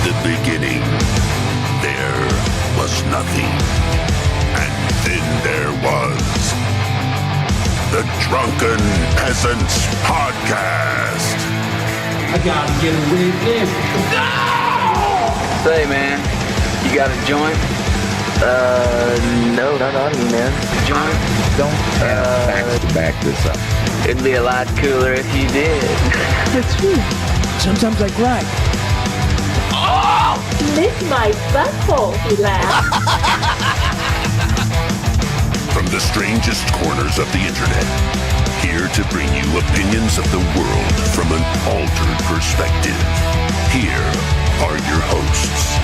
the beginning, there was nothing. And then there was the Drunken Peasants Podcast. I gotta get a witness. No! Say, man, you got a joint? No, not on me, man. Joint? Don't have facts to back this up. It'd be a lot cooler if you did. That's true. Sometimes I cry. Oh! Lick my butthole, he laughed. From the strangest corners of the internet, here to bring you opinions of the world from an altered perspective. Here are your hosts,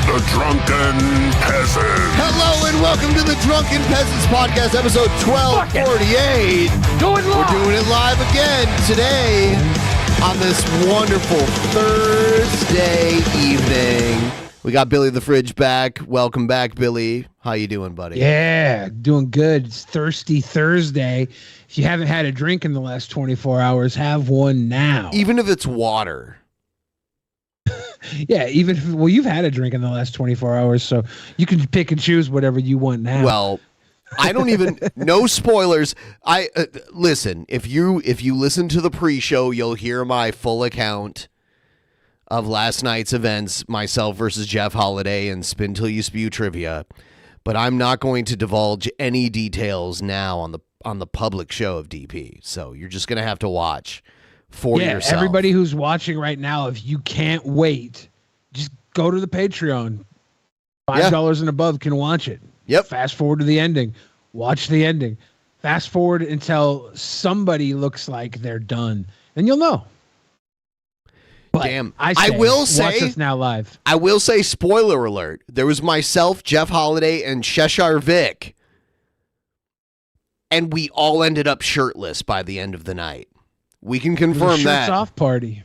the Drunken Peasants. Hello and welcome to the Drunken Peasants Podcast, episode 1248. We're doing it live again today on this wonderful Thursday evening. We got Billy the Fridge back. Welcome back, Billy. How you doing, buddy? Yeah, doing good. It's Thirsty Thursday. If you haven't had a drink in the last 24 hours, have one now. Even if it's water. Yeah, even if, well, you've had a drink in the last 24 hours, so you can pick and choose whatever you want now. Well, I don't even no spoilers. I listen, if you listen to the pre-show, you'll hear my full account of last night's events, myself versus Jeff Holiday and Spin Till You Spew trivia. But I'm not going to divulge any details now on the public show of DP. So you're just going to have to watch for yourself. Everybody who's watching right now, if you can't wait, just go to the Patreon. $5 and above can watch it. Yep. Fast forward to the ending. Watch the ending. Fast forward until somebody looks like they're done. And you'll know. But damn. I will say, watch us now live. I will say, spoiler alert. There was myself, Jeff Holiday, and Cheshire Vic. And we all ended up shirtless by the end of the night. We can confirm that. Shirts off party.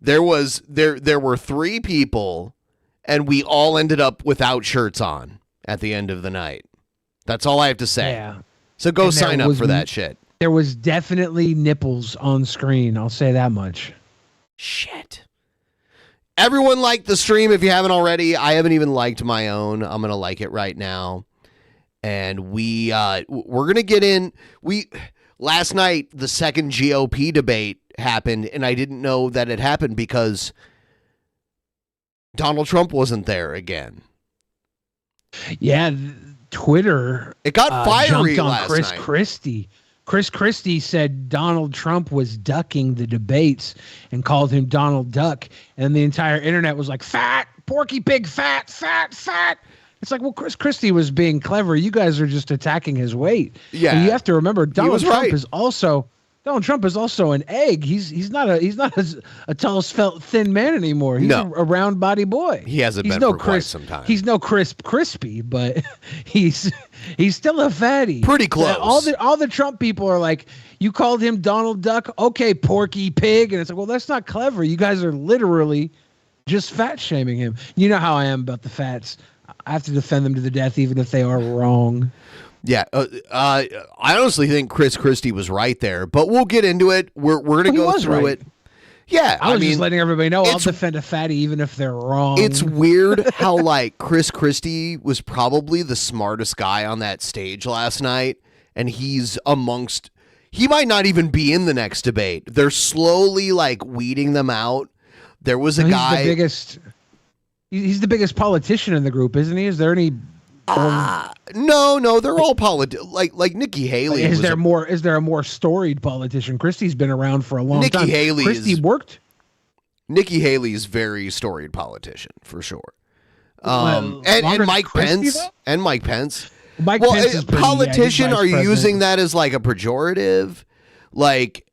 There were 3 people, and we all ended up without shirts on at the end of the night. That's all I have to say. Yeah. So go sign up for that shit. There was definitely nipples on screen. I'll say that much. Shit. Everyone liked the stream if you haven't already. I haven't even liked my own. I'm going to like it right now. And we're going to get in. Last night, the second GOP debate happened, and I didn't know that it happened because Donald Trump wasn't there again. Yeah, Twitter. It got fiery jumped on last Chris night. Christie. Chris Christie said Donald Trump was ducking the debates and called him Donald Duck, and the entire internet was like, "Fat, Porky Pig, fat, fat, fat." It's like, well, Chris Christie was being clever. You guys are just attacking his weight. Yeah, and you have to remember Donald Trump right. is also an egg. He's not a tall, svelte, thin man anymore. He's a round body boy. He hasn't been for quite some time. He's no crispy, but he's still a fatty. Pretty close. All the Trump people are like, you called him Donald Duck, okay, Porky Pig, and it's like, well, that's not clever. You guys are literally just fat shaming him. You know how I am about the fats. I have to defend them to the death, even if they are wrong. Yeah, I honestly think Chris Christie was right there, but we'll get into it. We're going to go through it. Yeah, I was just letting everybody know I'll defend a fatty even if they're wrong. It's weird how like Chris Christie was probably the smartest guy on that stage last night, and he might not even be in the next debate. They're slowly like weeding them out. There was a guy. He's the biggest politician in the group, isn't he? Is there any? No, they're all like Nikki Haley. Is there a more storied politician? Christie's been around for a long time. Nikki Haley is very storied politician for sure. And Mike Pence and Mike Pence. Mike Pence is pretty, politician. Are you using that as like a pejorative? Like,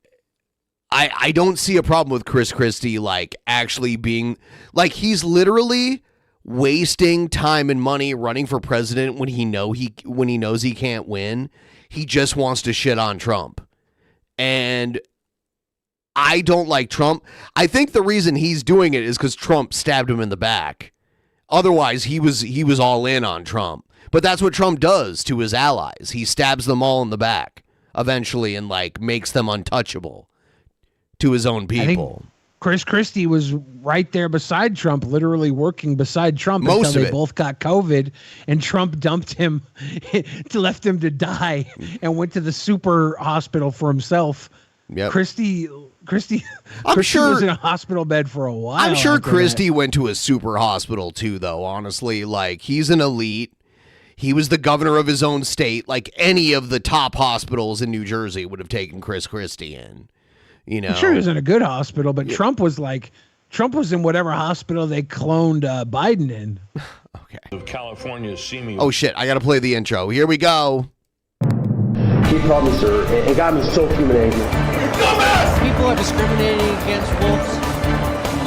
I don't see a problem with Chris Christie like actually being like he's literally wasting time and money running for president when he knows he can't win. He just wants to shit on Trump. And I don't like Trump. I think the reason he's doing it is because Trump stabbed him in the back. Otherwise, he was all in on Trump. But that's what Trump does to his allies. He stabs them all in the back eventually and like makes them untouchable to his own people. Chris Christie was right there beside Trump, literally working beside Trump Most until of they it. both got COVID, and Trump dumped him, left him to die, and went to the super hospital for himself. Yep. Christie I'm Christie sure- was in a hospital bed for a while. I'm sure after Christie that. went to a super hospital too, though, honestly. Like, he's an elite. He was the governor of his own state. Like, any of the top hospitals in New Jersey would have taken Chris Christie in. You know? I'm sure he was in a good hospital, but Trump was in whatever hospital they cloned Biden in. Okay. Of California see me. Oh, shit. I got to play the intro. Here we go. He called me sir. It got me so human angry. People are discriminating against wolves.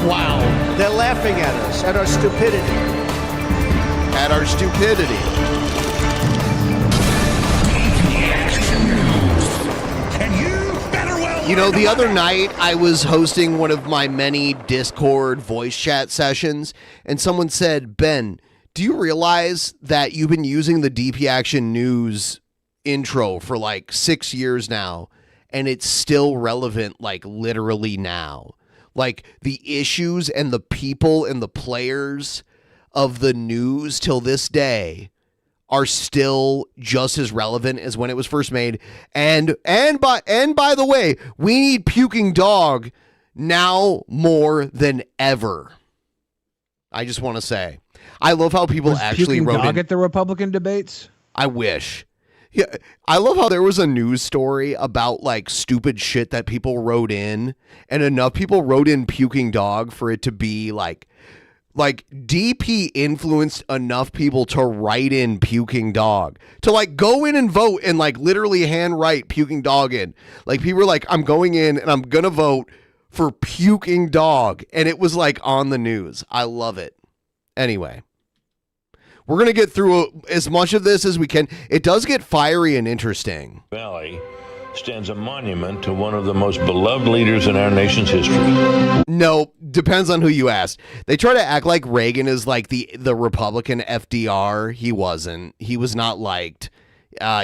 Wow. They're laughing at us, at our stupidity. At our stupidity. You know, the other night I was hosting one of my many Discord voice chat sessions, and someone said, Ben, do you realize that you've been using the DP Action News intro for like 6 years now, and it's still relevant, like literally now? Like, the issues and the people and the players of the news till this day are still just as relevant as when it was first made. And by the way, we need Puking Dog now more than ever. I just want to say, I love how people Was actually Puking wrote Dog in. at the Republican debates. I wish. Yeah, I love how there was a news story about like stupid shit that people wrote in, and enough people wrote in Puking Dog for it to be like DP influenced enough people to write in Puking Dog, to like go in and vote and like literally handwrite Puking Dog in. Like, people were like, I'm going in and I'm gonna vote for Puking Dog, and it was like on the news. I love it. Anyway, we're gonna get through as much of this as we can. It does get fiery and interesting. Valley stands a monument to one of the most beloved leaders in our nation's history. No, depends on who you ask. They try to act like Reagan is like the Republican FDR. He wasn't. He was not liked.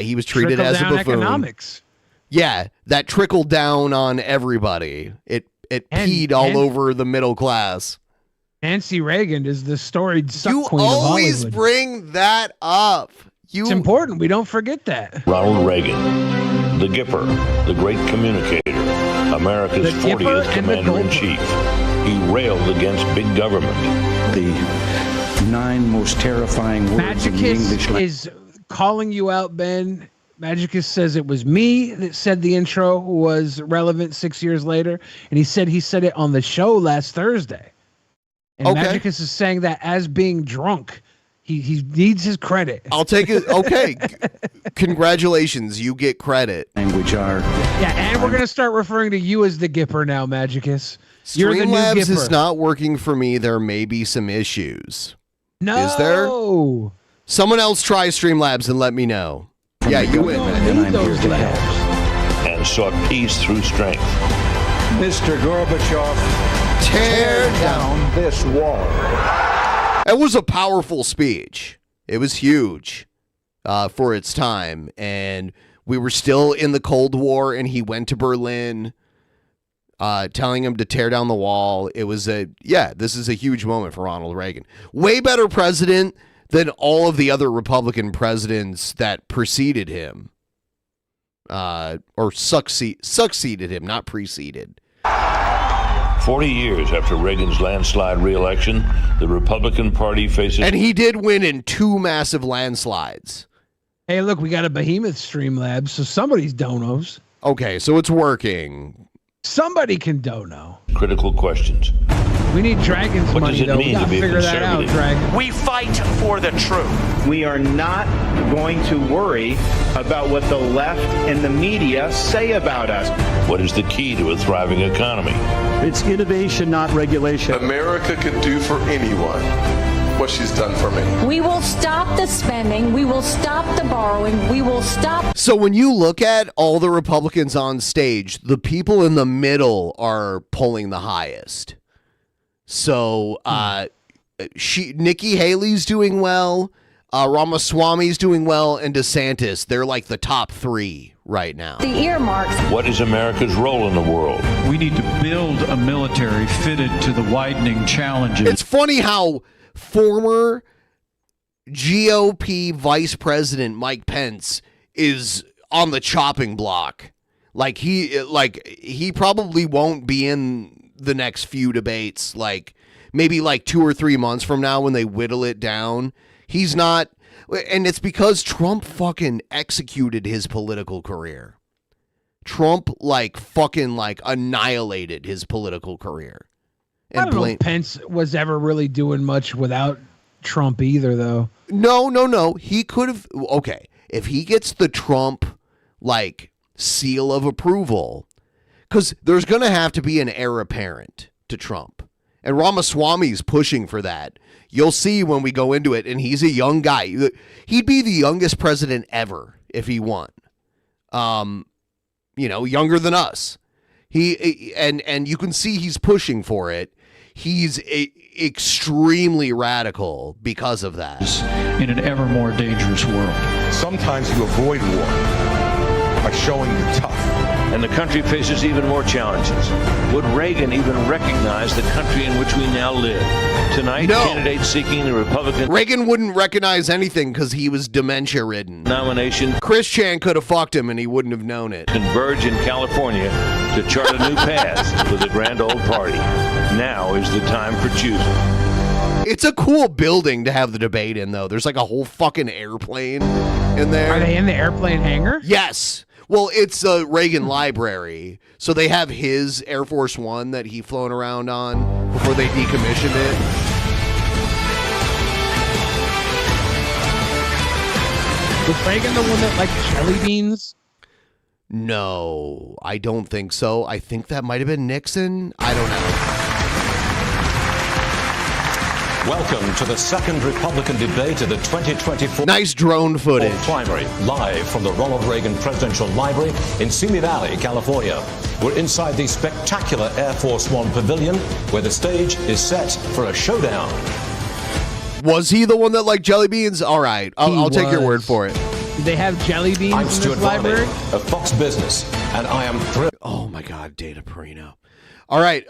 He was treated as a Trickle-down buffoon. economics. Yeah, that trickled down on everybody. It peed all over the middle class. Nancy Reagan is the storied suck You queen of always Hollywood. bring that up. It's important. We don't forget that. Ronald Reagan, the Gipper, the great communicator, America's The Gipper 40th and the commander-in-chief. He railed against big government. The 9 most terrifying words in the English Magicus language. is calling you out, Ben. Magicus says it was me that said the intro was relevant 6 years later, and he said it on the show last Thursday. And Okay. Magicus is saying that as being drunk. He needs his credit. I'll take it. Okay. Congratulations. You get credit. Language are. Yeah, and we're going to start referring to you as the Gipper now, Magicus. You're the new Streamlabs Gipper. is not working for me. There may be some issues. No. Is there? Someone else try Streamlabs and let me know. Yeah, you win, man. And I'm here to help. And sought peace through strength. Mr. Gorbachev, Tear down this wall. It was a powerful speech. It was huge for its time. And we were still in the Cold War, and he went to Berlin telling him to tear down the wall. It was this is a huge moment for Ronald Reagan. Way better president than all of the other Republican presidents that preceded him. Or succeeded him, not preceded. 40 years after Reagan's landslide re-election, the Republican Party faces... And he did win in 2 massive landslides. Hey, look, we got a behemoth Streamlabs, so somebody's donos. Okay, so it's working. Somebody can dono. critical questions. We need Dragon's What money, does it though. mean We gotta to be a figure that out, conservative? Dragon. We fight for the truth. We are not going to worry about what the left and the media say about us. What is the key to a thriving economy? It's innovation, not regulation. America could do for anyone what she's done for me. We will stop the spending. We will stop the borrowing. We will stop. So when you look at all the Republicans on stage, the people in the middle are polling the highest. So Nikki Haley's doing well, Ramaswamy's doing well, and DeSantis, they're like the top three right now. The earmarks. What is America's role in the world? We need to build a military fitted to the widening challenges. It's funny how former GOP Vice President Mike Pence is on the chopping block. Like he probably won't be in the next few debates. Like maybe like 2 or 3 months from now when they whittle it down. He's not, and it's because Trump fucking executed his political career. Trump like fucking like annihilated his political career. I don't know if Pence was ever really doing much without Trump either, though. No. He could have. Okay, if he gets the Trump like seal of approval, because there's going to have to be an heir apparent to Trump, and Ramaswamy's pushing for that. You'll see when we go into it, and he's a young guy. He'd be the youngest president ever if he won. Younger than us. And you can see he's pushing for it. He's extremely radical because of that. In an ever more dangerous world. Sometimes you avoid war by showing you're tough. And the country faces even more challenges. Would Reagan even recognize the country in which we now live? Tonight, No. candidates seeking the Republican Reagan wouldn't recognize anything because he was dementia-ridden. nomination Chris Chan could have fucked him and he wouldn't have known it. converge in California to chart a new path for the grand old party. Now is the time for choosing. It's a cool building to have the debate in, though. There's like a whole fucking airplane in there. Are they in the airplane hangar? Yes. Well, it's a Reagan library. So they have his Air Force One that he flown around on before they decommissioned it. Was Reagan the one that liked jelly beans? No, I don't think so. I think that might have been Nixon. I don't know. Welcome to the second Republican debate of the 2024 Nice drone footage. primary, live from the Ronald Reagan Presidential Library in Simi Valley, California. We're inside the spectacular Air Force One pavilion, where the stage is set for a showdown. Was he the one that liked jelly beans? All right, I'll take your word for it. Do they have jelly beans I'm in this Stuart Varney library? of Fox Business, and I am thrilled. Oh my God, Dana Perino. All right,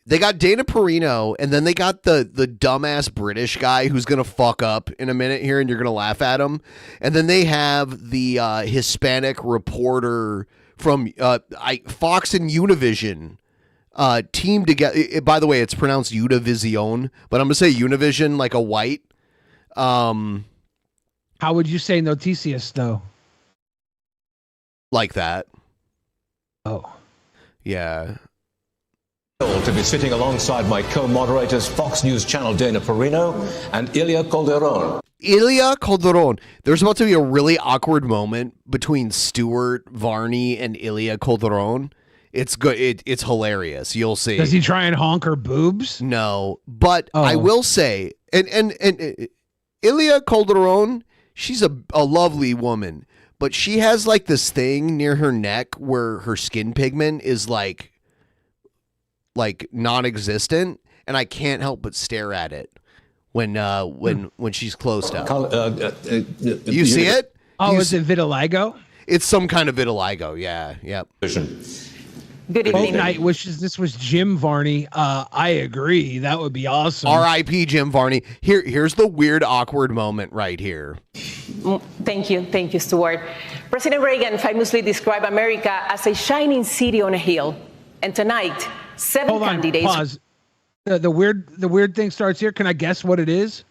they got Dana Perino, and then they got the dumbass British guy who's gonna fuck up in a minute here, and you're gonna laugh at him. And then they have the Hispanic reporter from Fox and Univision team together. By the way, it's pronounced Univision, but I'm gonna say Univision like a white. How would you say Noticias, though? Like that. Oh. Yeah. To be sitting alongside my co-moderators, Fox News Channel Dana Perino and Ilya Calderon. Ilya Calderon. There's about to be a really awkward moment between Stuart Varney and Ilya Calderon. It's good. It's hilarious. You'll see. Does he try and honk her boobs? No, but I will say, and Ilya Calderon, she's a lovely woman, but she has like this thing near her neck where her skin pigment is like non-existent, and I can't help but stare at it when she's close up. You see it? Oh, is it vitiligo? It's some kind of vitiligo. Yeah. Yep. Good evening. Night wishes this was Jim Varney. I agree. That would be awesome. R.I.P. Jim Varney. Here's the weird, awkward moment right here. Thank you, Stuart. President Reagan famously described America as a shining city on a hill, and tonight, seven candidates. Pause. The weird thing starts here. Can I guess what it is?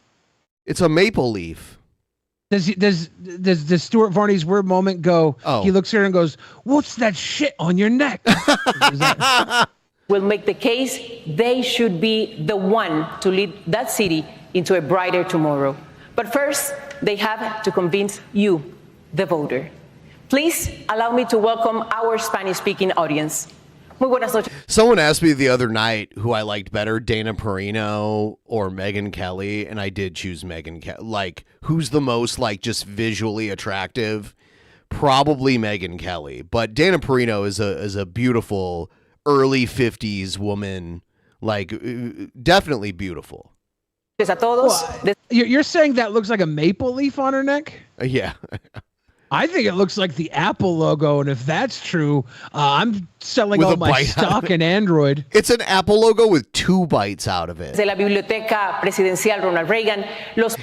It's a maple leaf. Does Stuart Varney's weird moment go? Oh. He looks here and goes, "What's that shit on your neck?" Will make the case they should be the one to lead that city into a brighter tomorrow. But first, they have to convince you, the voter. Please allow me to welcome our Spanish-speaking audience. Muy buenas noches. Someone asked me the other night who I liked better, Dana Perino or Megyn Kelly, and I did choose Megyn Kelly. Like, who's the most, like, just visually attractive? Probably Megyn Kelly. But Dana Perino is a beautiful early 50s woman. Like, definitely beautiful. You're saying that looks like a maple leaf on her neck? Yeah. I think it looks like the Apple logo, and if that's true, I'm selling all my stock in Android. It's an Apple logo with 2 bites out of it. De la Biblioteca Presidencial Ronald Reagan.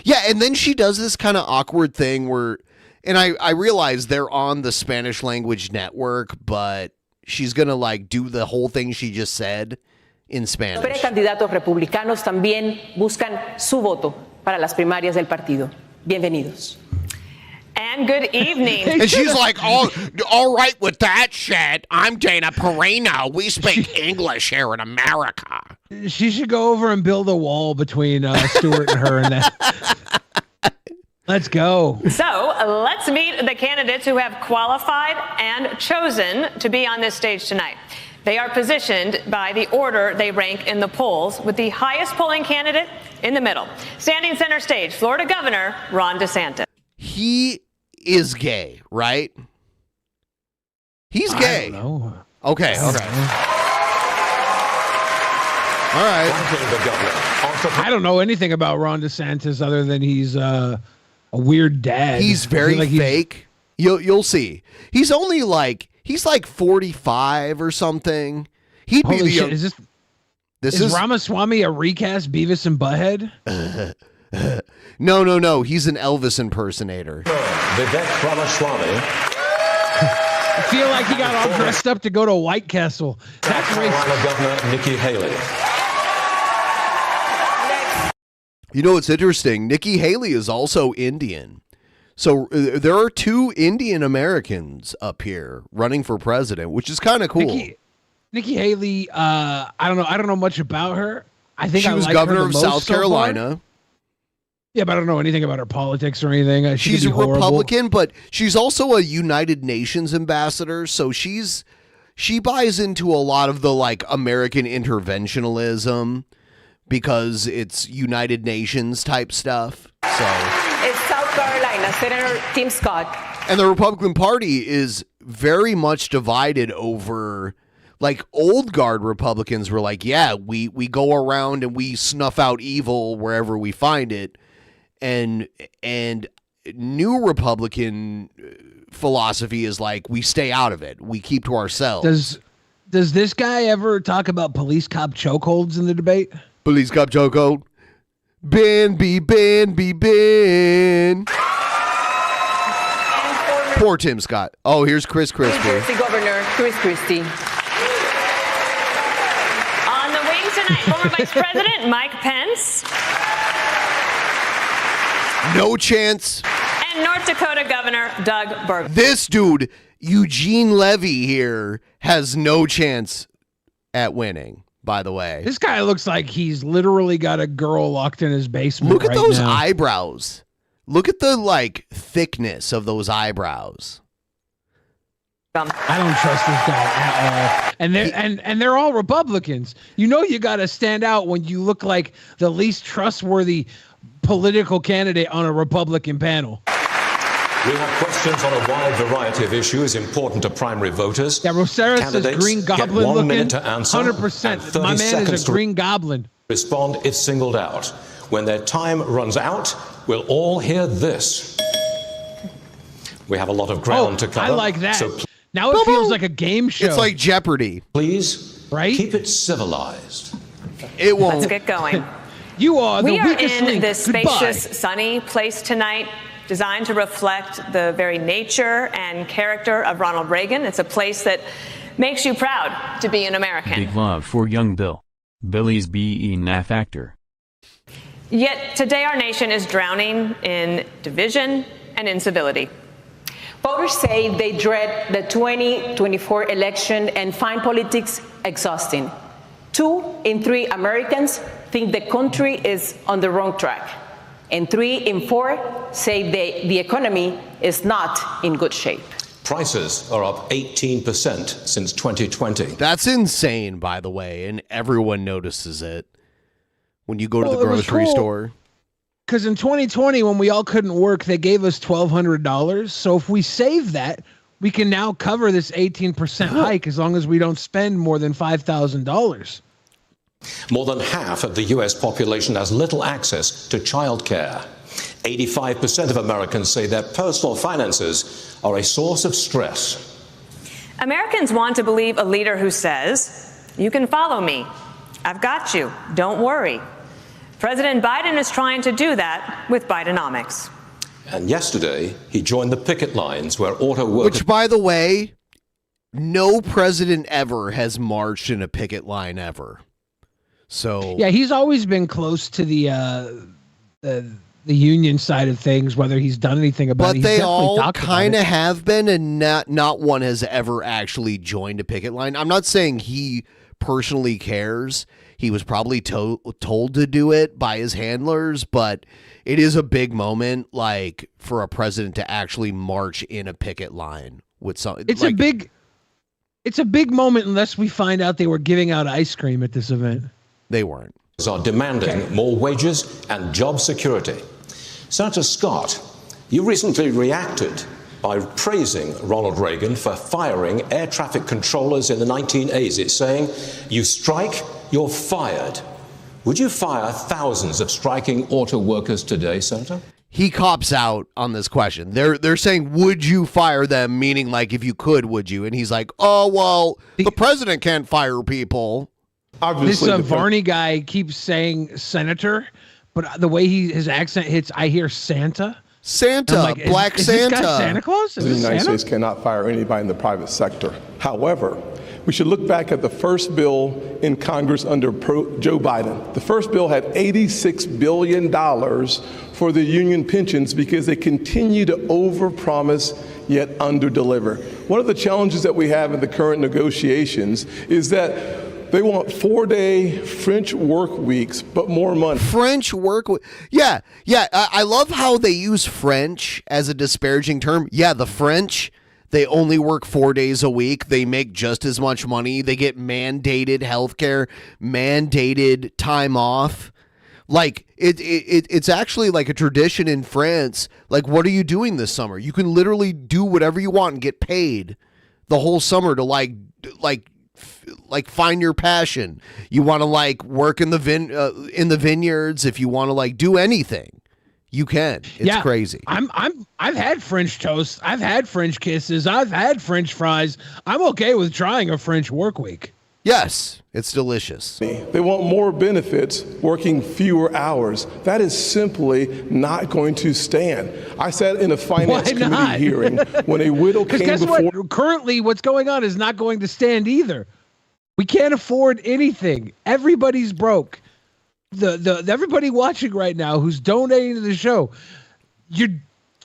Yeah, and then she does this kind of awkward thing where, and I realize they're on the Spanish language network, but she's going to like do the whole thing she just said in Spanish. Los precandidatos republicanos también buscan su voto para las primarias del partido. Bienvenidos. And good evening. And she's like, all right with that shit. I'm Dana Perino. We speak English here in America. She should go over and build a wall between Stuart and her. And that. Let's go. So let's meet the candidates who have qualified and chosen to be on this stage tonight. They are positioned by the order they rank in the polls, with the highest polling candidate in the middle. Standing center stage, Florida Governor Ron DeSantis. He is gay, right? He's gay. I don't know. Okay. All right. I don't know anything about Ron DeSantis other than he's a weird dad. He's very fake. You'll see. He's only like, he's like 45 or something. He'd be Holy the shit, is Ramaswamy a recast Beavis and Butthead? No. He's an Elvis impersonator. Vivek Ramaswamy. I feel like he got all dressed up to go to White Castle. That's racist. Governor Nikki Haley. You know what's interesting? Nikki Haley is also Indian. So there are 2 Indian Americans up here running for president, which is kind of cool. Nikki Haley, I don't know much about her. I think she was governor of South Carolina. Yeah, but I don't know anything about her politics or anything. She's a Republican, but she's also a United Nations ambassador. So she buys into a lot of the like American interventionalism because it's United Nations type stuff. So it's South Carolina, Senator Tim Scott. And the Republican Party is very much divided over, like, old guard Republicans were like, yeah, we go around and we snuff out evil wherever we find it. And new Republican philosophy is like, we stay out of it. We keep to ourselves. Does this guy ever talk about police cop chokeholds in the debate? Police cop chokehold. Ben. Poor Tim Scott. Oh, here's Chris Christie. New Jersey Governor Chris Christie. On the wing tonight, former Vice President Mike Pence. No chance. And North Dakota Governor Doug Burgum. This dude, Eugene Levy here, has no chance at winning, by the way. This guy looks like he's literally got a girl locked in his basement. Look at those now. eyebrows. Look at the like thickness of those eyebrows. I don't trust this guy at all. And they're all Republicans. You know you got to stand out when you look like the least trustworthy political candidate on a Republican panel. We have questions on a wide variety of issues important to primary voters. Yeah, Rosera says Green Goblin get 1 minute looking. to answer. 100%. My man is a Green Goblin. Respond if singled out. When their time runs out, we'll all hear this. We have a lot of ground to cover. I like that. So now it feels like a game show. It's like Jeopardy. Please, keep it civilized. It won't. Let's get going. You are the We are weakest in link. this Goodbye. spacious, sunny place tonight, designed to reflect the very nature and character of Ronald Reagan. It's a place that makes you proud to be an American. Big love for young Bill. Billy's BE factor. Yet today our nation is drowning in division and incivility. Voters say they dread the 2024 election and find politics exhausting. 2 in 3 Americans think the country is on the wrong track. And 3 in 4 say the economy is not in good shape. Prices are up 18% since 2020. That's insane, by the way, and everyone notices it when you go to the grocery store. Because in 2020, when we all couldn't work, they gave us $1,200. So if we save that, we can now cover this 18% hike as long as we don't spend more than $5,000. More than half of the U.S. population has little access to childcare. 85% of Americans say their personal finances are a source of stress. Americans want to believe a leader who says, "You can follow me. I've got you. Don't worry." President Biden is trying to do that with Bidenomics. And yesterday, he joined the picket lines where auto workers... Which, by the way, no president ever has marched in a picket line ever. So yeah, he's always been close to the union side of things, whether he's done anything about it. But they all kind of have been, and not one has ever actually joined a picket line. I'm not saying he personally cares. He was probably told to do it by his handlers, but it is a big moment, like, for a president to actually march in a picket line with something. It's a big moment unless we find out they were giving out ice cream at this event. They weren't. Are demanding more wages and job security. Senator Scott, you recently reacted by praising Ronald Reagan for firing air traffic controllers in the 1980s, saying, "You strike, you're fired." Would you fire thousands of striking auto workers today, Senator? He cops out on this question. They're saying, would you fire them? Meaning, like, if you could, would you? And he's like, oh, well, the president can't fire people. Obviously, this Varney guy keeps saying senator, but the way his accent hits, I hear Santa. Santa, like, Black is Santa. This guy Santa Claus? The United States cannot fire anybody in the private sector. However, we should look back at the first bill in Congress under Joe Biden. The first bill had $86 billion for the union pensions because they continue to overpromise yet underdeliver. One of the challenges that we have in the current negotiations is that they want 4-day French work weeks, but more money. French work week. Yeah. I love how they use French as a disparaging term. Yeah, the French, they only work 4 days a week. They make just as much money. They get mandated healthcare, mandated time off. Like, it's actually like a tradition in France. Like, what are you doing this summer? You can literally do whatever you want and get paid the whole summer to like find your passion. You want to like work in the vineyards. If you want to like do anything, you can. It's crazy. I've had French toast. I've had French kisses. I've had French fries. I'm okay with trying a French work week. Yes, it's delicious. They want more benefits, working fewer hours. That is simply not going to stand. I sat in a finance committee hearing when a widow came before. What? Currently, what's going on is not going to stand either. We can't afford anything. Everybody's broke. The everybody watching right now who's donating to the show, you're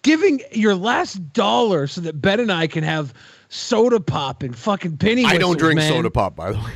giving your last dollar so that Ben and I can have soda pop and fucking penny whistles. I don't drink man. soda pop, by the way.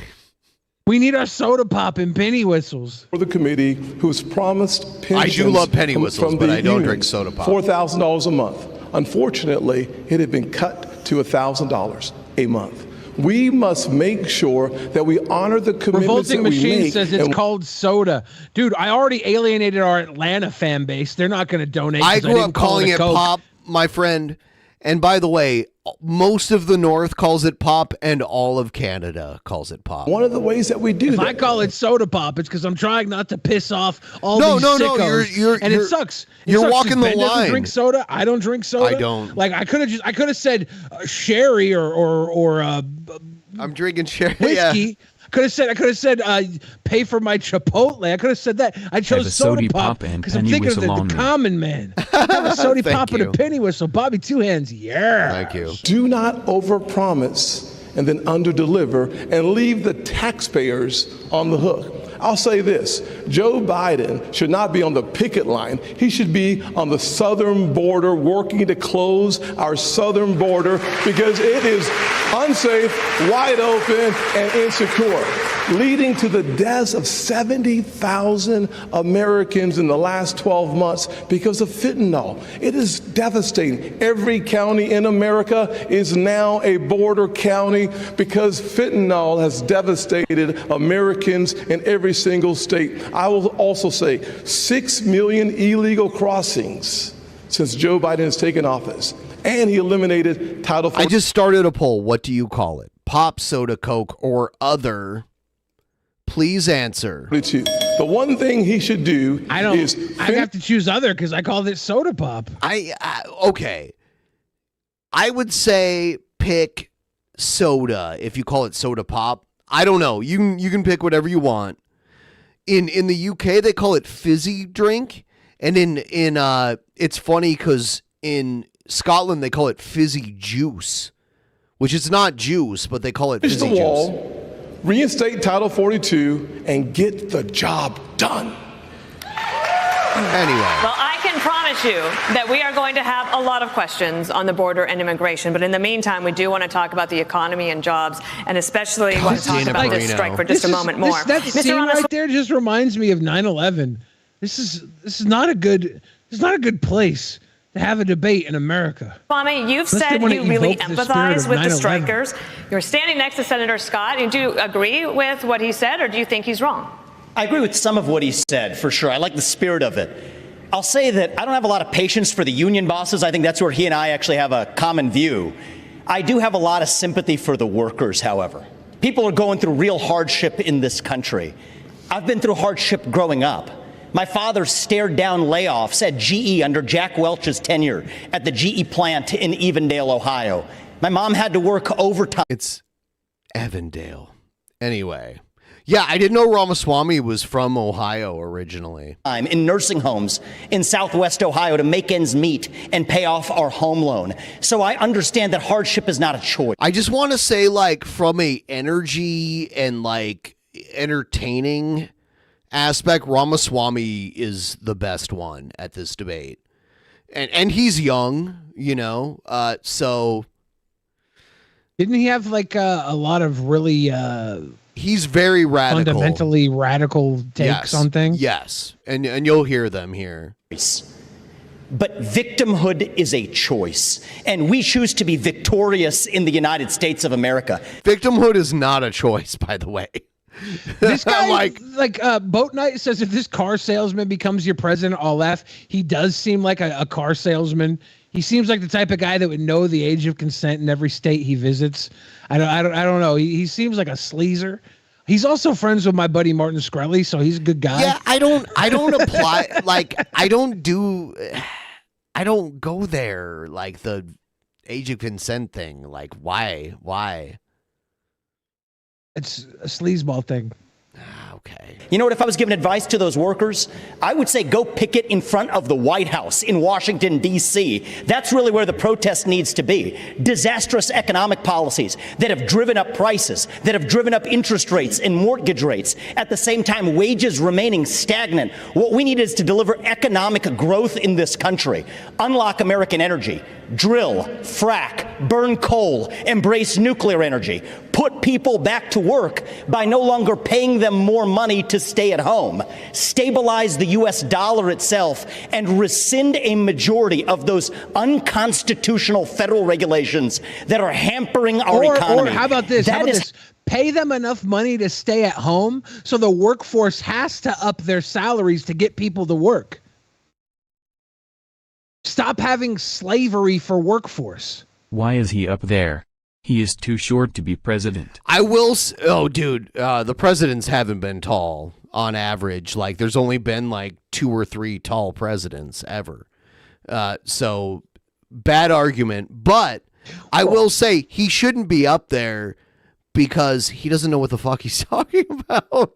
We need our soda pop and penny whistles. For the committee who's promised pensions. I do love penny whistles, but I don't drink soda pop. $4,000 a month. Unfortunately, it had been cut to $1,000 a month. We must make sure that we honor the commitments Revolting that we Machine make. says it's called soda. Dude, I already alienated our Atlanta fan base. They're not going to donate. I grew up calling it Coke. pop, my friend. And by the way, most of the North calls it pop, and all of Canada calls it pop. One of the ways that we do if that. I call it soda pop, it's because I'm trying not to piss off all these sickos. It sucks. You're walking the Ben line. doesn't drink soda. I don't drink soda. I don't. Like I could have said sherry or I'm drinking sherry. Whiskey. Yeah. I could have said pay for my Chipotle. I could have said that. I chose soda pop because I'm thinking of the common man. I have a soda pop and a penny whistle. Bobby Two Hands. Yeah. Thank you. Do not overpromise and then underdeliver and leave the taxpayers on the hook. I'll say this, Joe Biden should not be on the picket line. He should be on the southern border working to close our southern border because it is unsafe, wide open, and insecure, leading to the deaths of 70,000 Americans in the last 12 months because of fentanyl. It is devastating. Every county in America is now a border county because fentanyl has devastated Americans in every single state. I will also say 6 million illegal crossings since Joe Biden has taken office. And he eliminated Title IV. I just started a poll. What do you call it? Pop, soda, Coke, or other? Please answer. The one thing he should do I have to choose other because I called it soda pop. Okay. I would say pick soda if you call it soda pop. I don't know. You can pick whatever you want. In the UK they call it fizzy drink, and in it's funny because in Scotland they call it fizzy juice, which is not juice, but they call it fizzy juice. Reinstate Title 42 and get the job done. Anyway. Well, I can promise you that we are going to have a lot of questions on the border and immigration. But in the meantime, we do want to talk about the economy and jobs, and especially want to talk about this strike for just a moment more. That scene right there just reminds me of 9/11. This is not a good place to have a debate in America. Kwame, you've said you really empathize with the strikers. You're standing next to Senator Scott. Do you agree with what he said, or do you think he's wrong? I agree with some of what he said, for sure. I like the spirit of it. I'll say that I don't have a lot of patience for the union bosses. I think that's where he and I actually have a common view. I do have a lot of sympathy for the workers, however. People are going through real hardship in this country. I've been through hardship growing up. My father stared down layoffs at GE under Jack Welch's tenure at the GE plant in Evendale, Ohio. My mom had to work overtime. It's Evendale. Anyway. Yeah, I didn't know Ramaswamy was from Ohio originally. I'm in nursing homes in Southwest Ohio to make ends meet and pay off our home loan. So I understand that hardship is not a choice. I just want to say, like, from a energy and like entertaining aspect, Ramaswamy is the best one at this debate. And he's young, you know, so. Didn't he have like a lot of really he's very radical, fundamentally radical takes on things? Yes, and you'll hear them here. But victimhood is a choice, and we choose to be victorious in the United States of America. Victimhood is not a choice, by the way. This guy, like Boat Knight says, if this car salesman becomes your president, I'll laugh. He does seem like a car salesman. He seems like the type of guy that would know the age of consent in every state he visits. I don't know. He seems like a sleazer. He's also friends with my buddy Martin Shkreli, so he's a good guy. Yeah, I don't apply like I don't go there like the age of consent thing. Like why? It's a sleazeball thing. Okay. You know what? If I was giving advice to those workers, I would say go picket in front of the White House in Washington, D.C. That's really where the protest needs to be. Disastrous economic policies that have driven up prices, that have driven up interest rates and mortgage rates. At the same time, wages remaining stagnant. What we need is to deliver economic growth in this country. Unlock American energy. Drill, frack, burn coal, embrace nuclear energy. Put people back to work by no longer paying them more money to stay at home. Stabilize the U.S. dollar itself and rescind a majority of those unconstitutional federal regulations that are hampering our economy. Or how about this? Pay them enough money to stay at home so the workforce has to up their salaries to get people to work. Stop having slavery for workforce. Why is he up there? He is too short to be president. The presidents haven't been tall on average. Like, there's only been like 2 or 3 tall presidents ever. So bad argument. But I will say he shouldn't be up there because he doesn't know what the fuck he's talking about.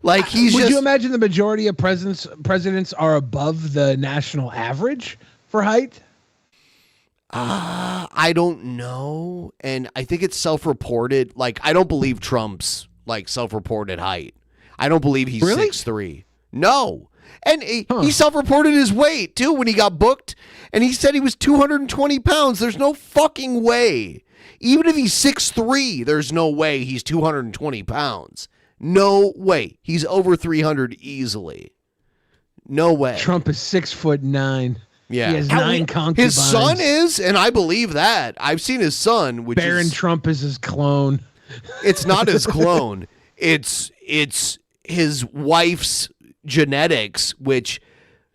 Like, Would you imagine the majority of presidents are above the national average for height? I don't know. And I think it's self-reported. Like, I don't believe Trump's like self-reported height. I don't believe he's 6'3". No. And he self-reported his weight too when he got booked. And he said he was 220 pounds. There's no fucking way. Even if he's 6'3", there's no way he's 220 pounds. No way. He's over 300 easily. No way. Trump is 6'9". Yeah. He has 9 concubines. His son is, and I believe that. I've seen his son, which Barron Trump is his clone. It's not his clone. It's his wife's genetics, which,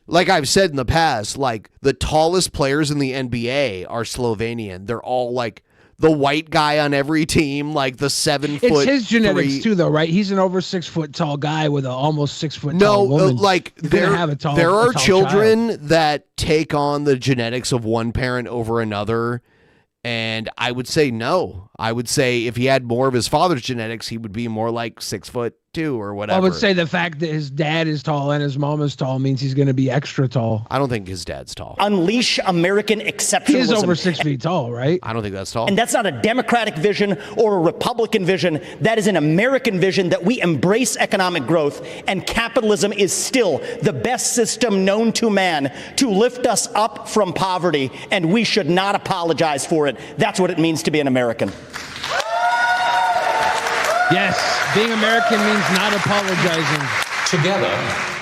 like I've said in the past, like the tallest players in the NBA are Slovenian. They're all like the white guy on every team, like the 7 foot. It's his genetics 3. too, though, right? He's an over 6 foot tall guy with an almost 6 foot No, tall woman. there are tall children child. that take on the genetics of one parent over another. And I would say no. I would say if he had more of his father's genetics, he would be more like 6'2" or whatever. I would say the fact that his dad is tall and his mom is tall means he's going to be extra tall. I don't think his dad's tall. Unleash American exceptionalism. He is over 6 feet tall, right? I don't think that's tall. And that's not a Democratic vision or a Republican vision. That is an American vision that we embrace economic growth, and capitalism is still the best system known to man to lift us up from poverty, and we should not apologize for it. That's what it means to be an American. Yes, being American means not apologizing. Together,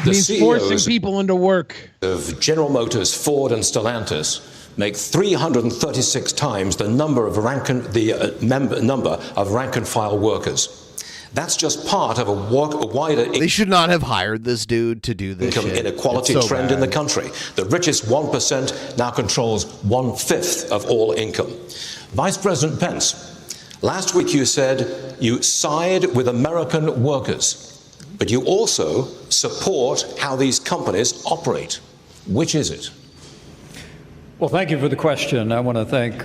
the means CEOs forcing people into work of General Motors, Ford, and Stellantis make 336 times the number of rank and file workers. That's just part of a wider. They should not have hired this dude to do this income shit. inequality trend in the country. The richest 1% now controls 1/5 of all income. Vice President Pence, last week you said you side with American workers, but you also support how these companies operate. Which is it? Well, thank you for the question. I want to thank.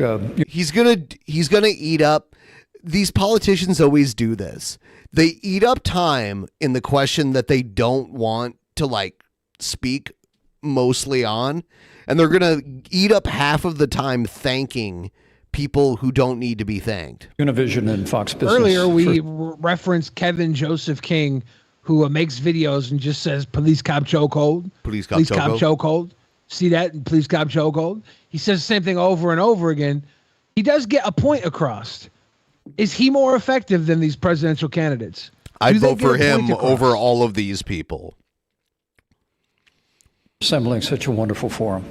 He's gonna eat up. These politicians always do this. They eat up time in the question that they don't want to like speak mostly on, and they're gonna eat up half of the time thanking people who don't need to be thanked. Univision and Fox Business. Earlier, we referenced Kevin Joseph King, who makes videos and just says, "Police cop chokehold. Police cop chokehold." See that? Police cop chokehold. He says the same thing over and over again. He does get a point across. Is he more effective than these presidential candidates? I'd vote for him over all of these people. Assembling such a wonderful forum.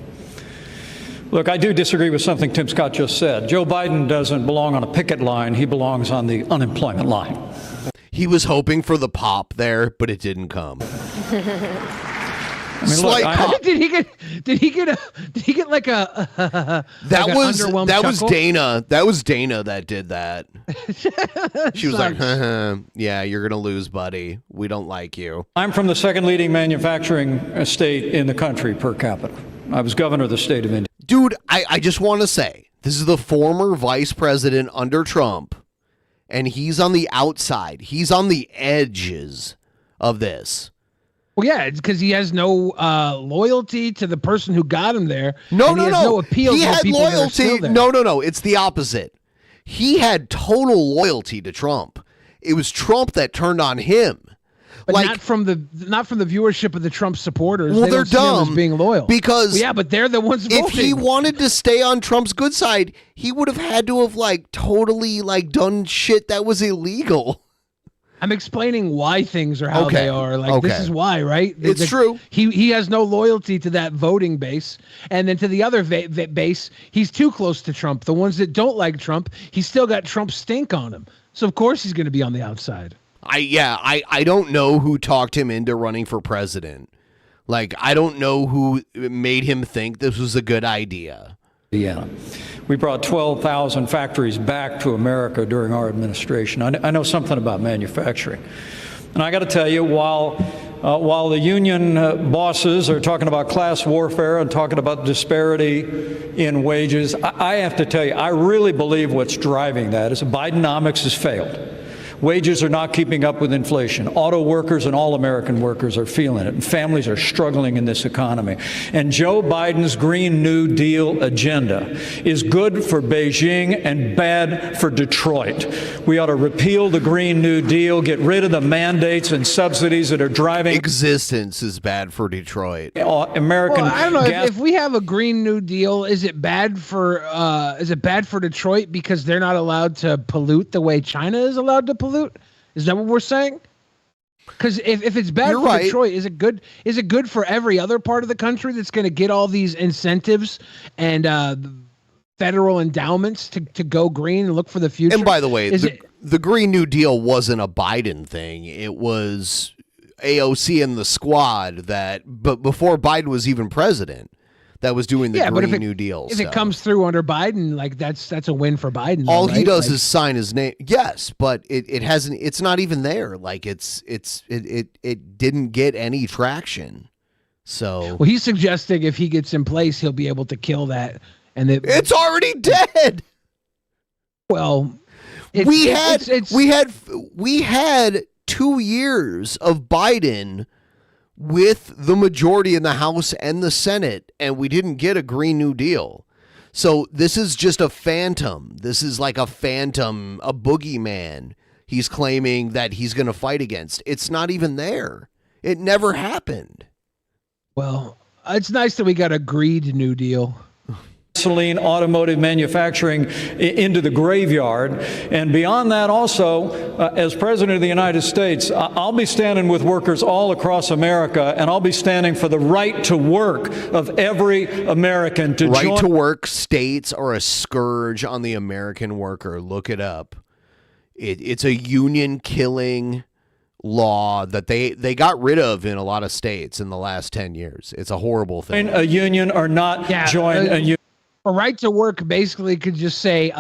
Look, I do disagree with something Tim Scott just said. Joe Biden doesn't belong on a picket line. He belongs on the unemployment line. He was hoping for the pop there, but it didn't come. I mean, look, did he get like a that like was Dana. That was Dana that did that. She was like, yeah, you're gonna lose, buddy. We don't like you. I'm from the second leading manufacturing state in the country per capita. I was governor of the state of Indiana. Dude, I just want to say, this is the former vice president under Trump, and he's on the outside. He's on the edges of this. Well, yeah, it's because he has no loyalty to the person who got him there. No. He has no appeal He to the had people that are loyalty. still there. No. It's the opposite. He had total loyalty to Trump. It was Trump that turned on him. But not from the viewership of the Trump supporters. Well, they they're don't see him dumb as being loyal. because well, yeah, but they're the ones voting. If he wanted to stay on Trump's good side, he would have had to have totally done shit that was illegal. I'm explaining why things are how they are. This is why, right? It's true. He has no loyalty to that voting base, and then to the other base, he's too close to Trump. The ones that don't like Trump, he's still got Trump stink on him. So of course he's going to be on the outside. I don't know who talked him into running for president. I don't know who made him think this was a good idea. Yeah. We brought 12,000 factories back to America during our administration. I know something about manufacturing. And I got to tell you, while the union bosses are talking about class warfare and talking about disparity in wages, I have to tell you, I really believe what's driving that is Bidenomics has failed. Wages are not keeping up with inflation. Auto workers and all American workers are feeling it, and families are struggling in this economy. And Joe Biden's Green New Deal agenda is good for Beijing and bad for Detroit. We ought to repeal the Green New Deal, get rid of the mandates and subsidies that are driving. Existence is bad for Detroit. American. Well, I don't know if we have a Green New Deal. Is it bad for Detroit because they're not allowed to pollute the way China is allowed to pollute? Is that what we're saying? Because if it's bad for Detroit, is it good? Is it good for every other part of the country that's going to get all these incentives and federal endowments to go green and look for the future? And by the way, the Green New Deal wasn't a Biden thing. It was AOC and the squad but before Biden was even president. that was doing the but Green if it, New Deal. If it comes through under Biden, like that's a win for Biden. Though, all he right? does Like, is sign his name. Yes, but it hasn't. It's not even there. Like it didn't get any traction. So well, he's suggesting if he gets in place, he'll be able to kill that, and it's already dead. Well, we had 2 years of Biden with the majority in the House and the Senate, and we didn't get a Green New Deal. So this is just a phantom. This is like a phantom, a boogeyman he's claiming that he's going to fight against. It's not even there. It never happened. Well, it's nice that we got a greed New Deal. Gasoline, automotive manufacturing into the graveyard. And beyond that also, as President of the United States, I'll be standing with workers all across America, and I'll be standing for the right to work of every American to Right join. to work states are a scourge on the American worker. Look it up. It's a union killing law that they got rid of in a lot of states in the last 10 years. It's a horrible thing. A union or not join a union. A right to work basically could just say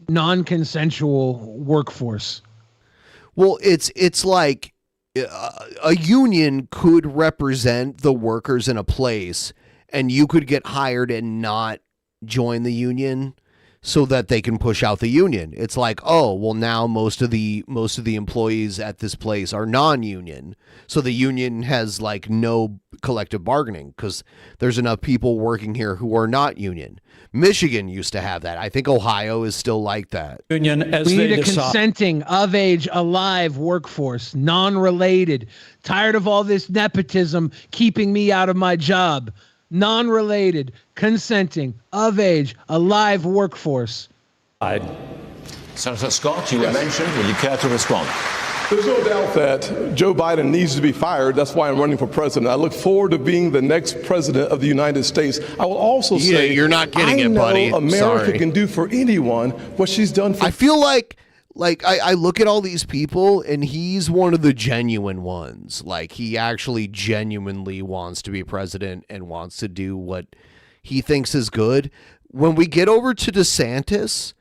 non-consensual workforce. Well, it's like a union could represent the workers in a place, and you could get hired and not join the union so that they can push out the union. It's like, oh, well, now most of the employees at this place are non-union, so the union has like no collective bargaining because there's enough people working here who are not union. Michigan used to have that. I think Ohio is still like that. Union as we they need a decide. consenting, of age, alive workforce, non-related. Tired of all this nepotism keeping me out of my job. Non-related, consenting, of age, alive workforce. Senator Scott, you were mentioned. Will you care to respond? There's no doubt that Joe Biden needs to be fired. That's why I'm running for president. I look forward to being the next president of the United States. I will also say, you're not getting I it, know buddy. America Sorry. can do for anyone what she's done for. I feel like I look at all these people, and he's one of the genuine ones. Like, he actually genuinely wants to be president and wants to do what he thinks is good. When we get over to DeSantis,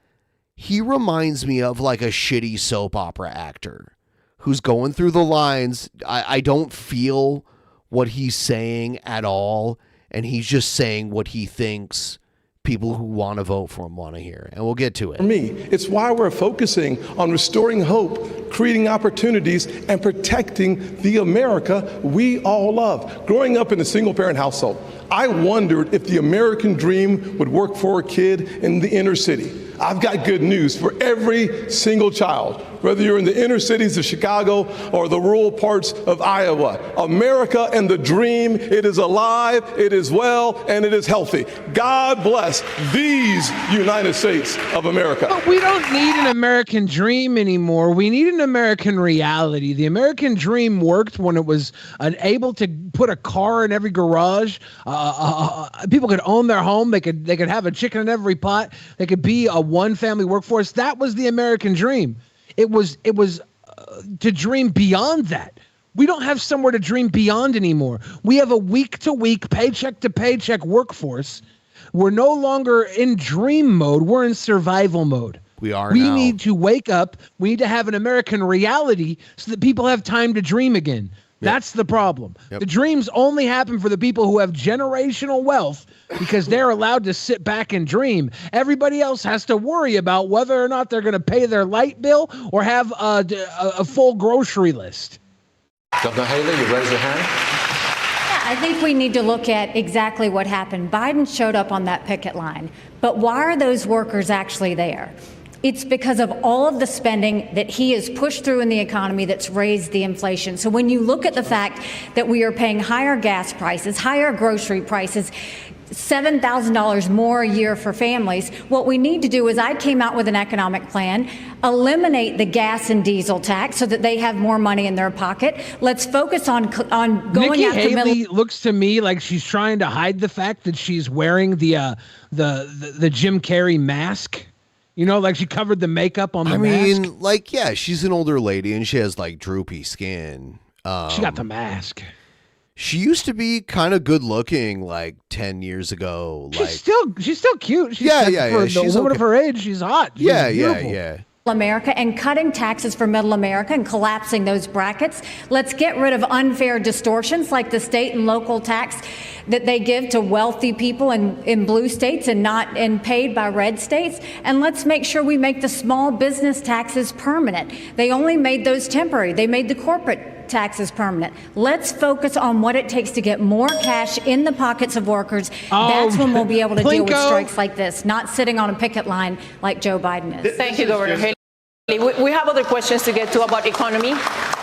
he reminds me of like a shitty soap opera actor who's going through the lines. I don't feel what he's saying at all, and he's just saying what he thinks people who want to vote for him want to hear. And we'll get to it. For me, it's why we're focusing on restoring hope, creating opportunities, and protecting the America we all love. Growing up in a single-parent household, I wondered if the American dream would work for a kid in the inner city. I've got good news for every single child, whether you're in the inner cities of Chicago or the rural parts of Iowa. America and the dream, it is alive, it is well, and it is healthy. God bless these United States of America. But we don't need an American dream anymore. We need an American reality. The American dream worked when it was able to put a car in every garage. People could own their home. They could have a chicken in every pot. They could be a one-family workforce. That was the American dream. It was to dream beyond that. We don't have somewhere to dream beyond anymore. We have a week-to-week, paycheck-to-paycheck workforce. We're no longer in dream mode. We're in survival mode. We now. Need to wake up. We need to have an American reality so that people have time to dream again. That's the problem. The dreams only happen for the people who have generational wealth because they're allowed to sit back and dream. Everybody else has to worry about whether or not they're going to pay their light bill or have a full grocery list. Governor Haley, you raise your hand. I think we need to look at exactly what happened. Biden showed up on that picket line, but why are those workers actually there? It's because of all of the spending that he has pushed through in the economy that's raised the inflation. So when you look at the fact that we are paying higher gas prices, higher grocery prices, $7,000 more a year for families, what we need to do is I came out with an economic plan, eliminate the gas and diesel tax so that they have more money in their pocket. Let's focus on going Nikki after Haley looks to me like she's trying to hide the fact that she's wearing the Jim Carrey mask. You know, like she covered the makeup on the mask. She's an older lady and she has like droopy skin. She got the mask. She used to be kind of good looking like 10 years ago. She's still cute. She's Yeah. For a She's woman okay. of her age, she's hot. She's beautiful. Yeah. America and cutting taxes for middle America and collapsing those brackets. Let's get rid of unfair distortions like the state and local tax that they give to wealthy people in blue states and not paid by red states. And let's make sure we make the small business taxes permanent. They only made those temporary. They made the corporate taxes permanent. Let's focus on what it takes to get more cash in the pockets of workers. That's when we'll be able to deal with strikes like this, not sitting on a picket line like Joe Biden is. Thank you, Governor Haley. We have other questions to get to about economy.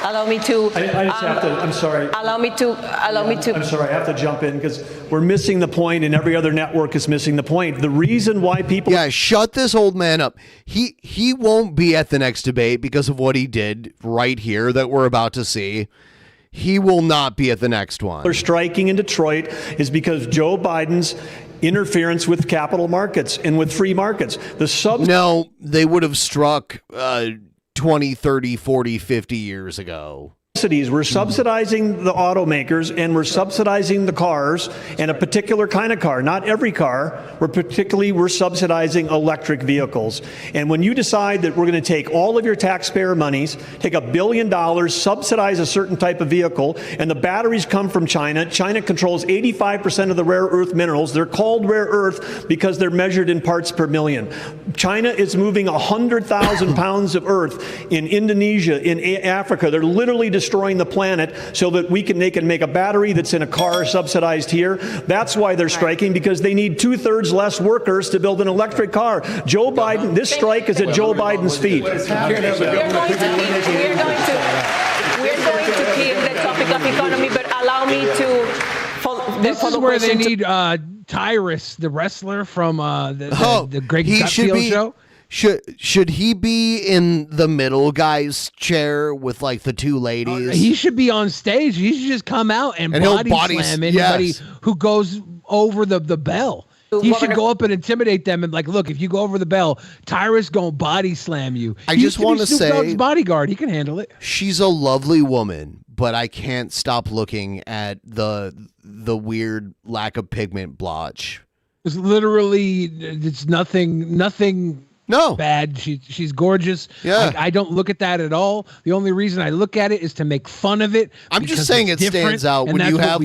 Allow me to. I just have to. I'm sorry. Allow me to. I'm sorry. I have to jump in because we're missing the point, and every other network is missing the point. The reason why people. Yeah, shut this old man up. He won't be at the next debate because of what he did right here that we're about to see. He will not be at the next one. They're striking in Detroit is because Joe Biden's interference with capital markets and with free markets. No, they would have struck 20, 30, 40, 50 years ago. We're subsidizing the automakers and we're subsidizing the cars and a particular kind of car, not every car. We're subsidizing electric vehicles. And when you decide that we're going to take all of your taxpayer monies, take $1 billion, subsidize a certain type of vehicle, and the batteries come from China. China controls 85% of the rare earth minerals. They're called rare earth because they're measured in parts per million. China is moving 100,000 pounds of earth in Indonesia, in Africa. They're literally destroying the planet so that they can make a battery that's in a car subsidized here. That's why they're striking, because they need 2/3 less workers to build an electric car. Joe Biden, this strike is at Joe Biden's feet. We're going to keep the topic of economy, but allow me to. This is where they need Tyrus, the wrestler from the Greg Gutfield show. Should he be in the middle guy's chair with like the two ladies? He should be on stage. He should just come out and body slam anybody who goes over the bell. He should go up and intimidate them and like, look, if you go over the bell, Tyrus gonna body slam you. I just want to say, Dogg's bodyguard. He can handle it. She's a lovely woman, but I can't stop looking at the weird lack of pigment blotch. It's literally, it's nothing. No. Bad. She's gorgeous. Yeah. I don't look at that at all. The only reason I look at it is to make fun of it. I'm just saying it stands out when you have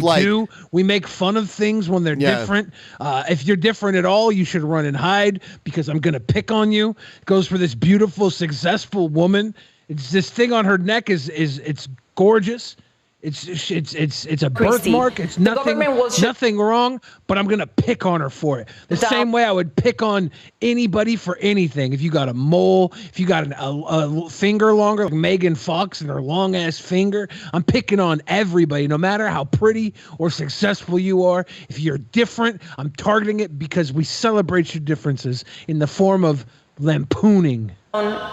we make fun of things when they're different. If you're different at all, you should run and hide because I'm going to pick on you. It goes for this beautiful, successful woman. It's this thing on her neck it's gorgeous. It's a birthmark. It's nothing wrong, but I'm gonna pick on her for it. The same way I would pick on anybody for anything. If you got a mole, if you got a finger longer, like Megan Fox and her long ass finger, I'm picking on everybody, no matter how pretty or successful you are. If you're different, I'm targeting it because we celebrate your differences in the form of lampooning.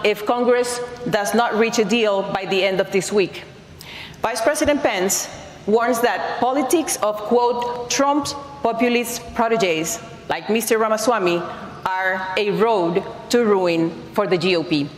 If Congress does not reach a deal by the end of this week. Vice President Pence warns that politics of, quote, Trump's populist proteges, like Mr. Ramaswamy, are a road to ruin for the GOP.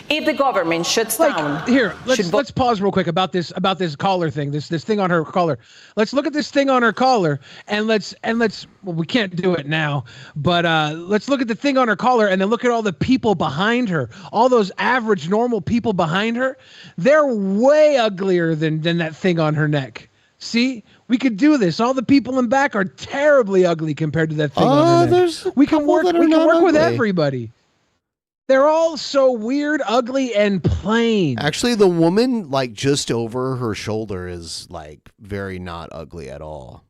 If the government shuts down, let's pause real quick about this collar thing, this thing on her collar. Let's look at this thing on her collar and let's well, we can't do it now, but let's look at the thing on her collar and then look at all the people behind her, all those average normal people behind her. They're way uglier than that thing on her neck. See, we could do this. All the people in back are terribly ugly compared to that thing on her neck. We can work with everybody. They're all so weird, ugly, and plain. Actually, the woman like just over her shoulder is like very not ugly at all.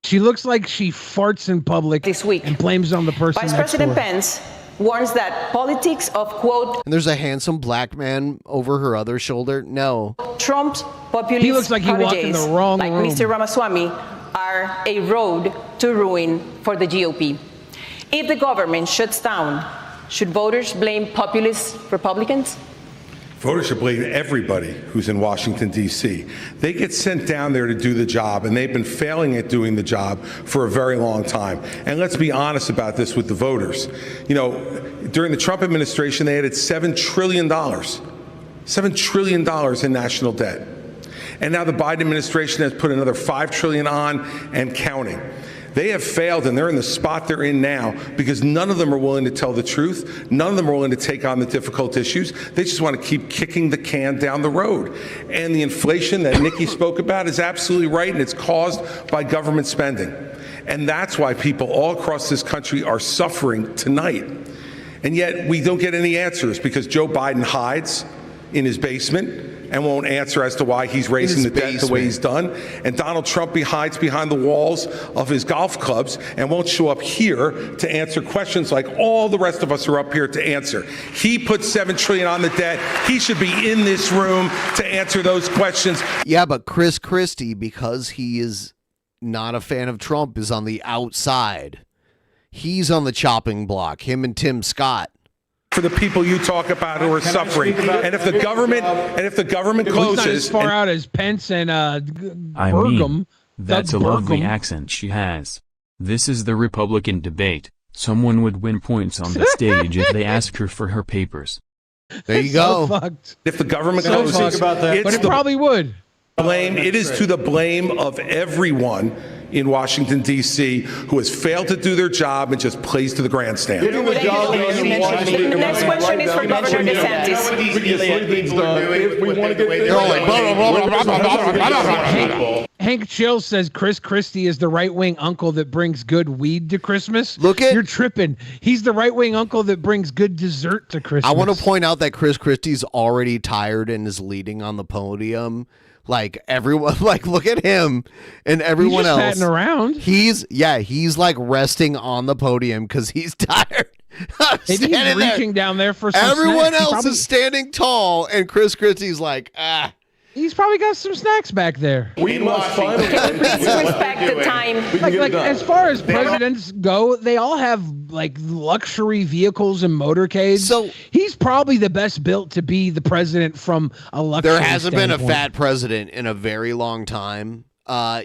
She looks like she farts in public this week and blames on the person Vice next President to her. Pence warns that politics of, quote, and there's a handsome black man over her other shoulder. No. Trump's populist he looks like he walked in the wrong like room. Mr. Ramaswamy are a road to ruin for the GOP. If the government shuts down, should voters blame populist Republicans? Voters should blame everybody who's in Washington, D.C. They get sent down there to do the job, and they've been failing at doing the job for a very long time. And let's be honest about this with the voters. You know, during the Trump administration, they added $7 trillion in national debt. And now the Biden administration has put another $5 trillion on and counting. They have failed, and they're in the spot they're in now because none of them are willing to tell the truth. None of them are willing to take on the difficult issues. They just want to keep kicking the can down the road. And the inflation that Nikki spoke about is absolutely right, and it's caused by government spending. And that's why people all across this country are suffering tonight. And yet we don't get any answers because Joe Biden hides in his basement and won't answer as to why he's raising the debt the way he's done. And Donald Trump hides behind the walls of his golf clubs and won't show up here to answer questions like all the rest of us are up here to answer. He put $7 trillion on the debt. He should be in this room to answer those questions. Yeah, but Chris Christie, because he is not a fan of Trump, is on the outside. He's on the chopping block, him and Tim Scott. For the people you talk about who are suffering, and if the government closes, not as far out as Pence and Burgum. That's a lovely accent she has. This is the Republican debate. Someone would win points on the stage if they ask her for her papers. There you go. So fucked. If the government closes, talk about that. But it probably would. It is to the blame of everyone in Washington, D.C., who has failed to do their job and just plays to the grandstand. The next question is for Governor DeSantis. Hank Chill says Chris Christie is the right-wing uncle that brings good weed to Christmas. You're tripping. He's the right-wing uncle that brings good dessert to Christmas. I want to point out that Chris Christie's already tired and is leading on the podium. Like everyone, like look at him and everyone else patting around. He's like resting on the podium because he's tired. Maybe he's reaching down there for some Everyone snacks. else is standing tall, and Chris Christie's like, He's probably got some snacks back there. We must finally respect the time. Like as far as presidents go, they all have like luxury vehicles and motorcades. So he's probably the best built to be the president from a luxury there hasn't been a standpoint. fat president in a very long time.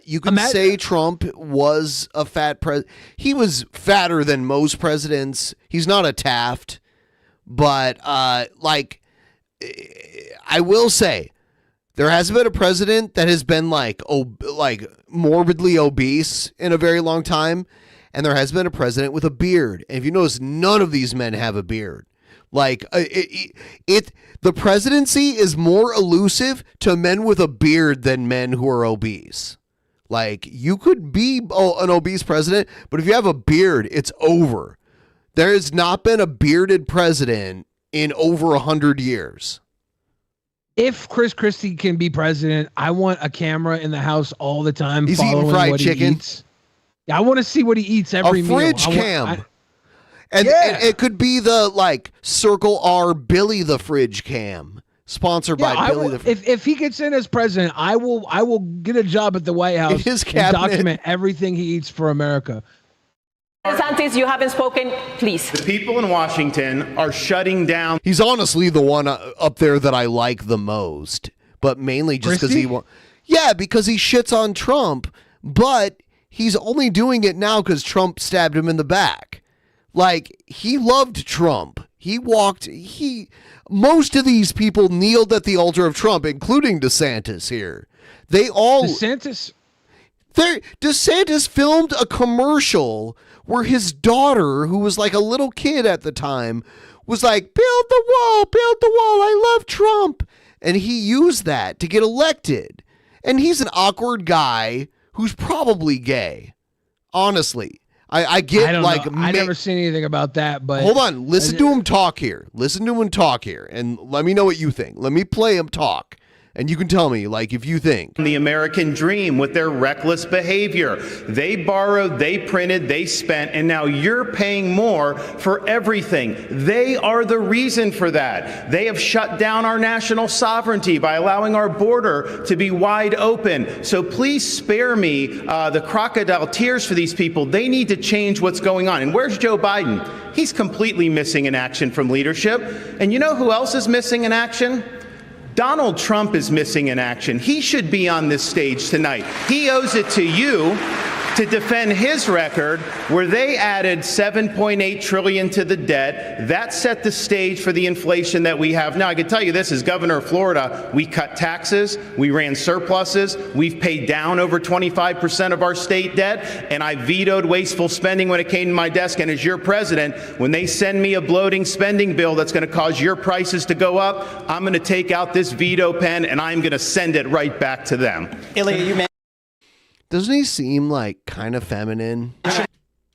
You can say Trump was a fat president. He was fatter than most presidents. He's not a Taft, but like I will say, there hasn't been a president that has been like morbidly obese in a very long time, and there has been a president with a beard. And if you notice, none of these men have a beard. Like the presidency is more elusive to men with a beard than men who are obese. Like you could be an obese president, but if you have a beard, it's over. There has not been a bearded president in over 100 years. If Chris Christie can be president, I want a camera in the house all the time. He's following eating fried what chicken. He eats. Yeah, I want to see what he eats every meal. A fridge cam. And it could be the like Circle R Billy the Fridge Cam, sponsored by Billy the Fridge. If he gets in as president, I will get a job at the White House his and document everything he eats for America. DeSantis, you haven't spoken, please. The people in Washington are shutting down. He's honestly the one up there that I like the most, but mainly just because because he shits on Trump, but he's only doing it now because Trump stabbed him in the back. Like, he loved Trump. Most of these people kneeled at the altar of Trump, including DeSantis here. DeSantis filmed a commercial where his daughter, who was like a little kid at the time, was like, build the wall, I love Trump. And he used that to get elected. And he's an awkward guy who's probably gay. Honestly. I never seen anything about that, but hold on, listen to him talk here. And let me know what you think. Let me play him talk. And you can tell me, like, if you think. The American dream with their reckless behavior. They borrowed, they printed, they spent, and now you're paying more for everything. They are the reason for that. They have shut down our national sovereignty by allowing our border to be wide open. So please spare me the crocodile tears for these people. They need to change what's going on. And where's Joe Biden? He's completely missing in action from leadership. And you know who else is missing in action? Donald Trump is missing in action. He should be on this stage tonight. He owes it to you to defend his record, where they added $7.8 trillion to the debt. That set the stage for the inflation that we have now. I can tell you this, as governor of Florida, we cut taxes, we ran surpluses, we've paid down over 25% of our state debt, and I vetoed wasteful spending when it came to my desk. And as your president, when they send me a bloating spending bill that's going to cause your prices to go up, I'm going to take out this veto pen and I'm going to send it right back to them. Ilya, you Doesn't he seem like kind of feminine?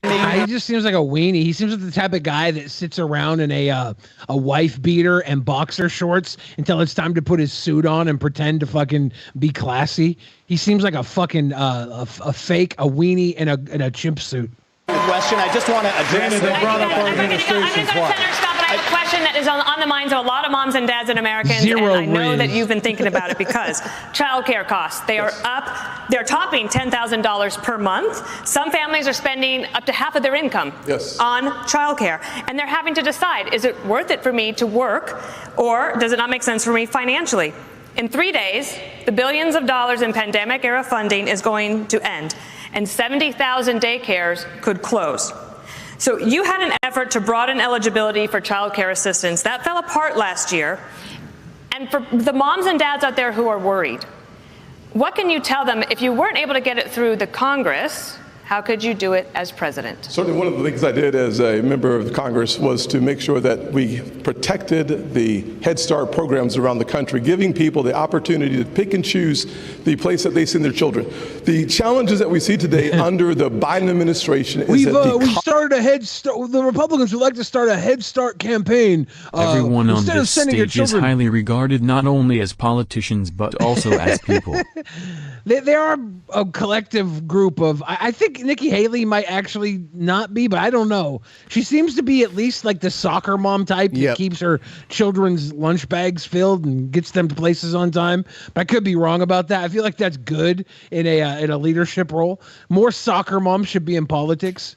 He just seems like a weenie. He seems like the type of guy that sits around in a wife beater and boxer shorts until it's time to put his suit on and pretend to fucking be classy. He seems like a fucking a weenie in a chimp suit. Question. I just want to address I'm going to go center stop, but I have a question that is on the minds of a lot of moms and dads and Americans, and I know that you've been thinking about it because childcare costs, they are up. They're topping $10,000 per month. Some families are spending up to half of their income on childcare, and they're having to decide, is it worth it for me to work, or does it not make sense for me financially? In 3 days, the billions of dollars in pandemic-era funding is going to end, and 70,000 daycares could close. So you had an effort to broaden eligibility for child care assistance. That fell apart last year. And for the moms and dads out there who are worried, what can you tell them if you weren't able to get it through the Congress? How could you do it as president? Certainly one of the things I did as a member of Congress was to make sure that we protected the Head Start programs around the country, giving people the opportunity to pick and choose the place that they send their children. The challenges that we see today under the Biden administration is we started a Head Start. The Republicans would like to start a Head Start campaign. Everyone on this stage is highly regarded not only as politicians but also as people. They are a collective group of, I think Nikki Haley might actually not be, but I don't know. She seems to be at least like the soccer mom type that keeps her children's lunch bags filled and gets them to places on time. But I could be wrong about that. I feel like that's good in a leadership role. More soccer moms should be in politics.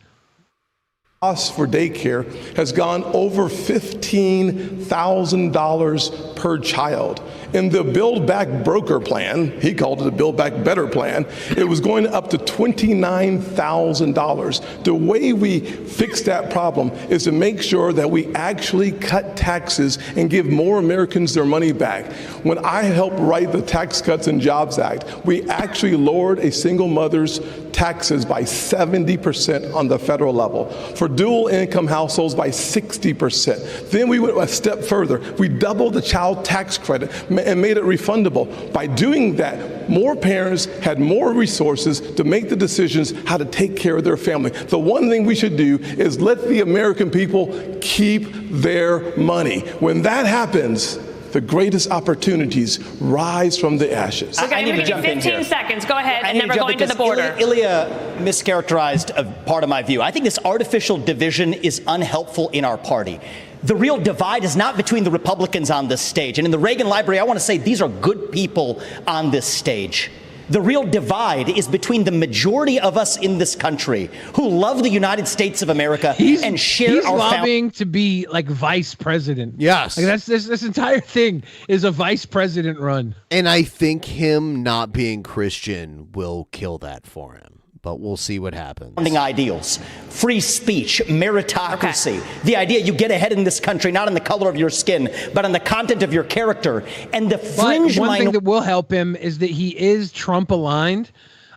Cost for daycare has gone over $15,000 per child. In the Build Back Broker plan, he called it a Build Back Better plan, it was going up to $29,000. The way we fix that problem is to make sure that we actually cut taxes and give more Americans their money back. When I helped write the Tax Cuts and Jobs Act, we actually lowered a single mother's taxes by 70% on the federal level. For dual income households by 60%. Then we went a step further. We doubled the child tax credit and made it refundable. By doing that, more parents had more resources to make the decisions how to take care of their family. The one thing we should do is let the American people keep their money. When that happens, the greatest opportunities rise from the ashes. Okay, I'm going to give you 15 seconds. Go ahead, and then we're going to the border. Ilya mischaracterized a part of my view. I think this artificial division is unhelpful in our party. The real divide is not between the Republicans on this stage. And in the Reagan Library, I want to say these are good people on this stage. The real divide is between the majority of us in this country who love the United States of America and share our lobbying to be like vice president. Yes. Like that's this entire thing is a vice president run. And I think him not being Christian will kill that for him. But we'll see what happens. Ideals, free speech, meritocracy, the idea you get ahead in this country, not on the color of your skin, but on the content of your character. And the fringe one thing that will help him is that he is Trump aligned.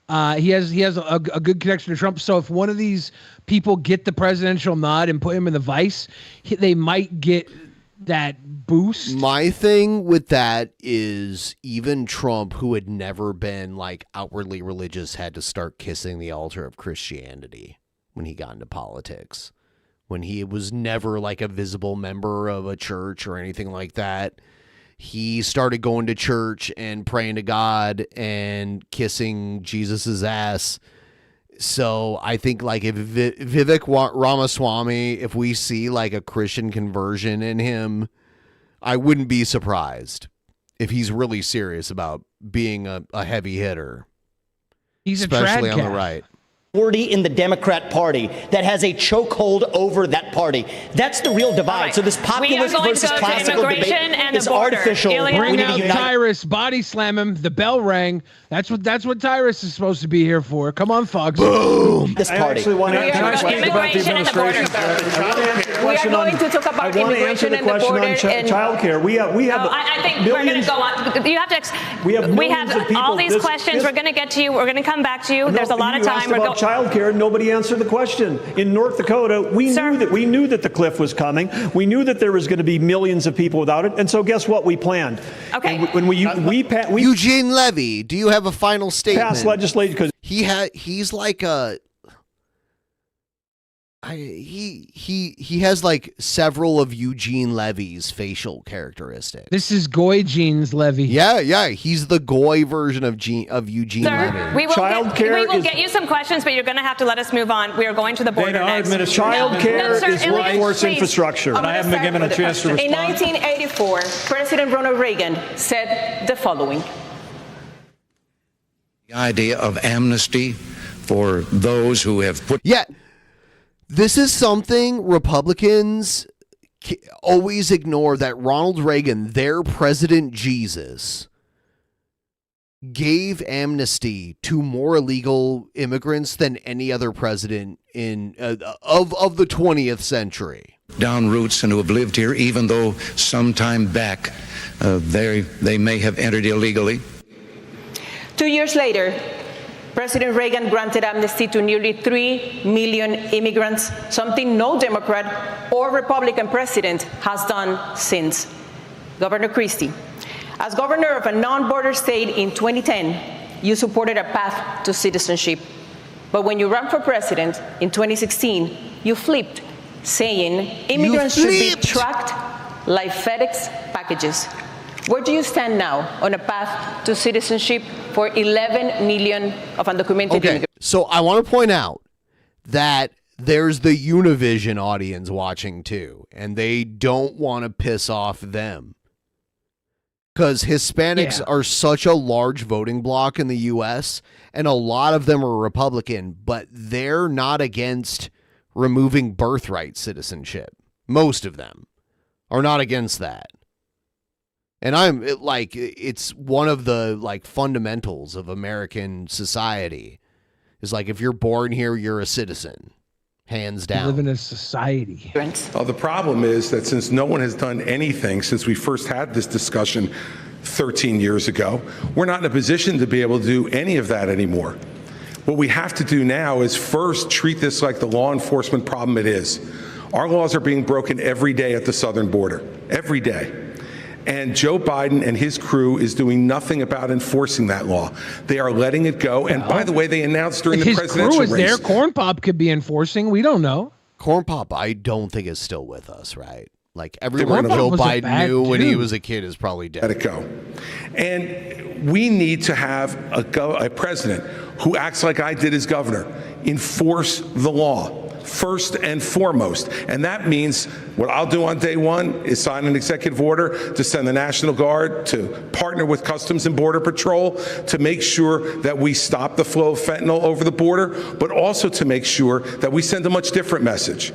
He has a good connection to Trump. So if one of these people get the presidential nod and put him in the vice, they might get that boost. My thing with that is even Trump, who had never been like outwardly religious, had to start kissing the altar of Christianity when he got into politics. When he was never like a visible member of a church or anything like that, he started going to church and praying to God and kissing Jesus's ass. So I think like if Vivek Ramaswamy, if we see like a Christian conversion in him, I wouldn't be surprised if he's really serious about being a heavy hitter. He's especially a on the right. in the Democrat Party that has a chokehold over that party. That's the real divide. Right. So this populist versus classical debate is artificial. Bring out Tyrus, body slam him. The bell rang. That's what Tyrus is supposed to be here for. Come on, Fox. Boom. This party. I actually want to answer immigration and the border. We are going to talk about immigration and the border and child care. We have I think we're going to go on. You have to. We have all these questions. We're going to get to you. We're going to come back to you. There's a lot of time. We're child care. Nobody answered the question. In North Dakota, we knew that the cliff was coming. We knew that there was going to be millions of people without it. And so, guess what? We planned. Okay. And when we Eugene Levy, do you have a final statement? Passed legislation because he's like a. He has like several of Eugene Levy's facial characteristics. This is Goy Gene's Levy. Yeah, he's the Goy version of Eugene Levy. We will get you some questions, but you're going to have to let us move on. We are going to the border next. Child care is workforce infrastructure. I haven't been given a chance to respond. In 1984, President Ronald Reagan said the following. The idea of amnesty for those who have put... Yeah. This is something Republicans always ignore, that Ronald Reagan, their President Jesus, gave amnesty to more illegal immigrants than any other president in of the 20th century. Down roots and who have lived here, even though some time back they may have entered illegally. 2 years later, President Reagan granted amnesty to nearly 3 million immigrants, something no Democrat or Republican president has done since. Governor Christie, as governor of a non-border state in 2010, you supported a path to citizenship. But when you ran for president in 2016, you flipped, saying immigrants should be tracked like FedEx packages. Where do you stand now on a path to citizenship for 11 million of undocumented immigrants? So I want to point out that there's the Univision audience watching too, and they don't want to piss off them. Because Hispanics are such a large voting bloc in the U.S., and a lot of them are Republican, but they're not against removing birthright citizenship. Most of them are not against that. And it's one of the fundamentals of American society is if you're born here, you're a citizen, hands down. We live in a society. Well, the problem is that since no one has done anything since we first had this discussion 13 years ago, we're not in a position to be able to do any of that anymore. What we have to do now is first treat this like the law enforcement problem it is. Our laws are being broken every day at the southern border, every day. And Joe Biden and his crew is doing nothing about enforcing that law. They are letting it go. And by the way, they announced during the presidential race. His crew is there. Corn Pop could be enforcing. We don't know. Corn Pop, I don't think is still with us, right? Everyone Joe Biden knew when he was a kid is probably dead. Let it go. And we need to have a president who acts like I did as governor, enforce the law. First and foremost. And that means what I'll do on day one is sign an executive order to send the National Guard to partner with Customs and Border Patrol to make sure that we stop the flow of fentanyl over the border, but also to make sure that we send a much different message.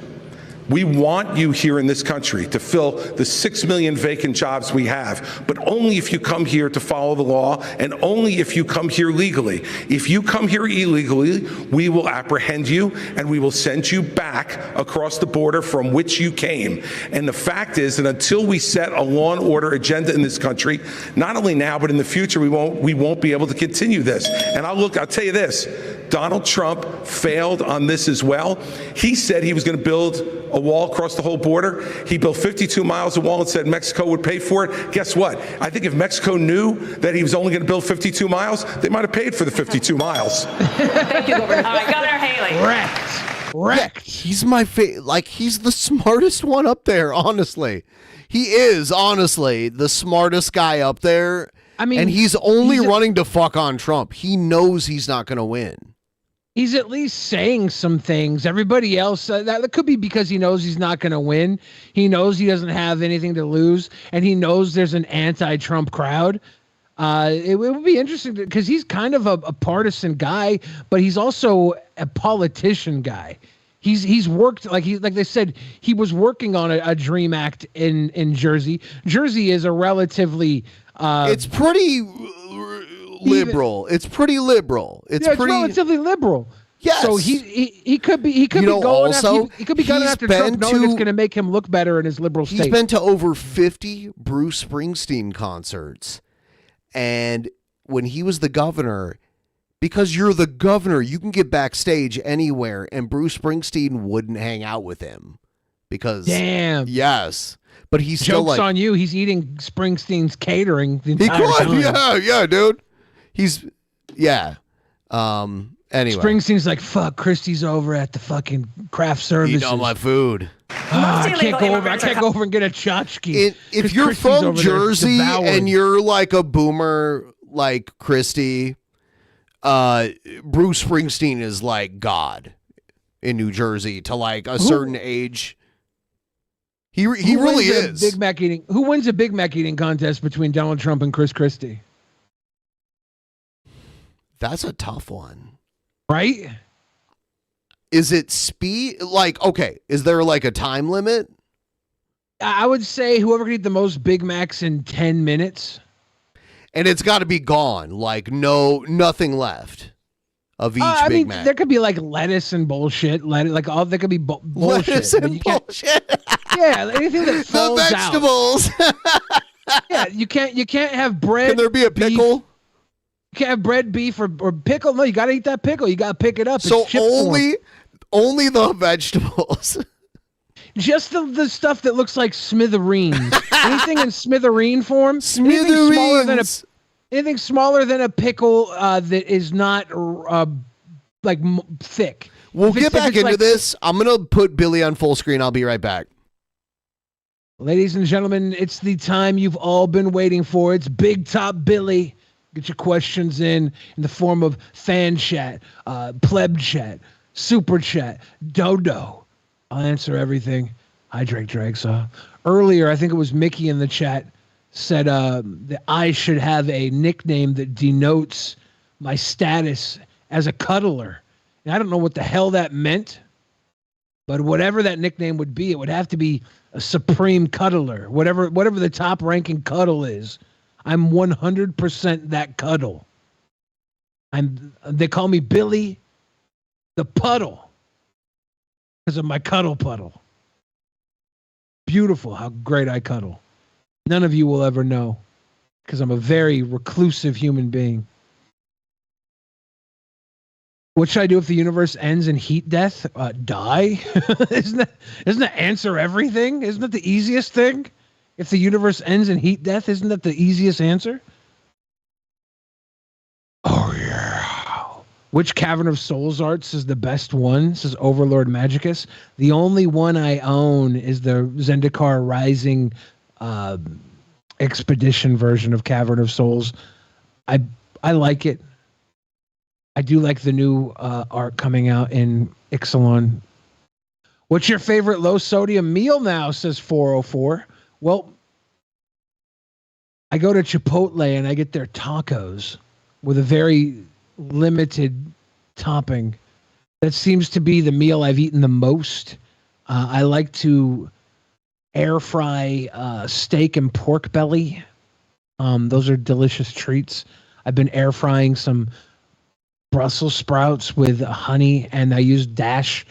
We want you here in this country to fill the 6 million vacant jobs we have, but only if you come here to follow the law and only if you come here legally. If you come here illegally, we will apprehend you and we will send you back across the border from which you came. And the fact is that until we set a law and order agenda in this country, not only now but in the future, we won't be able to continue this. And I'll tell you this, Donald Trump failed on this as well. He said he was going to build a wall across the whole border. He built 52 miles of wall and said Mexico would pay for it. Guess what? I think if Mexico knew that he was only going to build 52 miles, they might have paid for the 52 miles. Thank you, Governor. All right, Governor Haley. Wrecked. He's my he's the smartest one up there, honestly. He is, honestly, the smartest guy up there. I mean, and he's only running to fuck on Trump. He knows he's not going to win. He's at least saying some things. Everybody else, that could be because he knows he's not going to win. He knows he doesn't have anything to lose, and he knows there's an anti-Trump crowd. It would be interesting because he's kind of a partisan guy, but he's also a politician guy. He's worked like they said he was working on a Dream Act in Jersey. Jersey is a relatively it's pretty liberal. It's pretty liberal. It's it's pretty relatively liberal. Yes. So he could be going also, after, he could be going after Trump, knowing it's going to make him look better in his liberal state. He's been to over 50 Bruce Springsteen concerts, and when he was the governor, because you're the governor, you can get backstage anywhere, and Bruce Springsteen wouldn't hang out with him because damn, yes, but he's Joke's still like on you. He's eating Springsteen's catering the entire time. Yeah, dude. He's anyway, Springsteen's like, fuck, Christie's over at the fucking craft services. Eat all my food. I can't go over and get a tchotchke. If you're Christie's from over there Jersey devouring. and you're like a boomer like Christie, Bruce Springsteen is like God in New Jersey to like a certain age. He really is. Who wins a Big Mac eating contest between Donald Trump and Chris Christie? That's a tough one. Right? Is it speed? Like, okay, is there like a time limit? I would say whoever can eat the most Big Macs in 10 minutes. And it's got to be gone. Like, nothing left of each Big Mac. There could be like lettuce and bullshit. There could be bullshit. Lettuce and bullshit. Yeah, anything that falls the vegetables. Yeah, you can't have bread. Can there be a pickle? Beef. You can't have bread, beef, or pickle. No, you got to eat that pickle. You got to pick it up. So only the vegetables. Just the stuff that looks like smithereens. Anything in smithereen form. Smithereens. Anything smaller than a pickle that is not thick. We'll get back into this. I'm going to put Billy on full screen. I'll be right back. Ladies and gentlemen, it's the time you've all been waiting for. It's Big Top Billy. Get your questions in the form of fan chat, pleb chat, super chat, dodo. I'll answer everything. I Drake Dragsaw. Earlier, I think it was Mickey in the chat said that I should have a nickname that denotes my status as a cuddler. And I don't know what the hell that meant, but whatever that nickname would be, it would have to be a supreme cuddler. Whatever the top ranking cuddle is, I'm 100% that cuddle. They call me Billy the Puddle because of my cuddle puddle. Beautiful how great I cuddle. None of you will ever know because I'm a very reclusive human being. What should I do if the universe ends in heat death? Die? Isn't that answer everything? Isn't that the easiest thing? If the universe ends in heat death, isn't that the easiest answer? Oh, yeah. Which Cavern of Souls arts is the best one? Says Overlord Magicus. The only one I own is the Zendikar Rising Expedition version of Cavern of Souls. I like it. I do like the new art coming out in Ixalan. What's your favorite low sodium meal now? Says 404. Well, I go to Chipotle and I get their tacos with a very limited topping. That seems to be the meal I've eaten the most. I like to air fry steak and pork belly. Those are delicious treats. I've been air frying some Brussels sprouts with honey, and I use Dash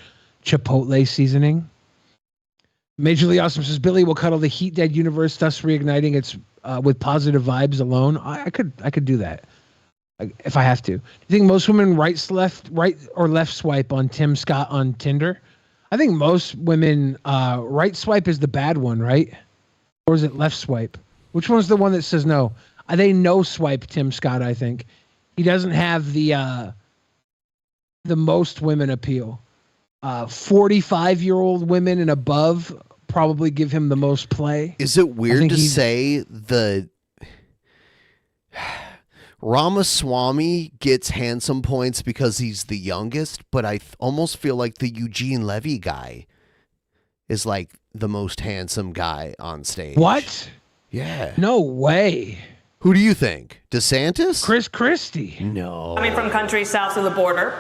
Chipotle seasoning. Majorly Awesome says Billy will cuddle the heat dead universe, thus reigniting its with positive vibes alone. I could do that if I have to. Do you think most women right or left swipe on Tim Scott on Tinder? I think most women right swipe is the bad one, right? Or is it left swipe? Which one's the one that says no? They no swipe Tim Scott. I think he doesn't have the most women appeal. 45-year-old women and above probably give him the most play. Is it weird to say the Ramaswamy gets handsome points because he's the youngest, but I almost feel like the Eugene Levy guy is like the most handsome guy on stage. What? Yeah. No way. Who do you think? DeSantis? Chris Christie. No. Coming from countries south of the border.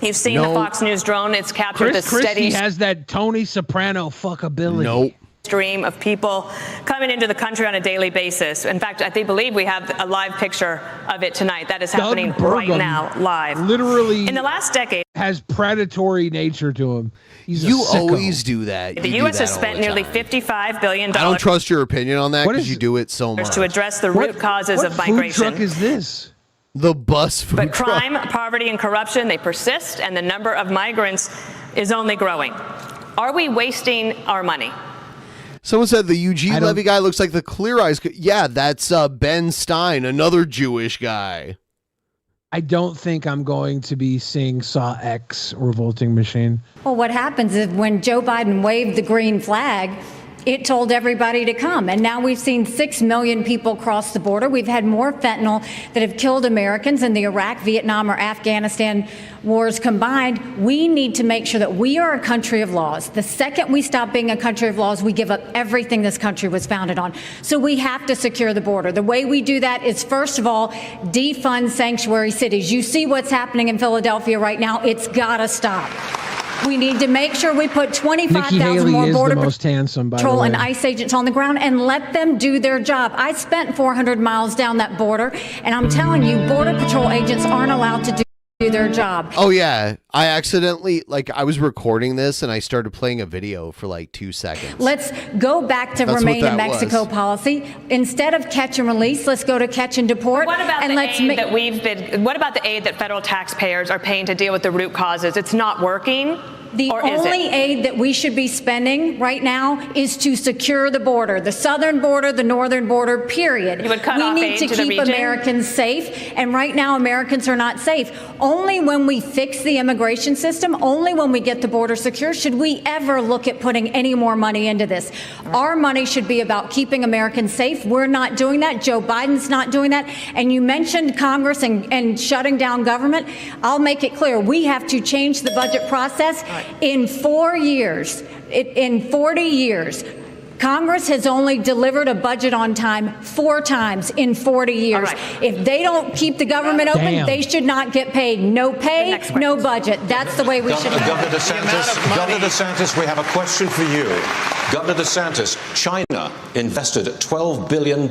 You've seen the Fox News drone. It's captured Chris the steady Christie has that Tony Soprano fuckability. Nope. stream of people coming into the country on a daily basis. In fact, I believe we have a live picture of it tonight. That is happening right now, live. Literally, in the last decade, has predatory nature to him. You always do that. The U.S. has spent nearly $55 billion. I don't trust your opinion on that because you do it so much. To address the root causes of migration. What food truck is this? The bus food But truck. crime, poverty, and corruption, they persist, and the number of migrants is only growing. Are we wasting our money? Someone said the Eugene Levy guy looks like the Clear Eyes. Yeah, that's Ben Stein, another Jewish guy. I don't think I'm going to be seeing Saw X Revolting Machine. Well, what happens is when Joe Biden waved the green flag, it told everybody to come. And now we've seen 6 million people cross the border. We've had more fentanyl that have killed Americans in the Iraq, Vietnam, or Afghanistan wars combined. We need to make sure that we are a country of laws. The second we stop being a country of laws, we give up everything this country was founded on. So we have to secure the border. The way we do that is, first of all, defund sanctuary cities. You see what's happening in Philadelphia right now. It's got to stop. We need to make sure we put 25,000 more border patrol and ICE agents on the ground and let them do their job. I spent 400 miles down that border, and I'm telling you, border patrol agents aren't allowed to do their job. Oh yeah, I accidentally, I was recording this and I started playing a video for 2 seconds. Let's go back to Remain in Mexico policy. Instead of catch and release, let's go to catch and deport. What about what about the aid that federal taxpayers are paying to deal with the root causes? It's not working. The only aid that we should be spending right now is to secure the border, the southern border, the northern border, period. You would cut off we need aid to the keep region? Americans safe, and right now Americans are not safe. Only when we fix the immigration system, only when we get the border secure, should we ever look at putting any more money into this. Our money should be about keeping Americans safe. We're not doing that. Joe Biden's not doing that. And you mentioned Congress and shutting down government. I'll make it clear. We have to change the budget process. In 4 years, in 40 years, Congress has only delivered a budget on time 4 times in 40 years. If they don't keep the government open, they should not get paid. No pay, no budget. That's the way we should do it. Governor DeSantis, we have a question for you. Governor DeSantis, China invested $12 billion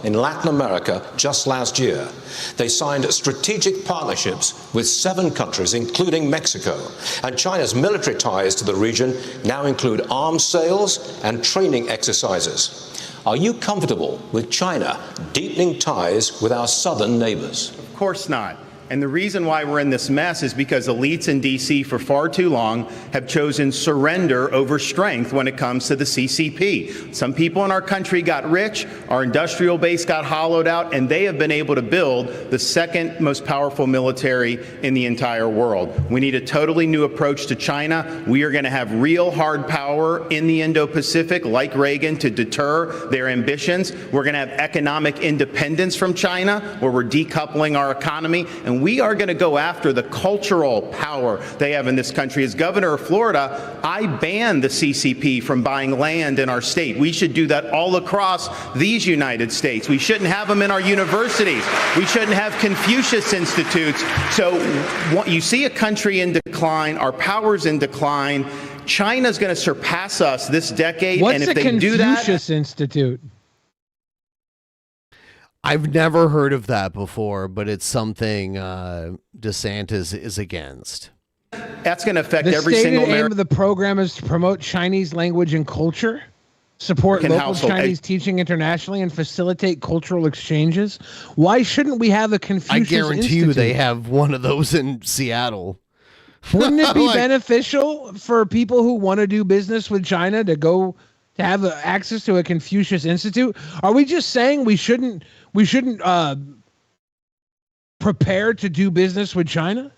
in Latin America just last year. They signed strategic partnerships with 7 countries, including Mexico. And China's military ties to the region now include arms sales and training exercises. Are you comfortable with China deepening ties with our southern neighbors? Of course not. And the reason why we're in this mess is because elites in D.C. for far too long have chosen surrender over strength when it comes to the CCP. Some people in our country got rich, our industrial base got hollowed out, and they have been able to build the second most powerful military in the entire world. We need a totally new approach to China. We are going to have real hard power in the Indo-Pacific, like Reagan, to deter their ambitions. We're going to have economic independence from China, where we're decoupling our economy, and we are going to go after the cultural power they have in this country. As governor of Florida, I banned the CCP from buying land in our state. We should do that all across these United States. We shouldn't have them in our universities. We shouldn't have Confucius Institutes. So you see a country in decline, our power's in decline. China's going to surpass us this decade. What's and if the they do that, Confucius Institute? I've never heard of that before, but it's something DeSantis is against. That's going to affect The every stated single aim American. of the program is to promote Chinese language and culture, support American local household. Chinese teaching internationally, and facilitate cultural exchanges. Why shouldn't we have a Confucius I guarantee Institute? you they have one of those in Seattle. Wouldn't it be beneficial for people who want to do business with China to go to have access to a Confucius Institute? Are we just saying we shouldn't prepare to do business with China?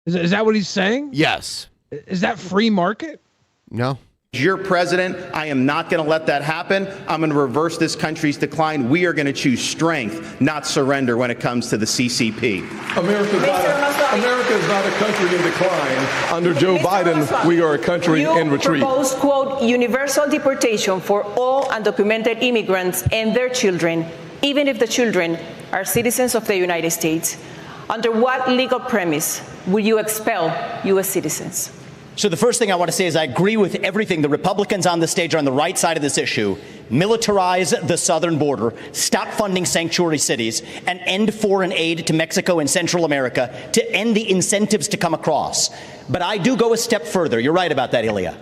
Is that what he's saying? Yes. Is that free market? No. You're president. I am not going to let that happen. I'm going to reverse this country's decline. We are going to choose strength, not surrender when it comes to the CCP. America is not a country in decline. Under Joe Biden, we are a country in retreat. You propose, quote, universal deportation for all undocumented immigrants and their children. even if the children are citizens of the United States? Under what legal premise would you expel U.S. citizens? So the first thing I want to say is I agree with everything. The Republicans on the stage are on the right side of this issue. Militarize the southern border, stop funding sanctuary cities, and end foreign aid to Mexico and Central America to end the incentives to come across. But I do go a step further. You're right about that, Ilya.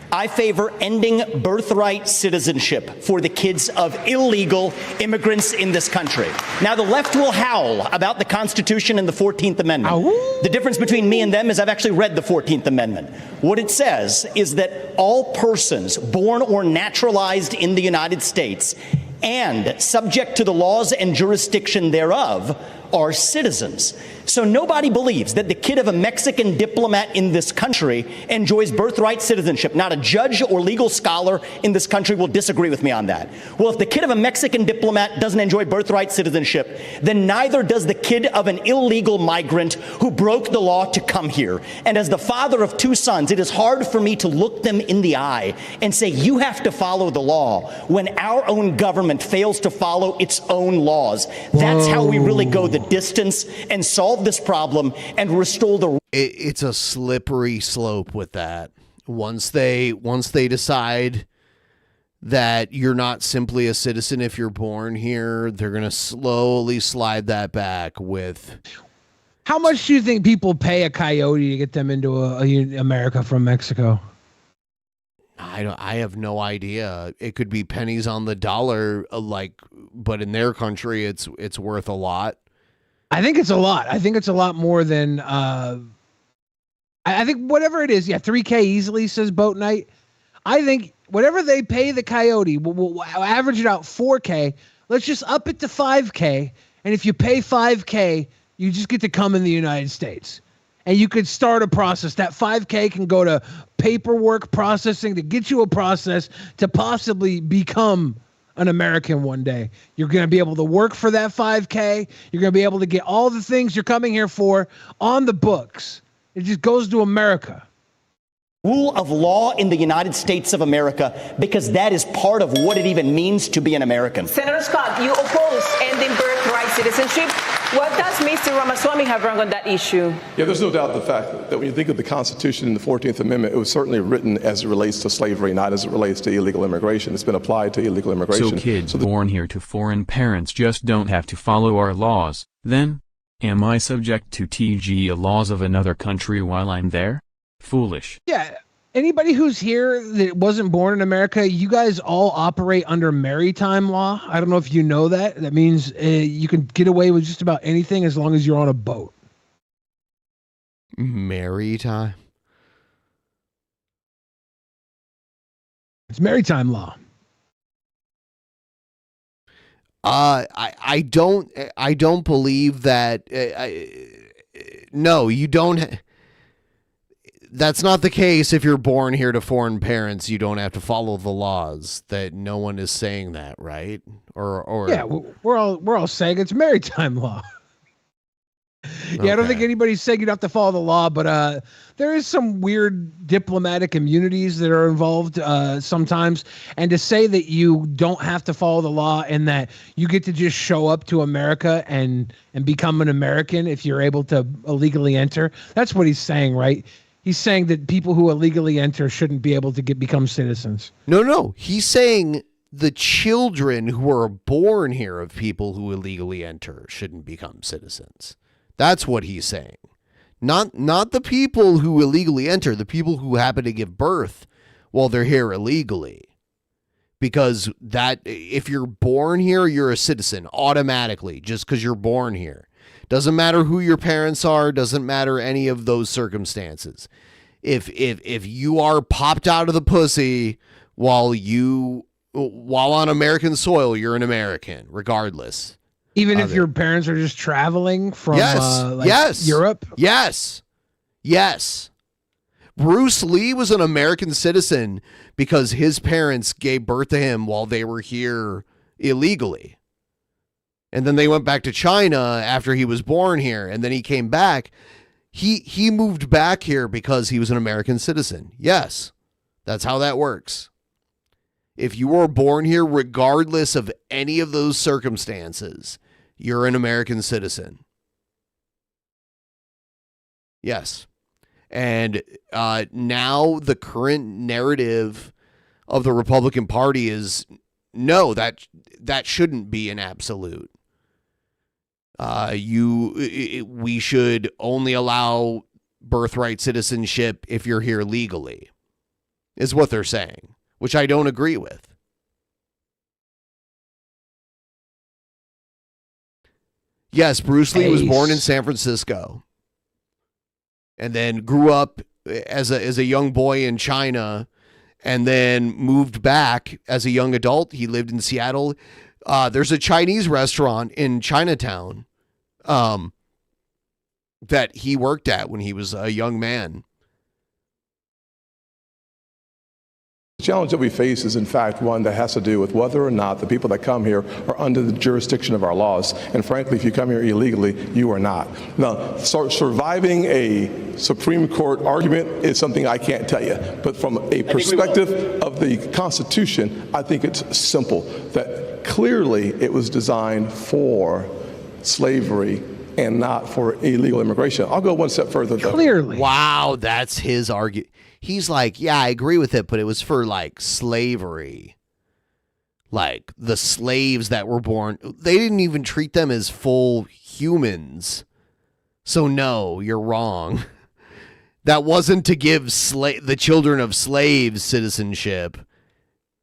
I favor ending birthright citizenship for the kids of illegal immigrants in this country. Now, the left will howl about the Constitution and the 14th Amendment. Ow. The difference between me and them is I've actually read the 14th Amendment. What it says is that all persons born or naturalized in the United States and subject to the laws and jurisdiction thereof are citizens. So nobody believes that the kid of a Mexican diplomat in this country enjoys birthright citizenship. Not a judge or legal scholar in this country will disagree with me on that. Well, if the kid of a Mexican diplomat doesn't enjoy birthright citizenship, then neither does the kid of an illegal migrant who broke the law to come here. And as the father of two sons, it is hard for me to look them in the eye and say, you have to follow the law when our own government fails to follow its own laws. That's how we really go the distance and solve this problem and restore the. It's a slippery slope with that. Once they decide that you're not simply a citizen if you're born here, they're going to slowly slide that back with. How much do you think people pay a coyote to get them into America from Mexico? I have no idea. It could be pennies on the dollar, but in their country, it's worth a lot. I think it's a lot. I think it's a lot more than. I think whatever it is, yeah, $3,000 easily, says Boat Night. I think whatever they pay the coyote, we'll average it out $4,000. Let's just up it to $5,000, and if you pay $5,000, you just get to come in the United States. And you could start a process. That $5,000 can go to paperwork processing to get you a process to possibly become an American one day. You're going to be able to work for that $5,000. You're going to be able to get all the things you're coming here for on the books. It just goes to America. Rule of law in the United States of America, because that is part of what it even means to be an American. Senator Scott, you oppose ending birthright citizenship. What does Mr. Ramaswamy have wrong on that issue? Yeah, there's no doubt the fact that when you think of the Constitution and the 14th Amendment, it was certainly written as it relates to slavery, not as it relates to illegal immigration. It's been applied to illegal immigration. So kids born here to foreign parents just don't have to follow our laws, then? Am I subject to TG laws of another country while I'm there? Foolish. Yeah. Anybody who's here that wasn't born in America, you guys all operate under maritime law. I don't know if you know that. That means you can get away with just about anything as long as you're on a boat. Maritime? It's maritime law. I don't believe that. No, you don't. That's not the case. If you're born here to foreign parents, you don't have to follow the laws. That no one is saying that, right? Or yeah, we're all saying it's maritime law. Yeah, okay. I don't think anybody's saying you have to follow the law, but there is some weird diplomatic immunities that are involved sometimes. And to say that you don't have to follow the law and that you get to just show up to America and become an American if you're able to illegally enter, that's what he's saying, right? He's saying that people who illegally enter shouldn't be able to become citizens. No. He's saying the children who are born here of people who illegally enter shouldn't become citizens. That's what he's saying. Not the people who illegally enter, the people who happen to give birth while they're here illegally. Because that if you're born here, you're a citizen automatically just because you're born here. Doesn't matter who your parents are, doesn't matter any of those circumstances. If you are popped out of the pussy while on American soil, you're an American, regardless. Even if your parents are just traveling from Europe? Yes. Bruce Lee was an American citizen because his parents gave birth to him while they were here illegally. And then they went back to China after he was born here, and then he came back. He moved back here because he was an American citizen. Yes, that's how that works. If you were born here, regardless of any of those circumstances, you're an American citizen. Yes. And now the current narrative of the Republican Party is, no, that shouldn't be an absolute. We should only allow birthright citizenship if you're here legally, is what they're saying, which I don't agree with. Yes, Bruce Lee was born in San Francisco and then grew up as a young boy in China and then moved back as a young adult. He lived in Seattle. There's a Chinese restaurant in Chinatown that he worked at when he was a young man. The challenge that we face is, in fact, one that has to do with whether or not the people that come here are under the jurisdiction of our laws. And frankly, if you come here illegally, you are not. Now, surviving a Supreme Court argument is something I can't tell you. But from a perspective of the Constitution, I think it's simple, that clearly it was designed for slavery and not for illegal immigration. I'll go one step further, though. Clearly. Wow, that's his argument. He's like, yeah, I agree with it, but it was for, like, slavery. Like, the slaves that were born, they didn't even treat them as full humans. So, no, you're wrong. That wasn't to give the children of slaves citizenship.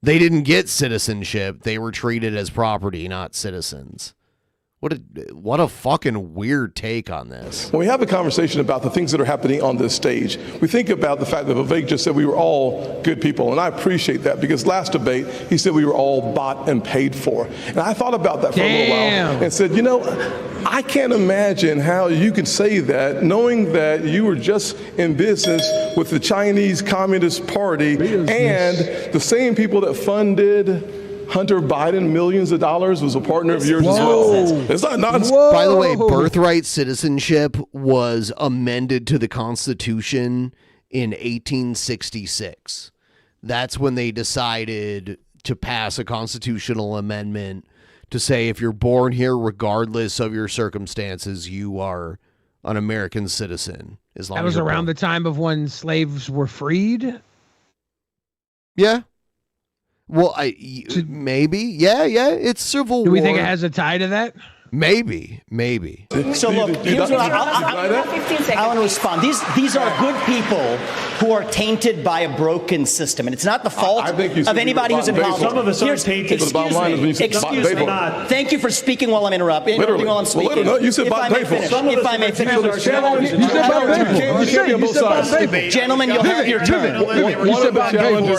They didn't get citizenship. They were treated as property, not citizens. What a fucking weird take on this. When we have a conversation about the things that are happening on this stage, we think about the fact that Vivek just said we were all good people, and I appreciate that, because last debate he said we were all bought and paid for. And I thought about that for a little while and said, you know, I can't imagine how you could say that knowing that you were just in business with the Chinese Communist Party and the same people that funded Hunter Biden millions of dollars was a partner of yours as well. It's not nonsense. By the way, birthright citizenship was amended to the Constitution in 1866. That's when they decided to pass a constitutional amendment to say if you're born here, regardless of your circumstances, you are an American citizen. As long That was as you're around born. the time of when slaves were freed. Yeah. Well, maybe. Yeah. It's Civil War. Do we think it has a tie to that? Maybe. So look, here's what I want to respond. These are good people who are tainted by a broken system, and it's not the fault of anybody who's in politics. Some of us are tainted. Excuse me. Thank you for speaking while I'm interrupting while I'm speaking. You said about If I may finish. Gentlemen, you'll have your turn. So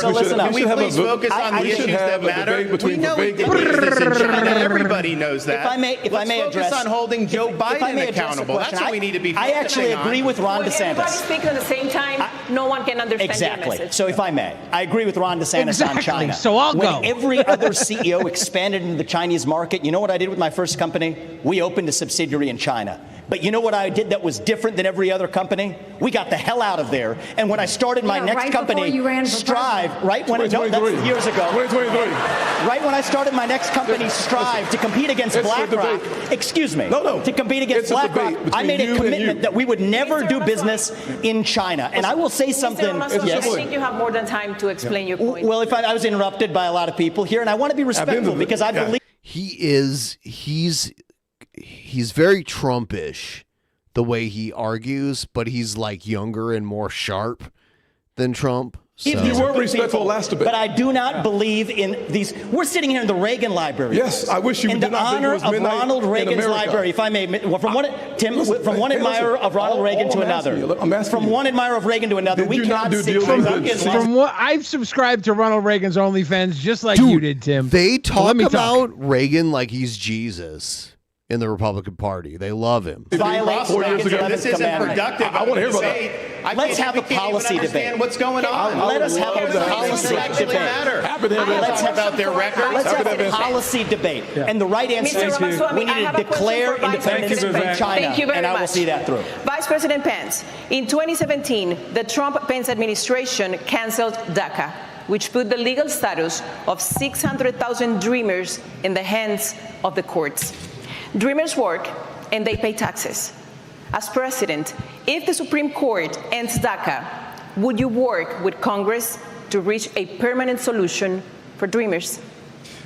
listen up. Can we please focus on the issues that matter? We know we did this in China. Everybody knows that. If I may address, focus on holding Joe Biden accountable. That's what we need to be focusing on. I actually agree with Ron When everybody DeSantis. speaks at the same time, no one can understand Exactly. your message. So if I may, I agree with Ron DeSantis on China. So I'll go. When every other CEO expanded into the Chinese market, you know what I did with my first company? We opened a subsidiary in China. But you know what I did that was different than every other company? We got the hell out of there. And when I started my next company, Strive, right when that's years ago. 2023. Right when I started my next company, Strive, to compete against BlackRock. Excuse me. To compete against BlackRock, I made a commitment that we would never do business in China. And I will say something. I think you have more than time to explain your point. Well, if I was interrupted by a lot of people here, and I want to be respectful because I believe he's very Trumpish the way he argues, but he's like younger and more sharp than Trump. So. You were respectful last debate. But I do not believe in these. We're sitting here in the Reagan Library. Yes, I wish you in did the not think it honor was of midnight Ronald in Reagan's America. library, if I may. Well, from one admirer of Ronald Reagan to another. From one admirer of Reagan to another, we cannot sit From what I've subscribed to Ronald Reagan's OnlyFans, just like you did, Tim. They talk about Reagan like he's Jesus in the Republican Party. They love him. Violates Reagan's 11th This isn't commandment. productive. I want to hear about that. Let's have a policy debate. What's going on? Let us have a policy debate. Let's talk about their record. Let's have a policy debate. And the right answer is we need to declare independence from China. Thank you very and I will much. see that through. Vice President Pence, in 2017, the Trump-Pence administration canceled DACA. which put the legal status of 600,000 dreamers in the hands of the courts. Dreamers work and they pay taxes. As president, if the Supreme Court ends DACA, would you work with Congress to reach a permanent solution for dreamers?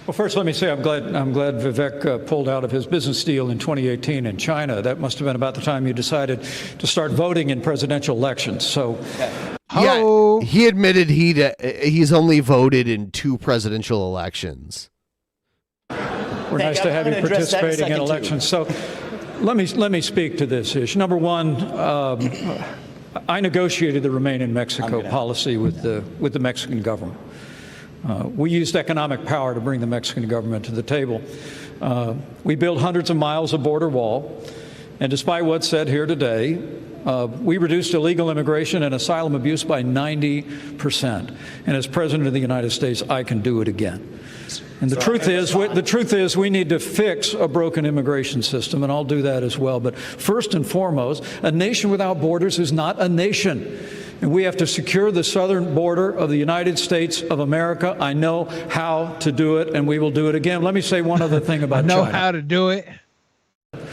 Well, first, let me say I'm glad Vivek pulled out of his business deal in 2018 in China. That must have been about the time you decided to start voting in presidential elections. So, yeah, he admitted he's only voted in 2 presidential elections. We're nice to have you participating in elections. So, let me speak to this issue. Number one, I negotiated the Remain in Mexico policy with the Mexican government. We used economic power to bring the Mexican government to the table. We built hundreds of miles of border wall, and despite what's said here today, we reduced illegal immigration and asylum abuse by 90%. And as President of the United States, I can do it again. And the truth is we need to fix a broken immigration system, and I'll do that as well. But first and foremost, a nation without borders is not a nation. And we have to secure the southern border of the United States of America. I know how to do it, and we will do it again. Let me say one other thing about China. I know how to do it. Vice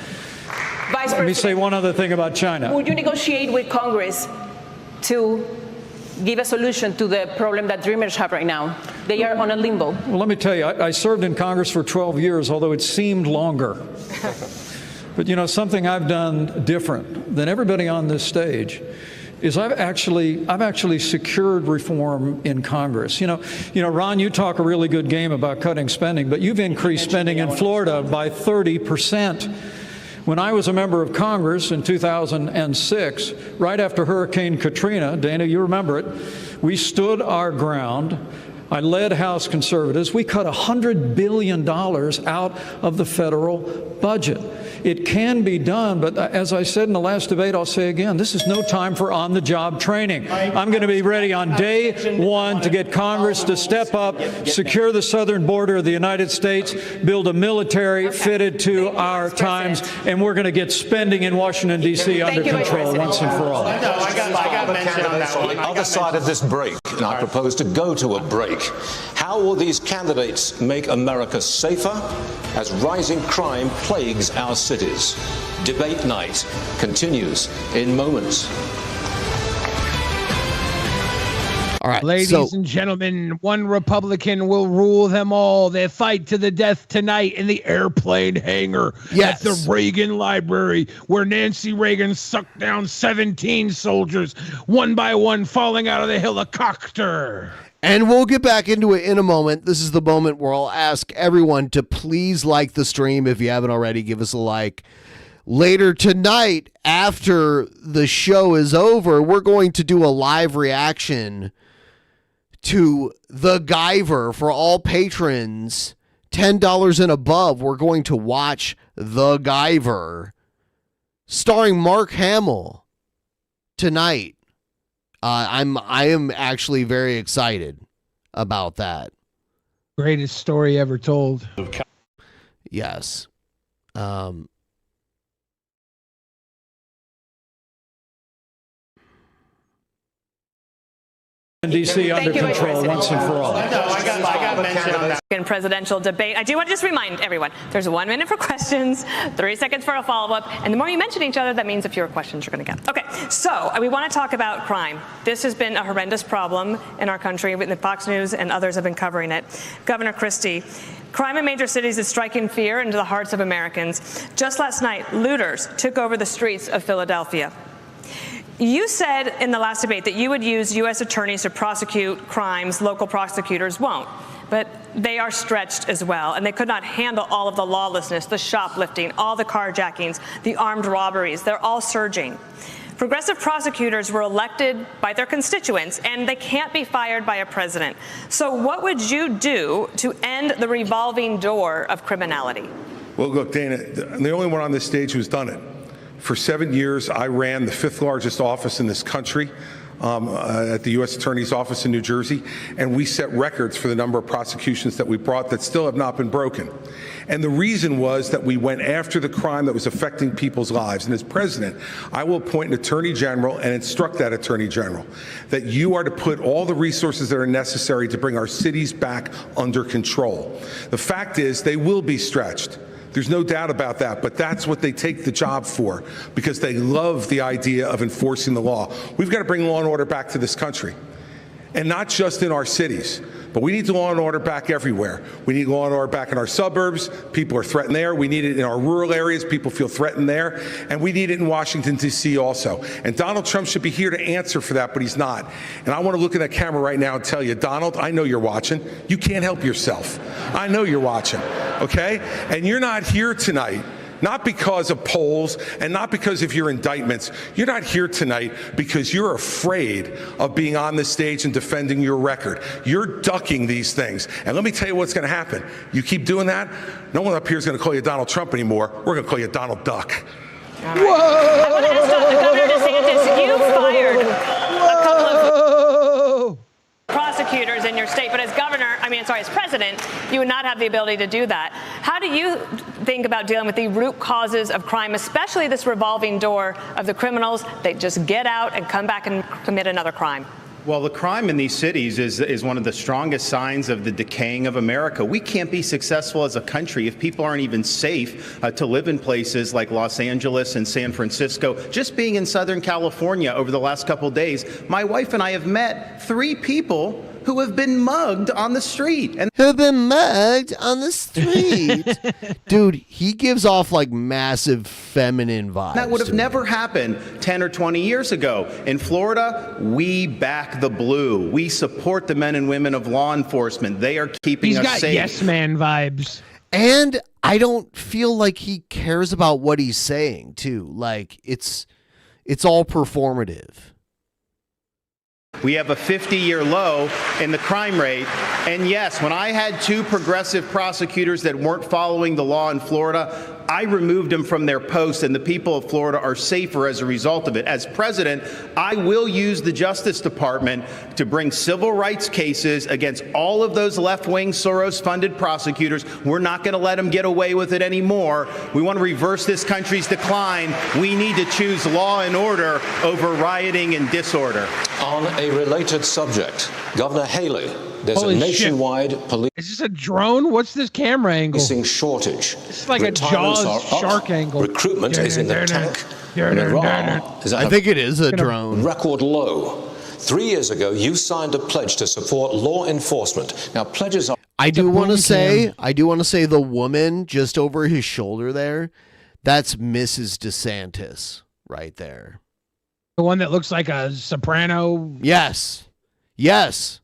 President, let me say one other thing about China. Would you negotiate with Congress to give a solution to the problem that dreamers have right now? They are on a limbo. Well, let me tell you, I served in Congress for 12 years, although it seemed longer. But, you know, something I've done different than everybody on this stage is I've actually secured reform in Congress. You know, Ron, you talk a really good game about cutting spending, but you've increased spending in Florida by 30%. When I was a member of Congress in 2006, right after Hurricane Katrina, Dana, you remember it, we stood our ground. I led House conservatives. We cut $100 billion out of the federal budget. It can be done, but as I said in the last debate, I'll say again, this is no time for on-the-job training. I'm going to be ready on day one to get Congress to step up, secure the southern border of the United States, build a military fitted to our times, and we're going to get spending in Washington, D.C. under control once and for all. I got mentioned on that one. On the other side of this break, and I propose to go to a break. How will these candidates make America safer as rising crime plagues our cities? Debate night continues in moments. All right, ladies and gentlemen, one Republican will rule them all. They fight to the death tonight in the airplane hangar at the Reagan Library, where Nancy Reagan sucked down 17 soldiers, one by one, falling out of the helicopter. And we'll get back into it in a moment. This is the moment where I'll ask everyone to please like the stream. If you haven't already, give us a like. Later tonight, after the show is over, we're going to do a live reaction to The Guyver for all patrons. $10 and above, we're going to watch The Guyver, starring Mark Hamill, tonight. I am actually very excited about that. Greatest story ever told. Yes. D.C. under control once and for all. I got mentioned on that. In presidential debate, I do want to just remind everyone, there's 1 minute for questions, 30 seconds for a follow-up, and the more you mention each other, that means the fewer questions you're going to get. Okay, so we want to talk about crime. This has been a horrendous problem in our country. The Fox News and others have been covering it. Governor Christie, crime in major cities is striking fear into the hearts of Americans. Just last night, looters took over the streets of Philadelphia. You said in the last debate that you would use U.S. attorneys to prosecute crimes local prosecutors won't. But they are stretched as well, and they could not handle all of the lawlessness, the shoplifting, all the carjackings, the armed robberies. They're all surging. Progressive prosecutors were elected by their constituents, and they can't be fired by a president. So what would you do to end the revolving door of criminality? Well, look, Dana, the only one on this stage who's done it. For 7 years, I ran the 5th largest office in this country. at the U.S. Attorney's Office in New Jersey, and we set records for the number of prosecutions that we brought that still have not been broken. And the reason was that we went after the crime that was affecting people's lives. And as president, I will appoint an attorney general and instruct that attorney general that you are to put all the resources that are necessary to bring our cities back under control. The fact is, they will be stretched. There's no doubt about that, but that's what they take the job for, because they love the idea of enforcing the law. We've got to bring law and order back to this country, and not just in our cities, but we need law and order back everywhere. We need law and order back in our suburbs. People are threatened there. We need it in our rural areas. People feel threatened there. And we need it in Washington, D.C. also. And Donald Trump should be here to answer for that, but he's not. And I want to look at that camera right now and tell you, Donald, I know you're watching. You can't help yourself. I know you're watching, okay? And you're not here tonight, not because of polls and not because of your indictments. You're not here tonight because you're afraid of being on the stage and defending your record. You're ducking these things. And let me tell you what's going to happen. You keep doing that, no one up here is going to call you Donald Trump anymore. We're going to call you Donald Duck. Whoa! I want to ask Governor DeSantis, you fired a couple of prosecutors in your state, but as as president, you would not have the ability to do that. How do you think about dealing with the root causes of crime, especially this revolving door of the criminals that just get out and come back and commit another crime? Well, the crime in these cities is one of the strongest signs of the decaying of America. We can't be successful as a country if people aren't even safe to live in places like Los Angeles and San Francisco. Just being in Southern California over the last couple of days, my wife and I have met 3 people who have been mugged on the street. Dude, he gives off like massive feminine vibes. That would have never happened 10 or 20 years ago. In Florida, we back the blue. We support the men and women of law enforcement. They are keeping us safe. He's got yes man vibes. And I don't feel like he cares about what he's saying, too. Like, it's all performative. We have a 50-year low in the crime rate. And yes, when I had 2 progressive prosecutors that weren't following the law in Florida, I removed them from their posts, and the people of Florida are safer as a result of it. As president, I will use the Justice Department to bring civil rights cases against all of those left-wing Soros-funded prosecutors. We're not going to let them get away with it anymore. We want to reverse this country's decline. We need to choose law and order over rioting and disorder. On a related subject, Governor Haley, there's Holy a nationwide police. Is this a drone? What's this camera angle? Policing shortage. It's like a Jaws shark angle. Recruitment is in the tank. Morale is I think it is a drone. Record low. 3 years ago, you signed a pledge to support law enforcement. Now, pledges are. I do want to say the woman just over his shoulder there, that's Mrs. DeSantis right there. The one that looks like a soprano. Yes, that's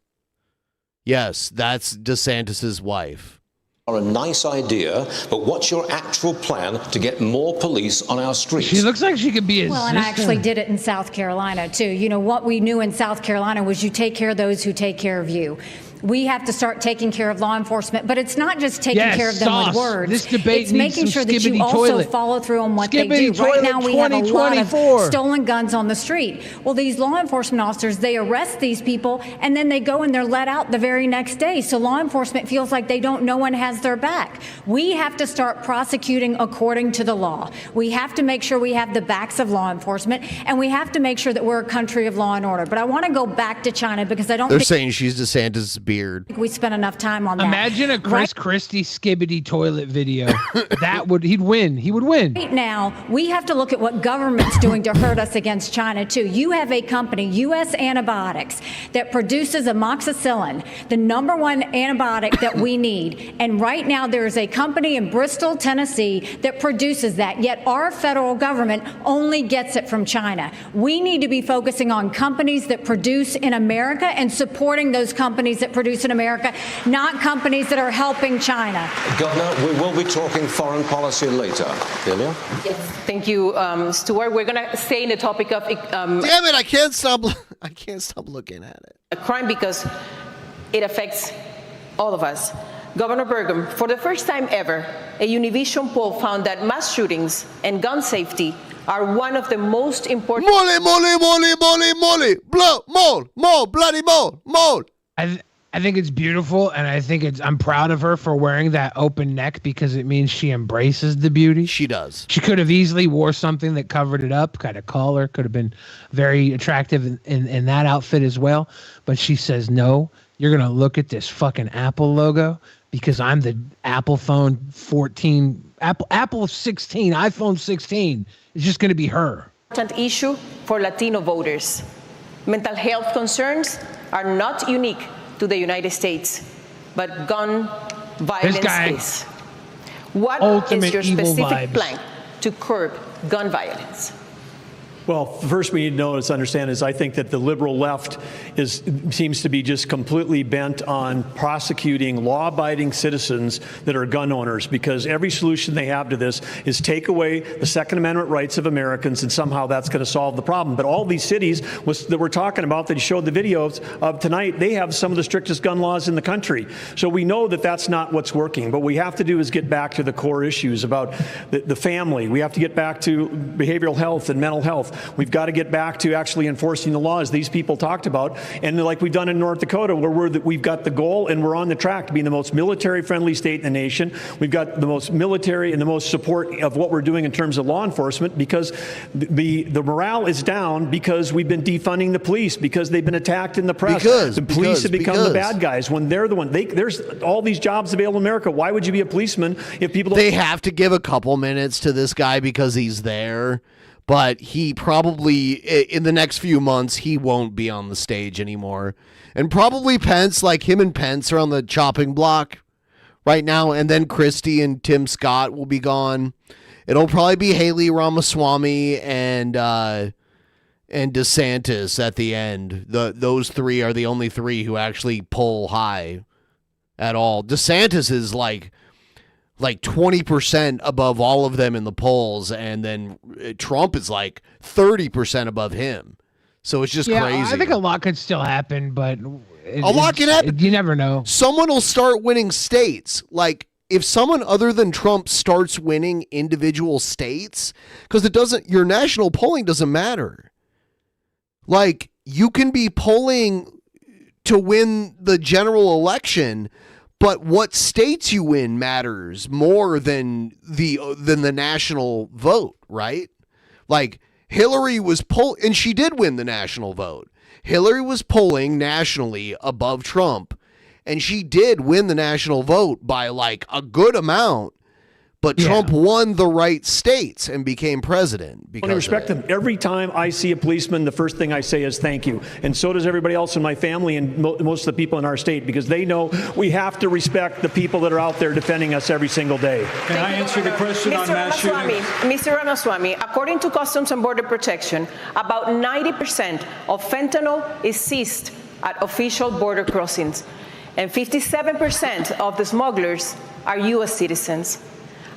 DeSantis's wife. Are a nice idea, but what's your actual plan to get more police on our streets? She looks like she could be Well, and I actually did it in South Carolina, too. You know, what we knew in South Carolina was you take care of those who take care of you. We have to start taking care of law enforcement, but it's not just taking care of them with words. This debate it's making sure that you also follow through on what they do. Right now we have a lot of stolen guns on the street. Well, these law enforcement officers, they arrest these people and then they go and they're let out the very next day. So law enforcement feels like no one has their back. We have to start prosecuting according to the law. We have to make sure we have the backs of law enforcement, and we have to make sure that we're a country of law and order. But I want to go back to China because I don't They're think saying she's DeSantis' beard. we spent enough time on that. Imagine a Chris Christie skibbity toilet video. He'd win. He would win. Right now, we have to look at what government's doing to hurt us against China, too. You have a company, U.S. Antibiotics, that produces amoxicillin, the #1 antibiotic that we need. And right now, there is a company in Bristol, Tennessee, that produces that. Yet our federal government only gets it from China. We need to be focusing on companies that produce in America and supporting those companies that produce in America, not companies that are helping China. Governor, we will be talking foreign policy later. Delia? Yes, thank you, Stuart. We're going to stay in the topic of damn it, I can't stop looking at it. A crime because it affects all of us. Governor Burgum, for the first time ever, a Univision poll found that mass shootings and gun safety are one of the most important. Mole, bloody mole. I think it's beautiful, and I think I'm proud of her for wearing that open neck because it means she embraces the beauty. She does. She could have easily wore something that covered it up, kind of collar, could have been very attractive in that outfit as well. But she says, no, you're going to look at this fucking Apple logo because I'm the Apple phone 14, Apple 16, iPhone 16. It's just going to be her. Important issue for Latino voters. Mental health concerns are not unique to the United States, but gun violence is. What is your specific plan to curb gun violence? Well, first we need to understand is I think that the liberal left seems to be just completely bent on prosecuting law-abiding citizens that are gun owners, because every solution they have to this is take away the Second Amendment rights of Americans, and somehow that's going to solve the problem. But all these cities that we're talking about that you showed the videos of tonight, they have some of the strictest gun laws in the country. So we know that that's not what's working. What we have to do is get back to the core issues about the family. We have to get back to behavioral health and mental health. We've got to get back to actually enforcing the laws these people talked about. And like we've done in North Dakota, where we've got the goal and we're on the track to being the most military-friendly state in the nation. We've got the most military and the most support of what we're doing in terms of law enforcement, because the morale is down because we've been defunding the police, because they've been attacked in the press. The police have become the bad guys when they're the one. There's all these jobs available in America. Why would you be a policeman if people don't? They have to give a couple minutes to this guy because he's there. But he probably, in the next few months, he won't be on the stage anymore. And probably Pence, like him and Pence are on the chopping block right now. And then Christie and Tim Scott will be gone. It'll probably be Haley Ramaswamy and DeSantis at the end. Those three are the only three who actually pull high at all. DeSantis is like 20% above all of them in the polls, and then Trump is like 30% above him. So it's just crazy. I think a lot could still happen, but a lot can happen. You never know. Someone will start winning states. Like if someone other than Trump starts winning individual states, because your national polling doesn't matter. Like you can be polling to win the general election, but what states you win matters more than the national vote, right? Like Hillary was and she did win the national vote. Hillary was polling nationally above Trump, and she did win the national vote by like a good amount. But Trump won the right states and became president. I respect them. Every time I see a policeman, the first thing I say is thank you. And so does everybody else in my family and most of the people in our state, because they know we have to respect the people that are out there defending us every single day. Can I answer the question on mass shootings? Mr. Ramaswamy, according to Customs and Border Protection, about 90% of fentanyl is seized at official border crossings, and 57% of the smugglers are U.S. citizens.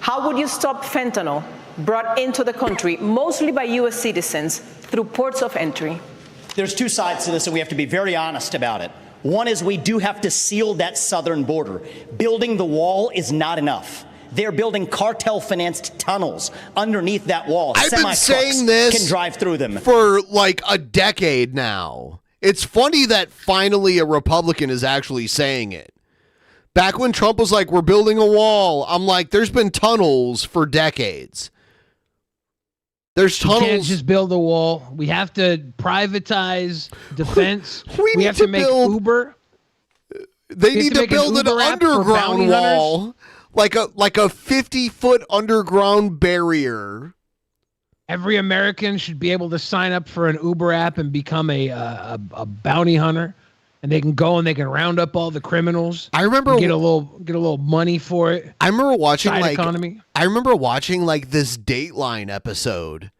How would you stop fentanyl brought into the country, mostly by U.S. citizens, through ports of entry? There's two sides to this, and we have to be very honest about it. One is we do have to seal that southern border. Building the wall is not enough. They're building cartel-financed tunnels underneath that wall. I've been saying this can drive through them for like a decade now. It's funny that finally a Republican is actually saying it. Back when Trump was like, we're building a wall, I'm like, there's been tunnels for decades. There's tunnels. You can't just build a wall. We have to privatize defense. we have to make Uber. They need to build an underground wall, like a 50-foot underground barrier. Every American should be able to sign up for an Uber app and become a bounty hunter. And they can go and they can round up all the criminals. I remember get a little money for it. I remember watching economy. I remember watching like this Dateline episode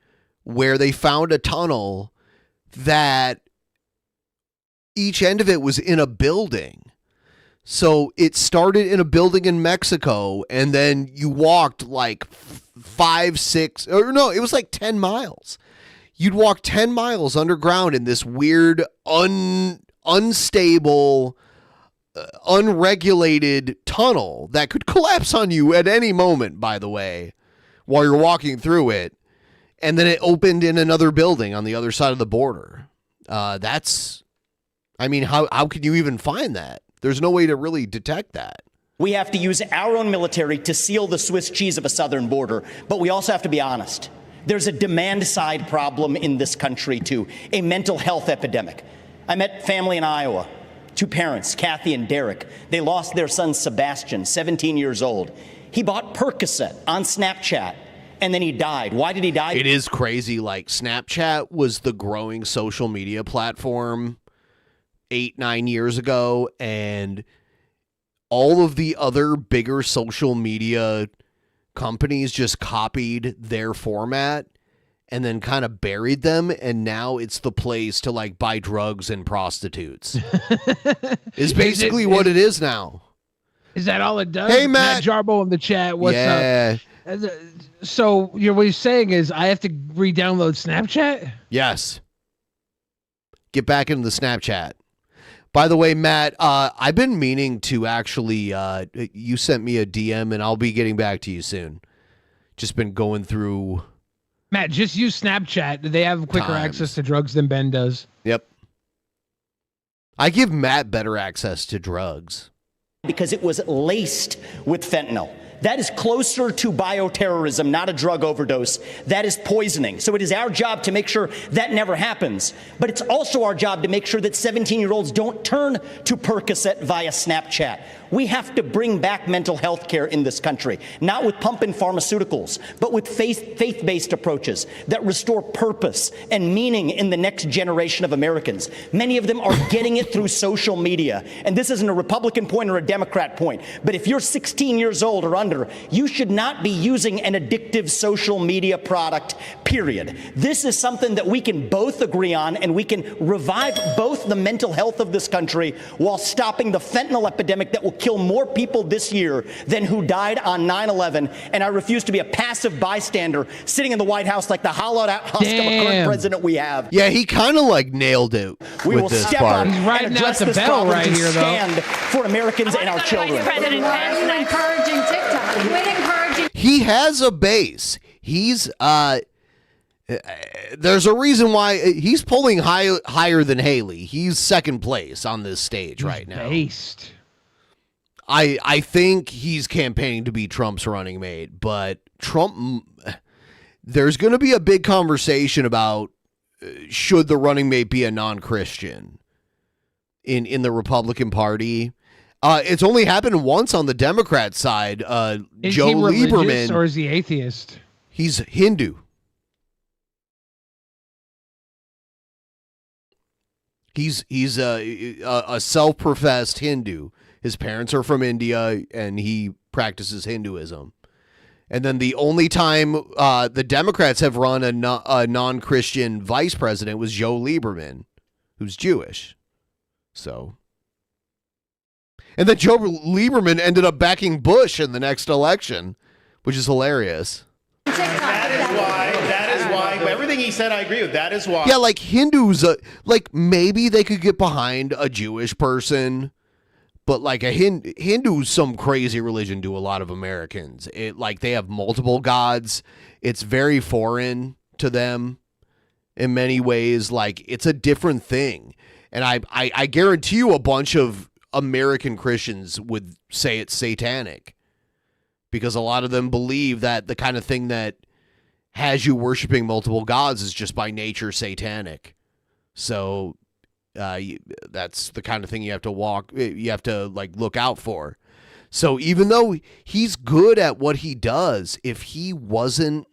where they found a tunnel that each end of it was in a building. So it started in a building in Mexico, and then you walked like 5, 6, or no, it was like 10 miles. You'd walk 10 miles underground in this weird unstable, unregulated tunnel that could collapse on you at any moment, by the way, while you're walking through it. And then it opened in another building on the other side of the border. How can you even find that? There's no way to really detect that. We have to use our own military to seal the Swiss cheese of a southern border, but we also have to be honest. There's a demand side problem in this country, too, a mental health epidemic. I met family in Iowa, 2 parents, Kathy and Derek. They lost their son, Sebastian, 17 years old. He bought Percocet on Snapchat, and then he died. Why did he die? It is crazy. Like, Snapchat was the growing social media platform 8-9 years ago, and all of the other bigger social media companies just copied their format and then kind of buried them, and now it's the place to like buy drugs and prostitutes. Is basically what it is now. Is that all it does? Hey, Matt Jarbo in the chat. What's up? So what you're saying is I have to re-download Snapchat? Yes. Get back into the Snapchat. By the way, Matt, I've been meaning to actually, you sent me a DM, and I'll be getting back to you soon. Just been going through. Matt, just use Snapchat. They have quicker access to drugs than Ben does. Yep. I give Matt better access to drugs. Because it was laced with fentanyl. That is closer to bioterrorism, not a drug overdose. That is poisoning. So it is our job to make sure that never happens. But it's also our job to make sure that 17-year-olds don't turn to Percocet via Snapchat. We have to bring back mental health care in this country, not with pump and pharmaceuticals, but with faith-based approaches that restore purpose and meaning in the next generation of Americans. Many of them are getting it through social media. And this isn't a Republican point or a Democrat point, but if you're 16 years old or under, you should not be using an addictive social media product, period. This is something that we can both agree on, and we can revive both the mental health of this country while stopping the fentanyl epidemic that will kill more people this year than who died on 9/11. And I refuse to be a passive bystander sitting in the White House like the hollowed out husk of a current president we have. Yeah, he kind of like nailed it. We will step up He's and riding address out the this bell problem right and here, though. stand for Americans and our children. Then why are you encouraging TikTok? Quit encouraging. He has a base. He's there's a reason why he's polling higher than Haley. He's second place on this stage right now. Based. I think he's campaigning to be Trump's running mate, but there's going to be a big conversation about should the running mate be a non-Christian in the Republican Party. It's only happened once on the Democrat side. Is Joe he religious Lieberman, or is he atheist? He's Hindu. He's a self-professed Hindu. His parents are from India, and he practices Hinduism. And then the only time the Democrats have run a non-Christian vice president was Joe Lieberman, who's Jewish. So, and then Joe Lieberman ended up backing Bush in the next election, which is hilarious. That is why everything he said I agree with. That is why. Yeah, like Hindus, like maybe they could get behind a Jewish person. But like a Hindu's some crazy religion to a lot of Americans. Like they have multiple gods. It's very foreign to them in many ways. Like it's a different thing. And I guarantee you a bunch of American Christians would say it's satanic. Because a lot of them believe that the kind of thing that has you worshiping multiple gods is just by nature satanic. So that's the kind of thing you have to like look out for. So even though he's good at what he does, if he wasn't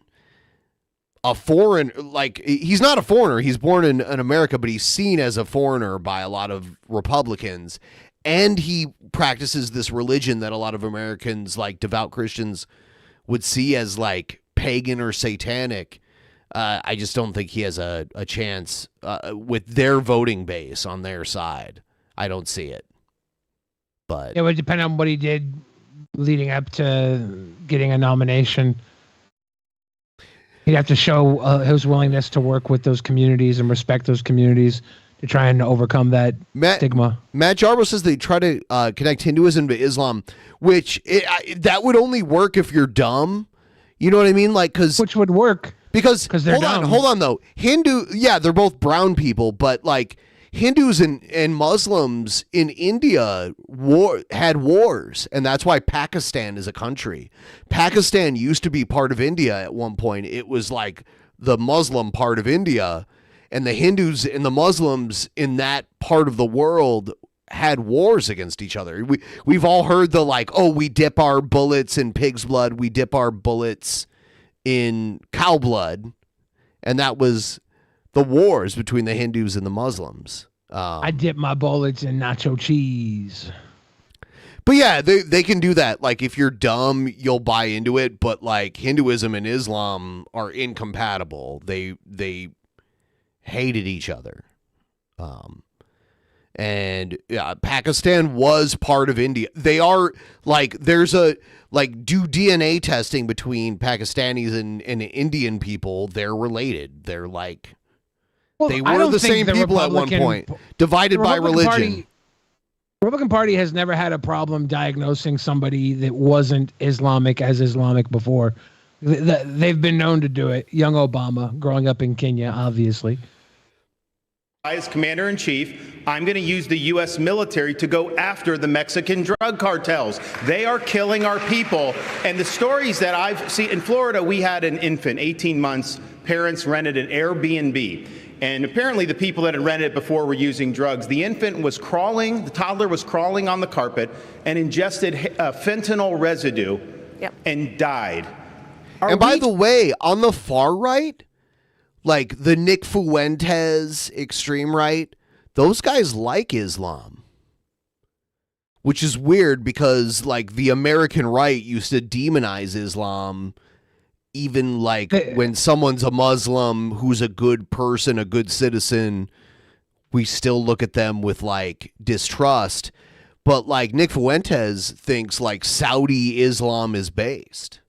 a foreign, like he's not a foreigner, he's born in America, but he's seen as a foreigner by a lot of Republicans, and he practices this religion that a lot of Americans, like devout Christians, would see as like pagan or satanic. I just don't think he has a chance with their voting base on their side. I don't see it. But it would depend on what he did leading up to getting a nomination. He'd have to show his willingness to work with those communities and respect those communities to try and overcome that stigma. Matt Jarbo says they try to connect Hinduism to Islam, which that would only work if you're dumb. You know what I mean? Like, which would work. Because they're dumb. hold on though. They're both brown people, but like Hindus and Muslims in India had wars, and that's why Pakistan is a country. Pakistan used to be part of India at one point. It was like the Muslim part of India, and the Hindus and the Muslims in that part of the world had wars against each other. We've all heard the like, oh, we dip our bullets in pig's blood, we dip our bullets in cow blood, and that was the wars between the Hindus and the Muslims. I dip my bullets in nacho cheese. But yeah, they can do that. Like if you're dumb, you'll buy into it. But like Hinduism and Islam are incompatible. They hated each other. And yeah, Pakistan was part of India. They are like, there's a like do DNA testing between Pakistanis and Indian people. They're related. They're like, they were the same people at one point, divided by religion. Republican Party has never had a problem diagnosing somebody that wasn't Islamic as Islamic before. They've been known to do it. Young Obama, growing up in Kenya, obviously. As commander-in-chief, I'm going to use the U.S. military to go after the Mexican drug cartels. They are killing our people. And the stories that I've seen in Florida, we had an infant, 18 months. Parents rented an Airbnb. And apparently the people that had rented it before were using drugs. The infant was crawling, the toddler was crawling on the carpet and ingested fentanyl residue and died. And by the way, on the far right, like the Nick Fuentes extreme right, those guys like Islam. Which is weird because like the American right used to demonize Islam. Even like when someone's a Muslim who's a good person, a good citizen, we still look at them with like distrust. But like Nick Fuentes thinks like Saudi Islam is based.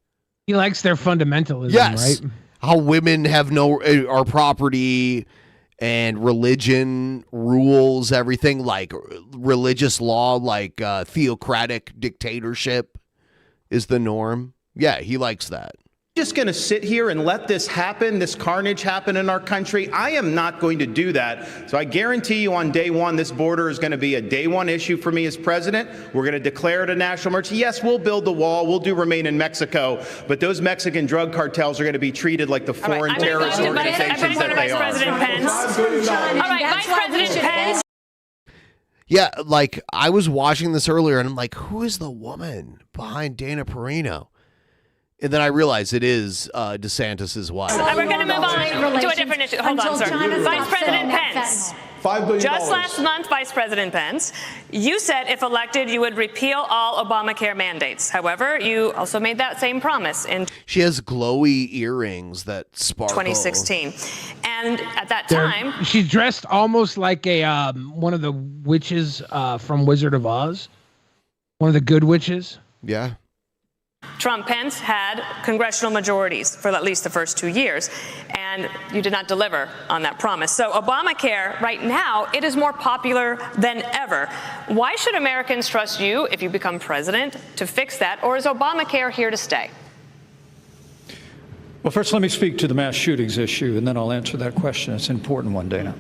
He likes their fundamentalism, yes. right? How women have our property and religion rules everything, like religious law, like theocratic dictatorship is the norm. Yeah, he likes that. Just going to sit here and let this happen, this carnage happen in our country? I am not going to do that. So I guarantee you on day one, this border is going to be a day one issue for me as president. We're going to declare it a national emergency. Yes, we'll build the wall. We'll do remain in Mexico. But those Mexican drug cartels are going to be treated like the foreign terrorist organizations that they are. President Pence. All right, Vice President Pence. Yeah, like I was watching this earlier and I'm like, who is the woman behind Dana Perino? And then I realized it is DeSantis' wife. We're going to move on to a different issue. Hold on, sir. Vice President Pence. $5 billion. Just last month, Vice President Pence, you said if elected, you would repeal all Obamacare mandates. However, you also made that same promise in She has glowy earrings that sparkle. 2016. And at that time, she's dressed almost like a one of the witches from Wizard of Oz. One of the good witches. Yeah. Trump Pence had congressional majorities for at least the first 2 years, and you did not deliver on that promise. So Obamacare, right now, it is more popular than ever. Why should Americans trust you, if you become president, to fix that, or is Obamacare here to stay? Well, first let me speak to the mass shootings issue, and then I'll answer that question. It's an important one, Dana.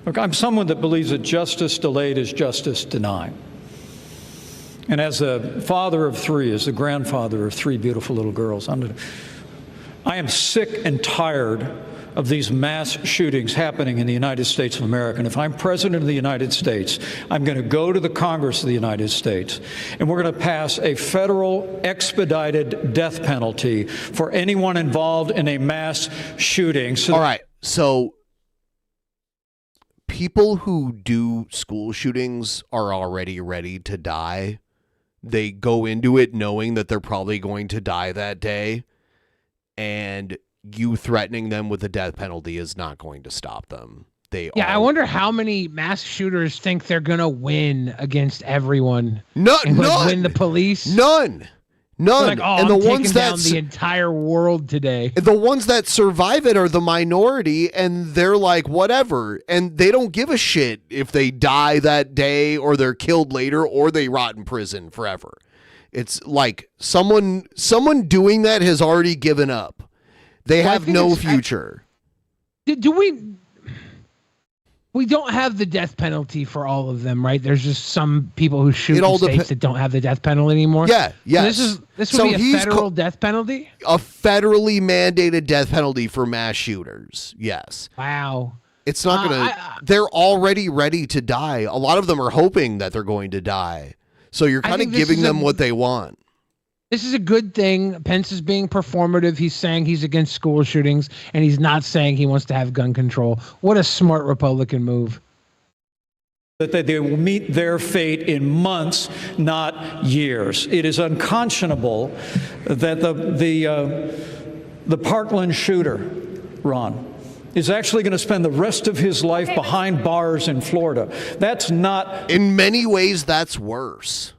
Look, I'm someone that believes that justice delayed is justice denied. And as a father of three, as the grandfather of three beautiful little girls, I am sick and tired of these mass shootings happening in the United States of America. And if I'm president of the United States, I'm going to go to the Congress of the United States, and we're going to pass a federal expedited death penalty for anyone involved in a mass shooting. All right, so people who do school shootings are already ready to die. They go into it knowing that they're probably going to die that day, and you threatening them with a death penalty is not going to stop them. I wonder how many mass shooters think they're gonna win against everyone. None. Win the police. None. Like, oh, and I'm the ones taking down that the entire world today. The ones that survive it are the minority, and they're like, whatever. And they don't give a shit if they die that day or they're killed later or they rot in prison forever. It's like someone doing that has already given up. They have no future. Do we don't have the death penalty for all of them, right? There's just some people who shoot in states that don't have the death penalty anymore. Yeah, yes. So this would be a federal death penalty? A federally mandated death penalty for mass shooters. Yes. Wow. It's not going to they're already ready to die. A lot of them are hoping that they're going to die. So you're kind of giving them what they want. This is a good thing. Pence is being performative. He's saying he's against school shootings, and he's not saying he wants to have gun control. What a smart Republican move. That they will meet their fate in months, not years. It is unconscionable that the Parkland shooter, Ron, is actually going to spend the rest of his life behind bars in Florida. That's not... In many ways, that's worse.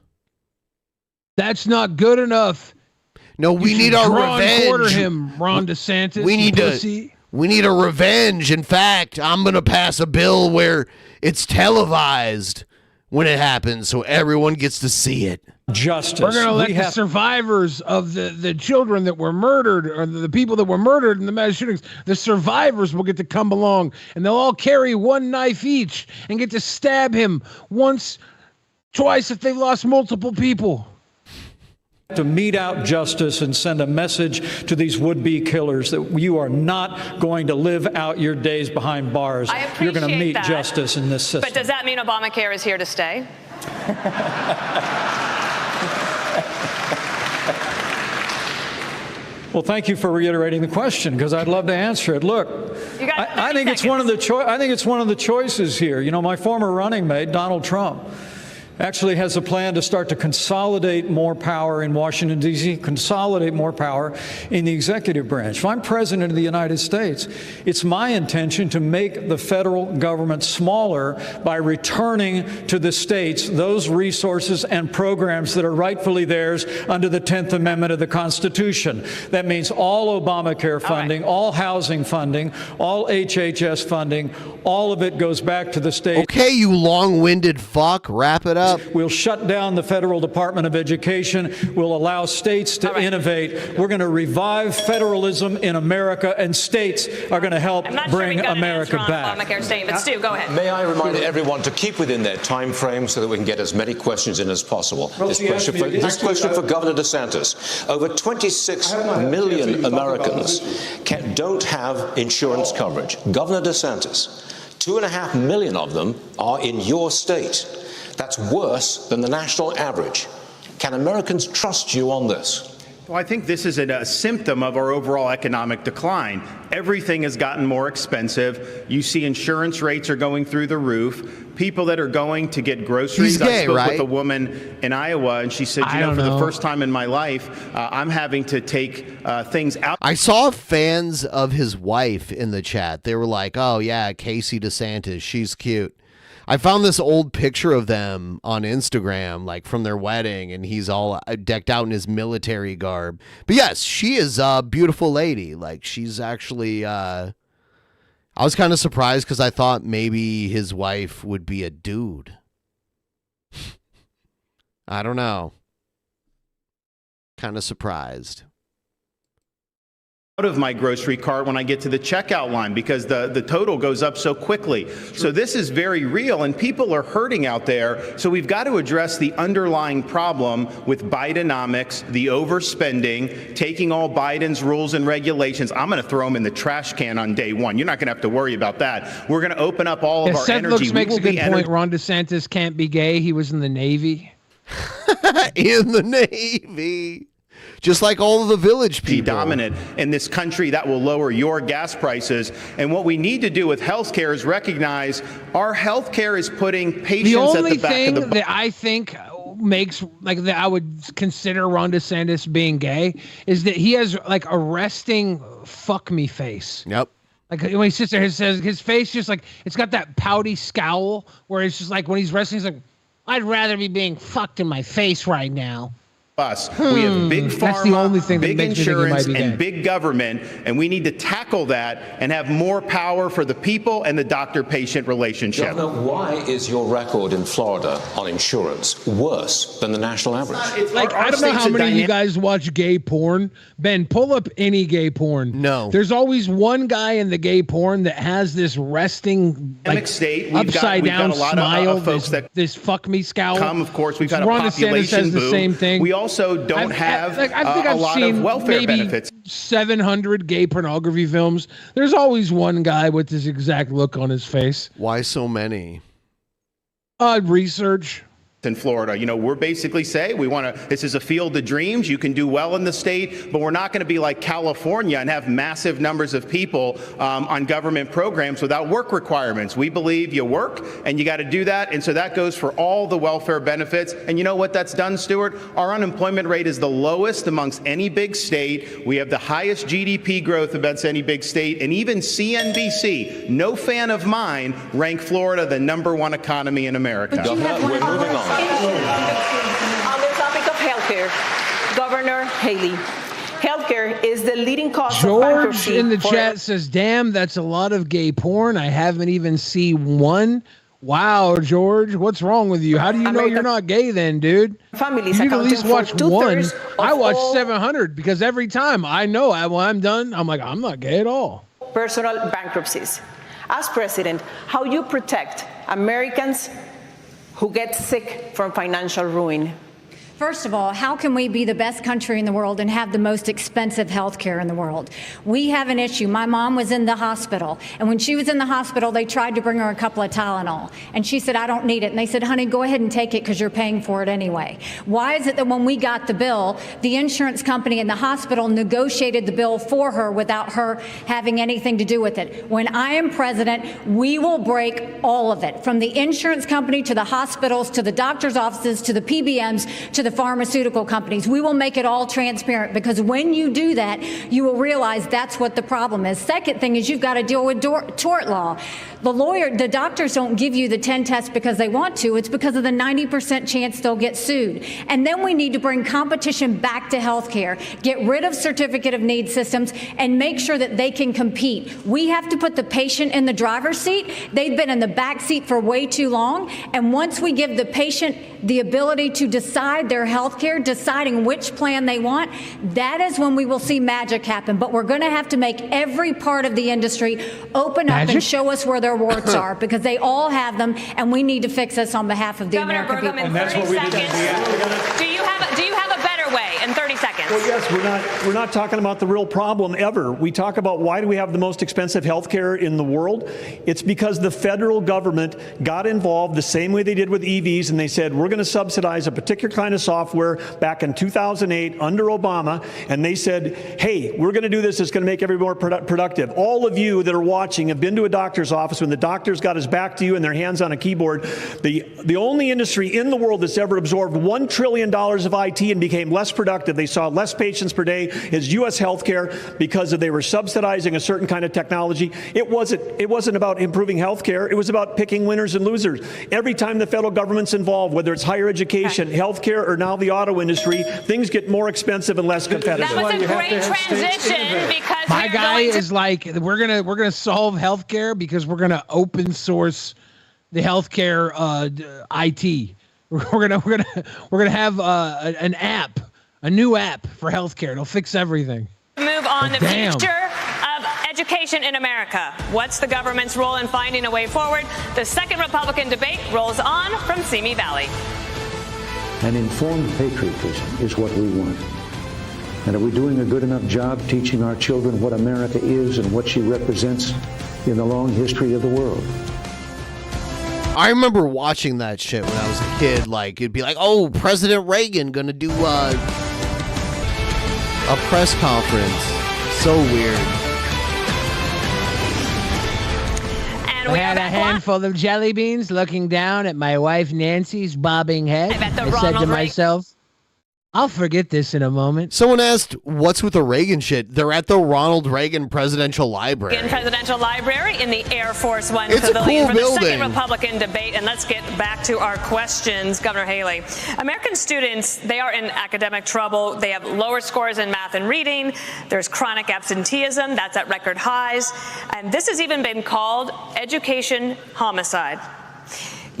That's not good enough. No, we need our revenge. Quarter him, Ron DeSantis. We need a revenge. In fact, I'm going to pass a bill where it's televised when it happens, so everyone gets to see it. Justice. We're going to let the survivors of the children that were murdered, or the people that were murdered in the mass shootings, the survivors will get to come along, and they'll all carry one knife each and get to stab him once, twice if they've lost multiple people. To mete out justice and send a message to these would-be killers that you are not going to live out your days behind bars. You're going to meet justice in this system. But does that mean Obamacare is here to stay? Well, thank you for reiterating the question, because I'd love to answer it. Look, I think it's one of the choices here. You know, my former running mate, Donald Trump, actually has a plan to start to consolidate more power in Washington, D.C., consolidate more power in the executive branch. If I'm president of the United States, it's my intention to make the federal government smaller by returning to the states those resources and programs that are rightfully theirs under the 10th Amendment of the Constitution. That means all Obamacare funding, all housing funding, all HHS funding, all of it goes back to the states. Okay, you long-winded fuck, wrap it up. We'll shut down the Federal Department of Education. We'll allow states to innovate. We're going to revive federalism in America, and states are going to help bring America back. Obamacare staying, but Stu, go ahead. May I remind everyone to keep within their time frame so that we can get as many questions in as possible. This question for Governor DeSantis. Over 26 million Americans don't have insurance coverage. Governor DeSantis, 2.5 million of them are in your state. That's worse than the national average. Can Americans trust you on this? Well, I think this is a symptom of our overall economic decline. Everything has gotten more expensive. You see insurance rates are going through the roof. People that are going to get groceries. He's gay, I spoke right? with a woman in Iowa, and she said, for the first time in my life, I'm having to take things out. I saw fans of his wife in the chat. They were like, oh, yeah, Casey DeSantis, she's cute. I found this old picture of them on Instagram, like from their wedding, and he's all decked out in his military garb. But yes, she is a beautiful lady. Like, she's actually, I was kind of surprised because I thought maybe his wife would be a dude. I don't know. Kind of surprised. Out of my grocery cart when I get to the checkout line because the total goes up so quickly. So this is very real, and people are hurting out there. So we've got to address the underlying problem with Bidenomics, the overspending, taking all Biden's rules and regulations. I'm going to throw them in the trash can on day one. You're not going to have to worry about that. We're going to open up all of our Seth energy. Looks makes a good point. Ron DeSantis can't be gay. He was in the Navy. In the Navy. Just like all of the village people. Dominant in this country that will lower your gas prices. And what we need to do with health care is recognize our health care is putting patients at the back of the The only thing that I think makes, like, that I would consider Ron DeSantis being gay is that he has, like, a resting fuck me face. Yep. Like, when he sits there, his face just, like, it's got that pouty scowl where it's just like when he's resting, he's like, I'd rather be being fucked in my face right now. us. We have big pharma, That's the only thing that big makes me think he might insurance, be gay. and big government, and we need to tackle that and have more power for the people and the doctor-patient relationship. Governor, why is your record in Florida on insurance worse than the national average? Like, I don't know how many of you guys watch gay porn. Ben, pull up any gay porn. No. There's always one guy in the gay porn that has this resting, like, state, upside down a lot smile, of folks that this fuck me scowl. Of course, we've got a Ron DeSantis population says the boom. same thing. We also don't have I think a I've lot seen of welfare maybe benefits. 700 gay pornography films. There's always one guy with this exact look on his face. Why so many? Research. In Florida, we're basically saying this is a field of dreams. You can do well in the state, but we're not going to be like California and have massive numbers of people on government programs without work requirements. We believe you work and you got to do that. And so that goes for all the welfare benefits. And you know what that's done, Stuart? Our unemployment rate is the lowest amongst any big state. We have the highest GDP growth amongst any big state. And even CNBC, no fan of mine, ranked Florida the #1 economy in America. We're moving on. On the topic of healthcare, Governor Haley, healthcare is the leading cause of George bankruptcy. in the chat says, damn, that's a lot of gay porn. I haven't even seen one. Wow, George, what's wrong with you? How do you know you're not gay then, dude? Families you can at least watch one. I watch all 700 because every time I know when I'm done, I'm like, I'm not gay at all. personal bankruptcies. As president, how you protect Americans who get sick from financial ruin? First of all, how can we be the best country in the world and have the most expensive health care in the world? We have an issue. My mom was in the hospital, and when she was in the hospital, they tried to bring her a couple of Tylenol, and she said, I don't need it. And they said, honey, go ahead and take it because you're paying for it anyway. Why is it that when we got the bill, the insurance company and the hospital negotiated the bill for her without her having anything to do with it? When I am president, we will break all of it, from the insurance company to the hospitals to the doctor's offices to the PBMs to the pharmaceutical companies. We will make it all transparent, because when you do that, you will realize that's what the problem is. Second thing is you've got to deal with tort law. The doctors don't give you the 10 tests because they want to. It's because of the 90% chance they'll get sued. And then we need to bring competition back to healthcare, get rid of certificate of need systems, and make sure that they can compete. We have to put the patient in the driver's seat. They've been in the back seat for way too long. And once we give the patient the ability to decide their healthcare, deciding which plan they want, that is when we will see magic happen. But we're going to have to make every part of the industry open up and show us where their warts are, because they all have them, and we need to fix this on behalf of the American people. In 30 seconds, do you have a better way in 30 seconds? Well, yes, we're not talking about the real problem ever. We talk about why do we have the most expensive health care in the world? It's because the federal government got involved the same way they did with EVs, and they said, we're going to subsidize a particular kind of software back in 2008 under Obama, and they said, hey, we're going to do this. It's going to make everybody more productive. All of you that are watching have been to a doctor's office when the doctor's got his back to you and their hands on a keyboard. The only industry in the world that's ever absorbed $1 trillion of IT and became less productive, they saw less patients per day, is U.S. healthcare, because they were subsidizing a certain kind of technology. It wasn't about improving healthcare. It was about picking winners and losers. Every time the federal government's involved, whether it's higher education, healthcare, or now the auto industry, things get more expensive and less competitive. That was a great transition, because my guy is like, we're gonna solve healthcare because we're gonna open source the healthcare IT. We're gonna have an app, a new app for healthcare. It'll fix everything. Move on. The future of education in America. What's the government's role in finding a way forward? The second Republican debate rolls on from Simi Valley. An informed patriotism is what we want. And are we doing a good enough job teaching our children what America is and what she represents in the long history of the world? I remember watching that shit when I was a kid. Like, it'd be like, oh, President Reagan gonna do a press conference. So weird. I had a handful of jelly beans looking down at my wife Nancy's bobbing head. I said to myself, I'll forget this in a moment. Someone asked, what's with the Reagan shit? They're at the Ronald Reagan Presidential Library. In Presidential Library in the Air Force One It's a Pavilion cool for the building. second Republican debate. And let's get back to our questions, Governor Haley. American students, they are in academic trouble. They have lower scores in math and reading. There's chronic absenteeism. That's at record highs. And this has even been called education homicide.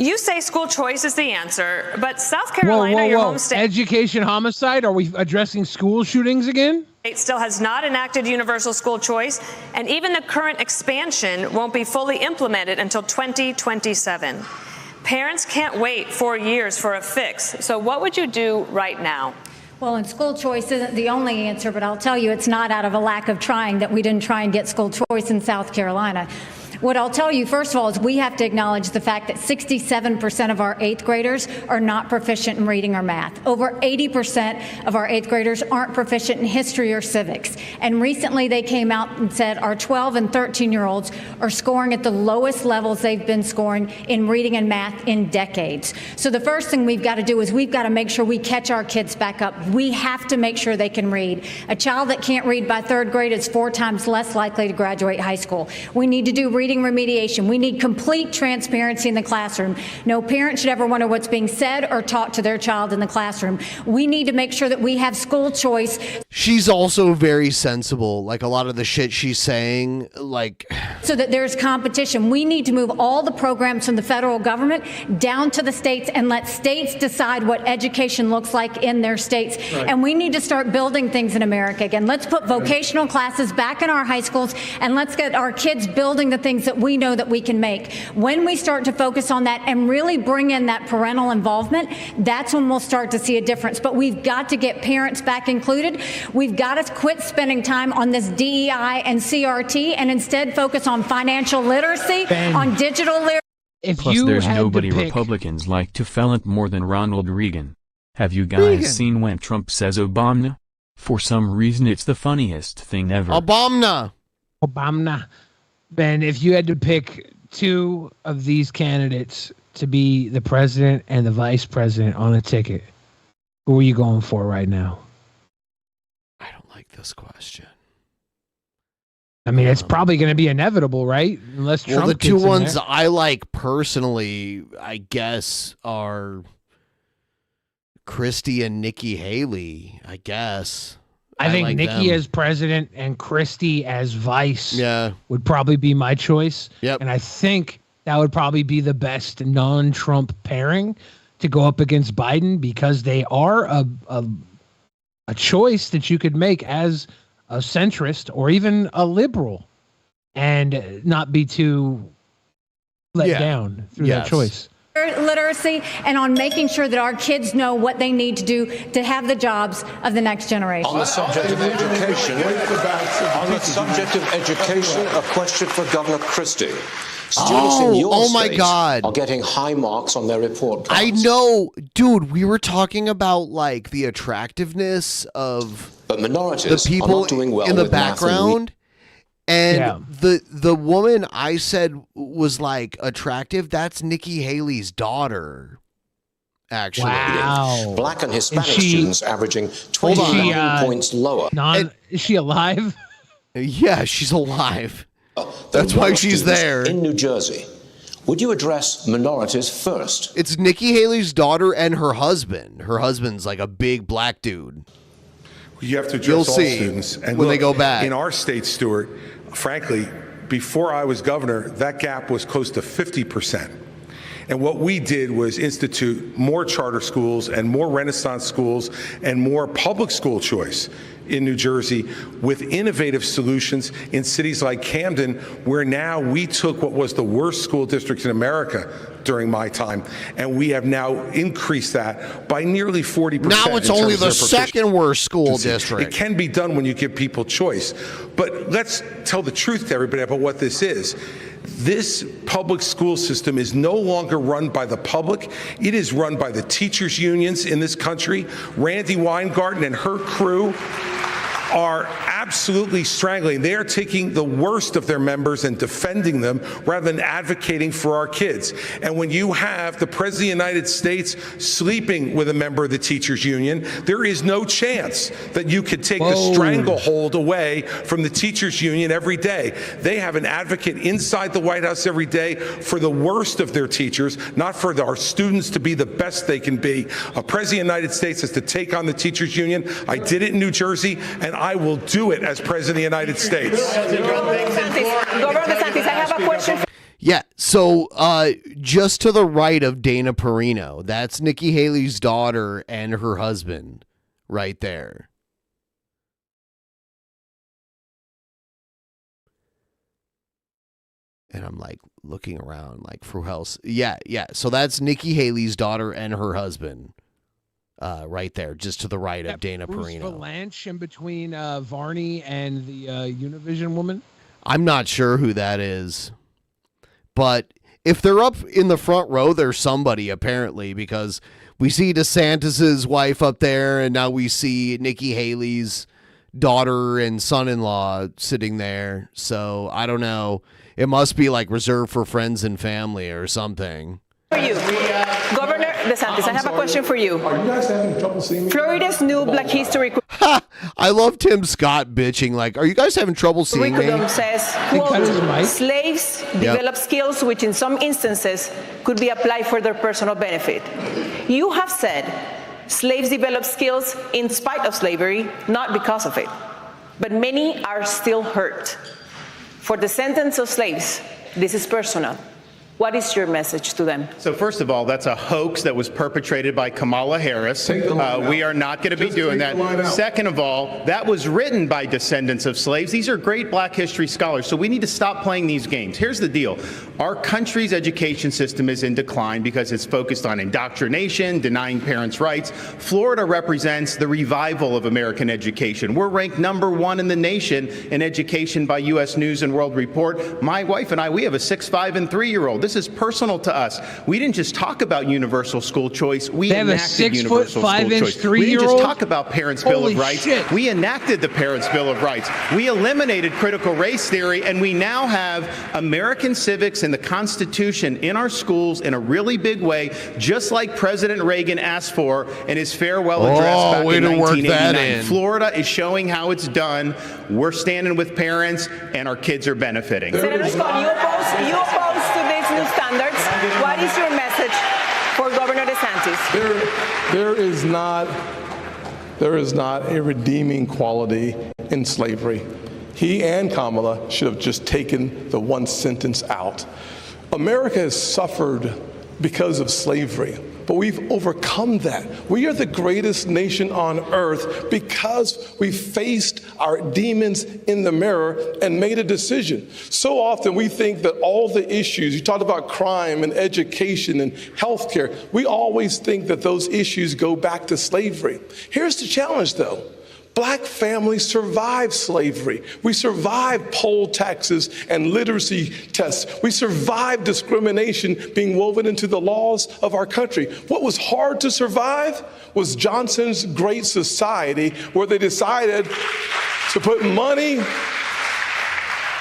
You say school choice is the answer, but South Carolina, your home state, education homicide? Are we addressing school shootings again? It still has not enacted universal school choice, and even the current expansion won't be fully implemented until 2027. Parents can't wait 4 years for a fix. So what would you do right now? Well, and school choice isn't the only answer, but I'll tell you it's not out of a lack of trying that we didn't try and get school choice in South Carolina. What I'll tell you, first of all, is we have to acknowledge the fact that 67% of our 8th graders are not proficient in reading or math. Over 80% of our 8th graders aren't proficient in history or civics. And recently they came out and said our 12 and 13-year-olds are scoring at the lowest levels they've been scoring in reading and math in decades. So the first thing we've got to do is we've got to make sure we catch our kids back up. We have to make sure they can read. A child that can't read by 3rd grade is 4 times less likely to graduate high school. We need to do reading remediation. We need complete transparency in the classroom. No parent should ever wonder what's being said or taught to their child in the classroom. We need to make sure that we have school choice. She's also very sensible. Like a lot of the shit she's saying, like, so that there's competition. We need to move all the programs from the federal government down to the states and let states decide what education looks like in their states. Right. And we need to start building things in America again. Let's put vocational classes back in our high schools, and let's get our kids building the things that we know that we can make. When we start to focus on that and really bring in that parental involvement, that's when we'll start to see a difference. But we've got to get parents back included. We've got to quit spending time on this DEI and CRT and instead focus on financial literacy, on digital literacy. Plus, there's nobody Republicans like to flaunt more than Ronald Reagan. Have you guys seen when Trump says Obama? For some reason, it's the funniest thing ever. Obama. Ben, if you had to pick 2 of these candidates to be the president and the vice president on a ticket, who are you going for right now? I don't like this question. I mean, it's probably going to be inevitable, right? Unless Trump the 2 gets in ones there. I like personally, I guess, are Christie and Nikki Haley, I guess. I think like Nikki them. as president and Christie as vice Yeah. would probably be my choice. Yep. And I think that would probably be the best non-Trump pairing to go up against Biden, because they are a choice that you could make as a centrist or even a liberal and not be too let down through that choice. literacy and on making sure that our kids know what they need to do to have the jobs of the next generation. On the subject of education, a question for Governor Christie. Students in your my state God. are getting high marks on their report cards. I know, dude, we were talking about like the attractiveness of but minorities the people are not doing well in the with math and background. And the woman I said was like attractive, that's Nikki Haley's daughter. Actually. Wow. Black and Hispanic students averaging 29 points lower. Is she alive? Yeah, she's alive. That's why she's there. In New Jersey. Would you address minorities first? It's Nikki Haley's daughter and her husband. Her husband's like a big black dude. You have to address You'll all see students. And when they go back. In our state, Stuart, frankly, before I was governor, that gap was close to 50%. And what we did was institute more charter schools and more Renaissance schools and more public school choice in New Jersey with innovative solutions in cities like Camden, where now we took what was the worst school district in America during my time, and we have now increased that by nearly 40%. Now it's only the second worst school district. It can be done when you give people choice. But let's tell the truth to everybody about what this is. This public school system is no longer run by the public. It is run by the teachers' unions in this country. Randy Weingarten and her crew are absolutely strangling. They are taking the worst of their members and defending them rather than advocating for our kids. And when you have the President of the United States sleeping with a member of the teachers union, there is no chance that you could take the stranglehold away from the teachers union every day. They have an advocate inside the White House every day for the worst of their teachers, not for our students to be the best they can be. A President of the United States has to take on the teachers union. I did it in New Jersey, and I will do it as President of the United States. Governor DeSantis, I have a question. Yeah, so just to the right of Dana Perino, that's Nikki Haley's daughter and her husband right there. And I'm like looking around like for who else. Yeah. So that's Nikki Haley's daughter and her husband right there, just to the right of Dana Perino. Valanche in between Varney and the Univision woman. I'm not sure who that is. But if they're up in the front row, there's somebody apparently, because we see DeSantis's wife up there, and now we see Nikki Haley's daughter and son-in-law sitting there. So I don't know. It must be like reserved for friends and family or something. For you, Governor DeSantis, I have a question for you. Are you guys having trouble seeing me? Florida's new Black History I love Tim Scott bitching like, are you guys having trouble seeing me? curriculum says, quote, slaves develop skills which in some instances could be applied for their personal benefit. You have said slaves develop skills in spite of slavery, not because of it. But many are still hurt. For descendants of slaves, this is personal. What is your message to them? So first of all, that's a hoax that was perpetrated by Kamala Harris. We are not going to be doing that. Second of all, that was written by descendants of slaves. These are great Black history scholars, so we need to stop playing these games. Here's the deal. Our country's education system is in decline because it's focused on indoctrination, denying parents' rights. Florida represents the revival of American education. We're ranked #1 in the nation in education by U.S. News and World Report. My wife and I, we have a 6, 5, and 3-year-old. This is personal to us. We didn't just talk about universal school choice. We enacted universal school choice. We didn't just talk about Parents' Bill of Rights. We enacted the Parents' Bill of Rights. We eliminated critical race theory, and we now have American civics and the Constitution in our schools in a really big way, just like President Reagan asked for in his farewell address back in 1989. Florida is showing how it's done. We're standing with parents, and our kids are benefiting. Senator Scott, you oppose to these new standards. What is your message for Governor DeSantis? There is not a redeeming quality in slavery. He and Kamala should have just taken the one sentence out. America has suffered because of slavery, but we've overcome that. We are the greatest nation on earth because we faced our demons in the mirror and made a decision. So often we think that all the issues, you talked about crime and education and healthcare, we always think that those issues go back to slavery. Here's the challenge though. Black families survived slavery. We survived poll taxes and literacy tests. We survived discrimination being woven into the laws of our country. What was hard to survive was Johnson's Great Society, where they decided to put money,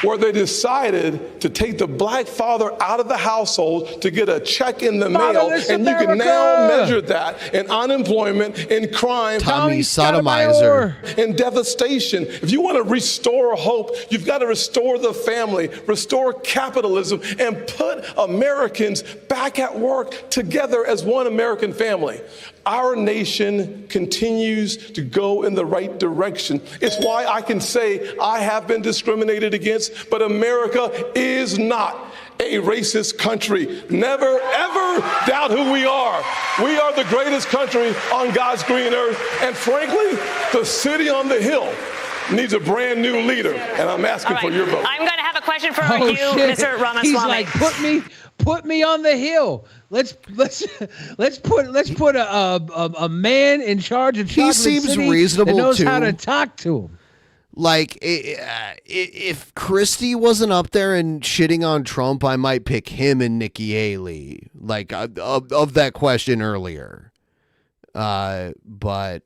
where they decided to take the black father out of the household to get a check in the mail. And you can now measure that in unemployment, in crime, Tommy Sotomizer, in devastation. If you want to restore hope, you've got to restore the family, restore capitalism, and put Americans back at work together as one American family. Our nation continues to go in the right direction. It's why I can say I have been discriminated against, but America is not a racist country. Never, ever doubt who we are. We are the greatest country on God's green earth. And frankly, the city on the hill needs a brand new leader. And I'm asking for your vote. I'm going to have a question for you, Mr. Ramaswamy. He's like, put me on the hill. Let's put a man in charge of Chocolate He seems City reasonable that knows too. how to talk to him. Like, if Christie wasn't up there and shitting on Trump, I might pick him and Nikki Haley, like, of that question earlier. But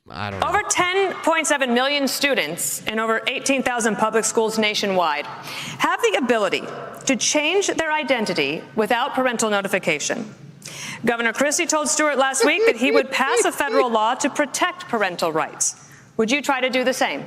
I don't know. Over 10.7 million students in over 18,000 public schools nationwide have the ability to change their identity without parental notification. Governor Christie told Stewart last week that he would pass a federal law to protect parental rights. Would you try to do the same?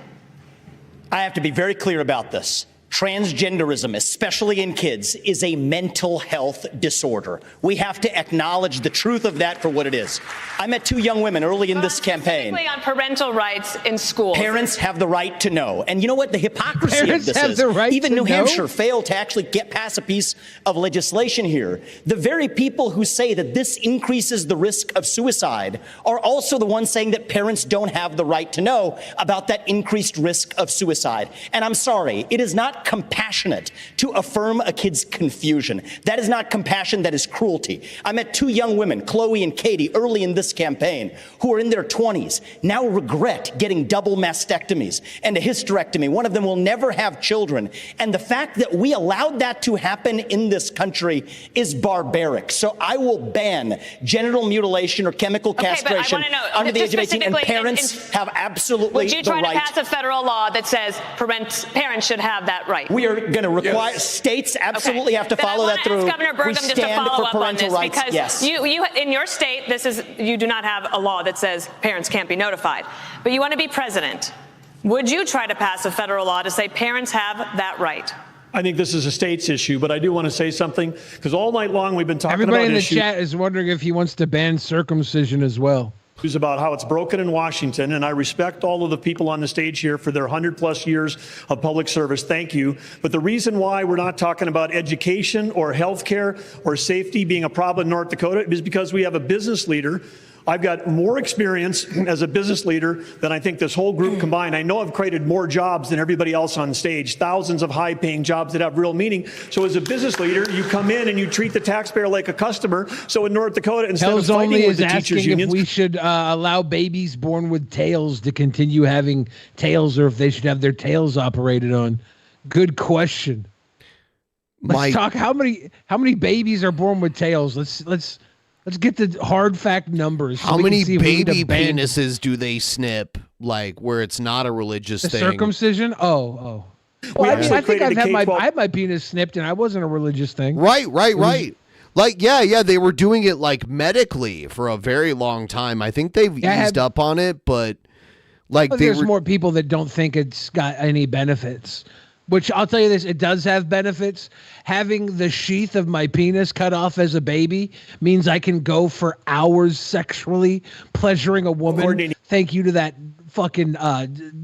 I have to be very clear about this. Transgenderism, especially in kids, is a mental health disorder. We have to acknowledge the truth of that for what it is. I met two young women early in this campaign. Specifically on parental rights in schools. Parents have the right to know. And you know what the hypocrisy Parents of this have is? the right Even to New know? Hampshire failed to actually get past a piece of legislation here. The very people who say that this increases the risk of suicide are also the ones saying that parents don't have the right to know about that increased risk of suicide. And I'm sorry, it is not compassionate to affirm a kid's confusion. That is not compassion, that is cruelty. I met two young women, Chloe and Katie, early in this campaign, who are in their 20s, now regret getting double mastectomies and a hysterectomy. One of them will never have children. And the fact that we allowed that to happen in this country is barbaric. So I will ban genital mutilation or chemical castration under the age of 18, and parents have absolutely the right. Would you try to pass a federal law that says parents should have that right? We are going to require states absolutely have to follow that through. Governor Burgum we just stand to follow for up on parental this rights. because Yes. you in your state you do not have a law that says parents can't be notified, but you want to be president. Would you try to pass a federal law to say parents have that right? I think this is a state's issue, but I do want to say something because all night long we've been talking Everybody about in the issues. chat is wondering if he wants to ban circumcision as well. About how it's broken in Washington, and I respect all of the people on the stage here for their 100+ years of public service. Thank you. But the reason why we're not talking about education or health care or safety being a problem in North Dakota is because we have a business leader. I've got more experience as a business leader than I think this whole group combined. I know I've created more jobs than everybody else on stage, thousands of high-paying jobs that have real meaning. So as a business leader, you come in and you treat the taxpayer like a customer. So in North Dakota, instead of fighting with the teachers unions, if we should allow babies born with tails to continue having tails, or if they should have their tails operated on. Good question. Let's talk. How many babies are born with tails? Let's get the hard fact numbers. How many baby penises do they snip, like where it's not a religious thing? Circumcision? Oh. Well, I think I've had I had my penis snipped, and I wasn't a religious thing. Right. Like, yeah, they were doing it like medically for a very long time. I think they've eased up on it, but like there's more people that don't think it's got any benefits. Which I'll tell you this, it does have benefits. Having the sheath of my penis cut off as a baby means I can go for hours sexually pleasuring a woman. Thank you to that fucking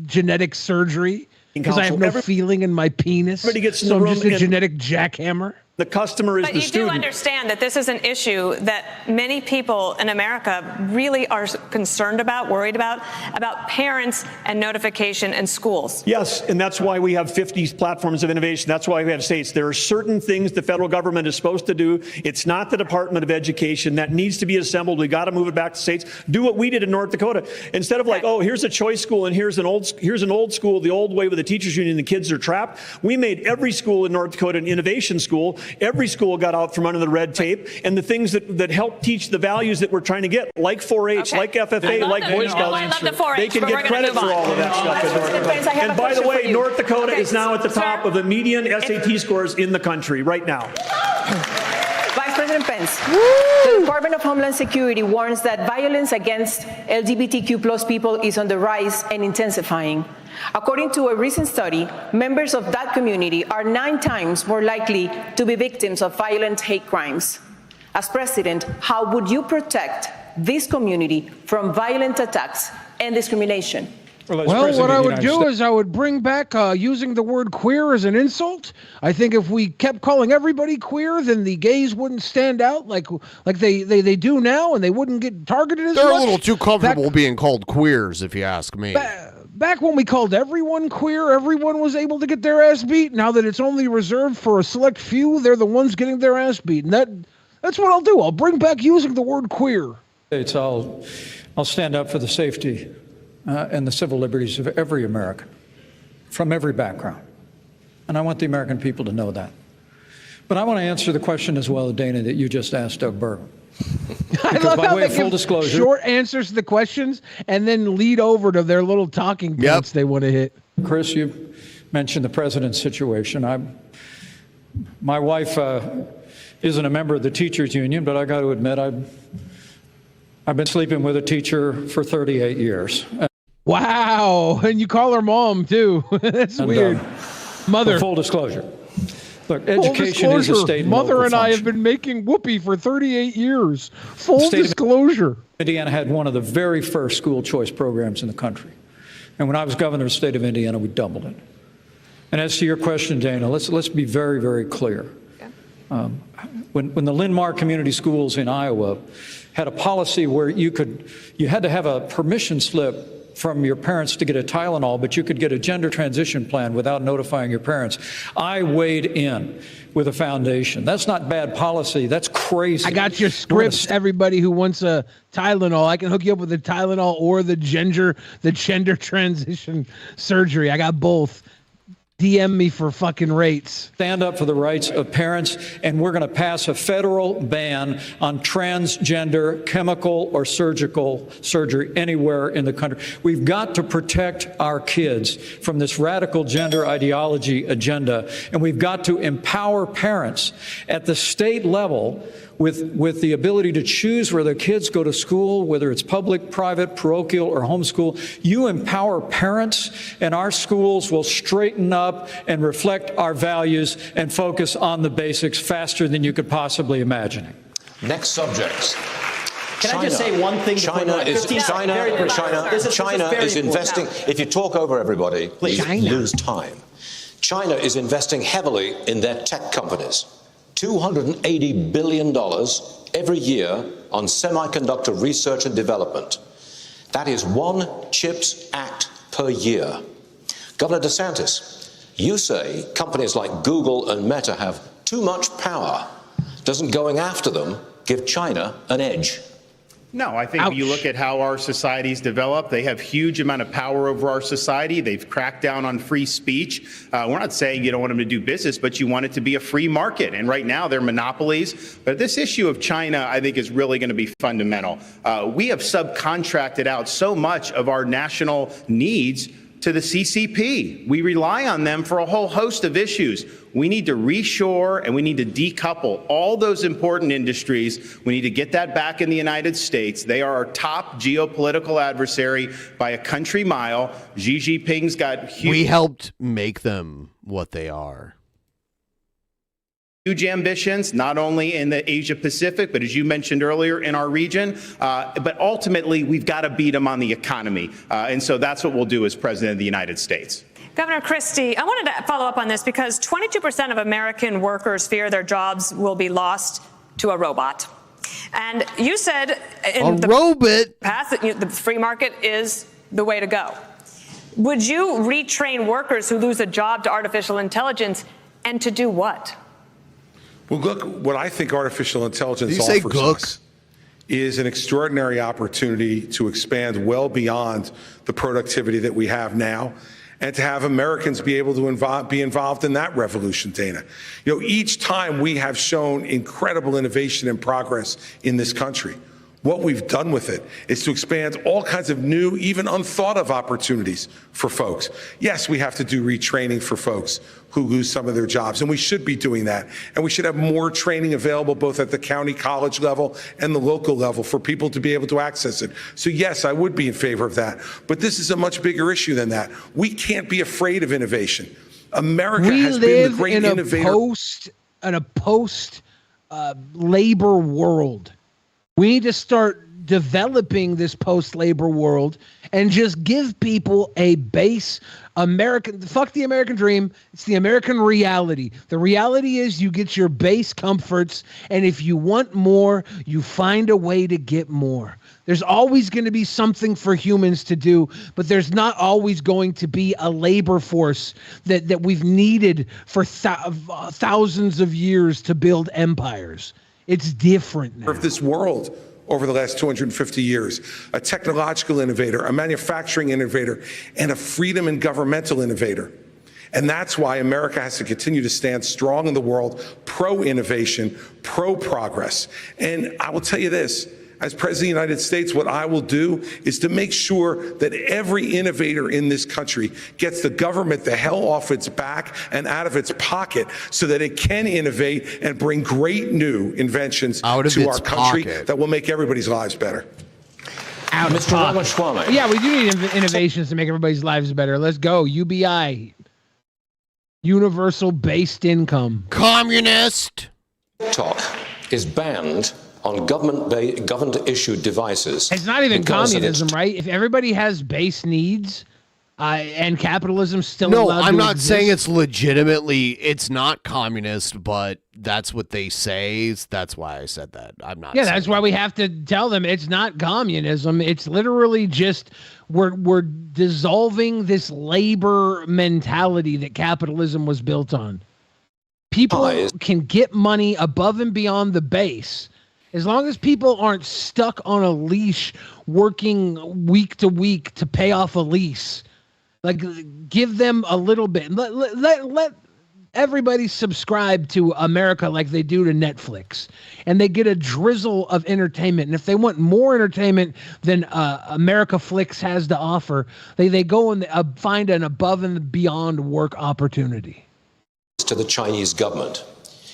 genetic surgery. Because I have no feeling in my penis. So I'm just a genetic jackhammer. The customer is but the student. But you do understand that this is an issue that many people in America really are concerned about, worried about parents and notification in schools. Yes, and that's why we have 50 platforms of innovation. That's why we have states. There are certain things the federal government is supposed to do. It's not the Department of Education. That needs to be assembled. We got to move it back to states. Do what we did in North Dakota. Instead of like, oh, here's a choice school and here's an old school, the old way with the teachers union, the kids are trapped. We made every school in North Dakota an innovation school. Every school got out from under the red tape, and the things that help teach the values that we're trying to get, like 4-H, like FFA, like Boy Scouts, they can get credit for all of that stuff in North Dakota. And by the way, North Dakota is now at the top of the median SAT scores in the country right now. Vice President Pence, the Department of Homeland Security warns that violence against LGBTQ+ people is on the rise and intensifying. According to a recent study, members of that community are 9 times more likely to be victims of violent hate crimes. As president, how would you protect this community from violent attacks and discrimination? Well, what I would do is I would bring back using the word queer as an insult. I think if we kept calling everybody queer, then the gays wouldn't stand out like they do now, and they wouldn't get targeted as much. They're a little too comfortable being called queers, if you ask me. Back when we called everyone queer, everyone was able to get their ass beat. Now that it's only reserved for a select few, they're the ones getting their ass beat. And that's what I'll do. I'll bring back using the word queer. I'll stand up for the safety and the civil liberties of every American from every background. And I want the American people to know that. But I want to answer the question as well, Dana, that you just asked Doug Burgum. I love how they give short answers to the questions and then lead over to their little talking points they want to hit. Chris, you mentioned the president's situation. My wife isn't a member of the teachers union, but I got to admit I've been sleeping with a teacher for 38 years. Wow, and you call her mom too. That's weird. Mother. Full disclosure. Look, education is a state and Mother local and I have function. been making whoopee for 38 years. Full disclosure. Indiana had one of the very first school choice programs in the country. And when I was governor of the state of Indiana, we doubled it. And as to your question, Dana, let's be very, very clear. When the Linn-Mar Community Schools in Iowa had a policy where you had to have a permission slip from your parents to get a Tylenol, but you could get a gender transition plan without notifying your parents, I weighed in with a foundation. That's not bad policy. That's crazy. I got your scripts, everybody who wants a Tylenol. I can hook you up with the Tylenol or the gender transition surgery. I got both. DM me for fucking rates. Stand up for the rights of parents, and we're going to pass a federal ban on transgender chemical or surgical surgery anywhere in the country. We've got to protect our kids from this radical gender ideology agenda, and we've got to empower parents at the state level with the ability to choose where their kids go to school, whether it's public, private, parochial, or homeschool. You empower parents, and our schools will straighten up and reflect our values and focus on the basics faster than you could possibly imagine. Next subject. Can I just say one thing? China is investing. If you talk over everybody, please lose time. China is investing heavily in their tech companies. $280 billion every year on semiconductor research and development. That is one CHIPS Act per year. Governor DeSantis, you say companies like Google and Meta have too much power. Doesn't going after them give China an edge? No, I think if you look at how our society's developed, they have huge amount of power over our society. They've cracked down on free speech. We're not saying you don't want them to do business, but you want it to be a free market. And right now they're monopolies. But this issue of China, I think, is really going to be fundamental. We have subcontracted out so much of our national needs to the CCP. We rely on them for a whole host of issues. We need to reshore and we need to decouple all those important industries. We need to get that back in the United States. They are our top geopolitical adversary by a country mile. Xi Jinping's got huge... We helped make them what they are. Huge ambitions, not only in the Asia Pacific, but as you mentioned earlier, in our region. But ultimately, we've got to beat them on the economy. And so that's what we'll do as President of the United States. Governor Christie, I wanted to follow up on this because 22% of American workers fear their jobs will be lost to a robot. And you said in the past that the free market is the way to go. Would you retrain workers who lose a job to artificial intelligence, and to do what? Well, look, what I think artificial intelligence offers us is an extraordinary opportunity to expand well beyond the productivity that we have now, and to have Americans be able to be involved in that revolution, Dana. You know, each time we have shown incredible innovation and progress in this country. What we've done with it is to expand all kinds of new, even unthought of opportunities for folks. Yes, we have to do retraining for folks who lose some of their jobs, and we should be doing that. And we should have more training available both at the county college level and the local level for people to be able to access it. So yes, I would be in favor of that. But this is a much bigger issue than that. We can't be afraid of innovation. America has been the great innovator. In a post labor world. We need to start developing this post-labor world and just give people a base fuck the American dream. It's the American reality. The reality is you get your base comforts, and if you want more, you find a way to get more. There's always going to be something for humans to do, but there's not always going to be a labor force that we've needed for thousands of years to build empires. It's different now. Of this world over the last 250 years, a technological innovator, a manufacturing innovator, and a freedom and governmental innovator. And that's why America has to continue to stand strong in the world, pro-innovation, pro-progress. And I will tell you this, as President of the United States, what I will do is to make sure that every innovator in this country gets the government the hell off its back and out of its pocket so that it can innovate and bring great new inventions to our country that will make everybody's lives better. Mr. Ramaswamy. Yeah, we do need innovations to make everybody's lives better. Let's go. UBI. Universal Based Income. Communist. TikTok is banned on government-issued devices. It's not even communism, right? If everybody has base needs and capitalism still No, allowed I'm to not exist, saying it's legitimately, it's not communist, but that's what they say. That's why I said that. I'm not. Yeah, that's why we have to tell them it's not communism. It's literally just we're dissolving this labor mentality that capitalism was built on. People can get money above and beyond the base. As long as people aren't stuck on a leash working week to week to pay off a lease, like give them a little bit. Let everybody subscribe to America like they do to Netflix, and they get a drizzle of entertainment. And if they want more entertainment than America Flix has to offer, they go and find an above and beyond work opportunity. To the Chinese government.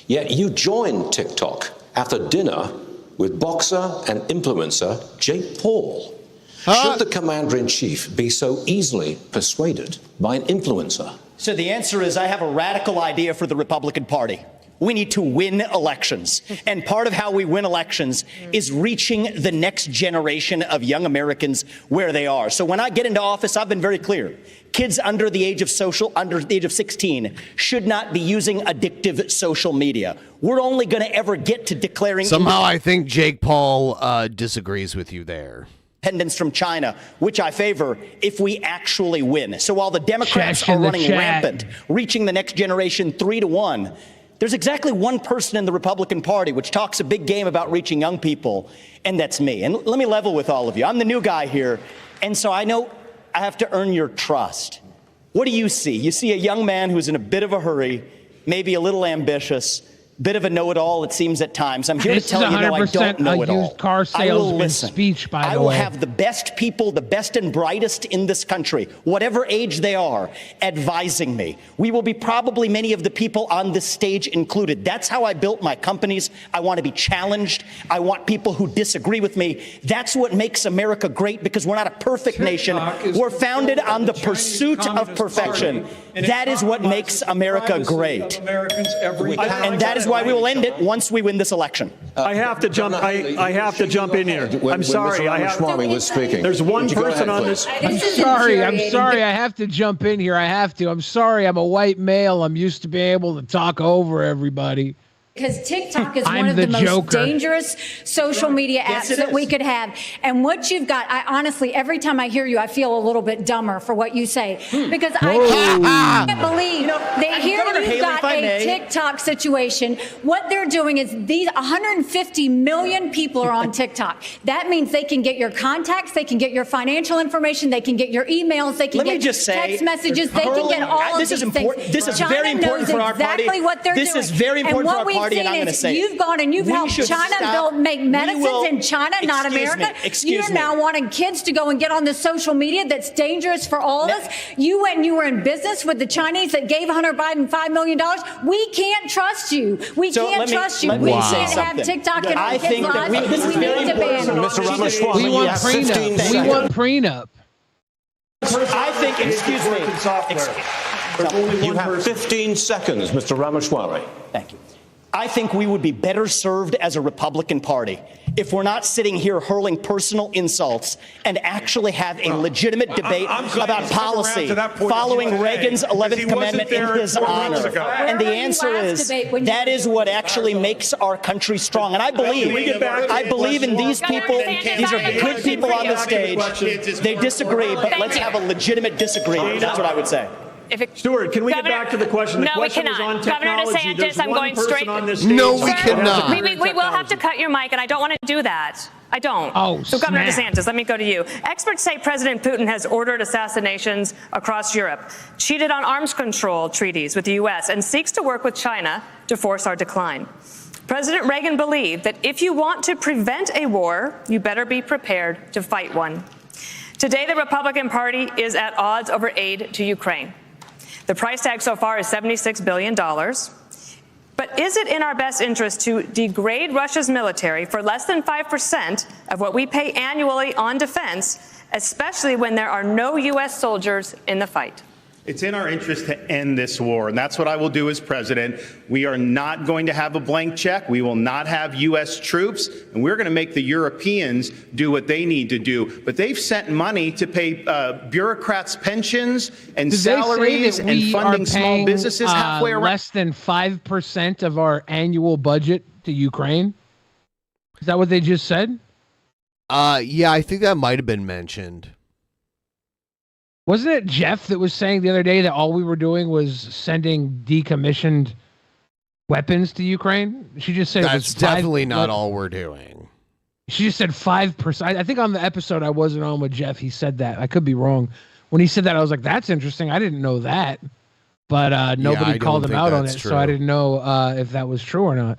Yet you joined TikTok after dinner with boxer and influencer Jake Paul. Should the commander-in-chief be so easily persuaded by an influencer? So the answer is I have a radical idea for the Republican Party. We need to win elections. And part of how we win elections is reaching the next generation of young Americans where they are. So when I get into office, I've been very clear. Kids under the age of 16 should not be using addictive social media. We're only going to ever get to declaring. Somehow I think Jake Paul disagrees with you there. Independence from China, which I favor if we actually win. So while the Democrats are running rampant, reaching the next generation 3-1, there's exactly one person in the Republican Party which talks a big game about reaching young people, and that's me. And let me level with all of you. I'm the new guy here, and so I know I have to earn your trust. What do you see? You see a young man who's in a bit of a hurry, maybe a little ambitious, bit of a know-it-all, it seems at times. I'm here to tell you, no, I don't know it all. Used car salesman speech, by the way. I will have the best people, the best and brightest in this country, whatever age they are, advising me. We will be probably many of the people on this stage included. That's how I built my companies. I want to be challenged. I want people who disagree with me. That's what makes America great, because we're not a perfect nation. We're founded on the pursuit of perfection. That is what makes America great. And that is why we will end it once we win this election. I have to jump. I have to jump in here. I'm sorry. I have. Was speaking. There's one person on this. I'm sorry. I have to jump in here. I have to. I'm sorry. I'm a white male. I'm used to being able to talk over everybody. Because TikTok is one of the most dangerous social media apps that we could have. And what you've got, I honestly, every time I hear you, I feel a little bit dumber for what you say. Because I can't believe that here you've got a TikTok situation. What they're doing is these 150 million people are on TikTok. That means they can get your contacts, they can get your financial information, they can get your emails, they can get text messages, they can get all of these things. This is very important for our party. Exactly what they're doing. This is very important for our party. And I'm going to say you've gone and you've helped China make medicines in China, not America. You're now wanting kids to go and get on the social media that's dangerous for all of us. You went and you were in business with the Chinese that gave Hunter Biden $5 million. We can't trust you. We can't trust you. We can't have TikTok in our kids' lives. This is very important. Mr. Ramaswamy, we want prenup. We want prenup. I think, excuse me. You have 15 seconds, Mr. Ramaswamy. Thank you. I think we would be better served as a Republican Party if we're not sitting here hurling personal insults and actually have a legitimate debate about policy following Reagan's 11th Commandment in his honor. And the answer is that is what actually makes our country strong. And I believe in these people. These are good people on the stage. They disagree, but let's have a legitimate disagreement. That's what I would say. Stuart, can we get back to the question? The question was on technology. Governor DeSantis, I'm going straight. No, we cannot. We will have to cut your mic, and I don't want to do that. I don't. Oh, so Governor snap. DeSantis, let me go to you. Experts say President Putin has ordered assassinations across Europe, cheated on arms control treaties with the U.S., and seeks to work with China to force our decline. President Reagan believed that if you want to prevent a war, you better be prepared to fight one. Today, the Republican Party is at odds over aid to Ukraine. The price tag so far is $76 billion. But is it in our best interest to degrade Russia's military for less than 5% of what we pay annually on defense, especially when there are no U.S. soldiers in the fight? It's in our interest to end this war, and that's what I will do as president. We are not going to have a blank check. We will not have U.S. troops, and we're going to make the Europeans do what they need to do. But they've sent money to pay bureaucrats' pensions and salaries and funding small businesses halfway around. Less than 5% of our annual budget to Ukraine? Is that what they just said? Yeah, I think that might have been mentioned. Wasn't it Jeff that was saying the other day that all we were doing was sending decommissioned weapons to Ukraine? She just said that's definitely not all we're doing. She just said 5%. I think on the episode I wasn't on with Jeff, he said that. I could be wrong. When he said that, I was like, that's interesting. I didn't know that. But nobody called him out on it, so I didn't know if that was true or not.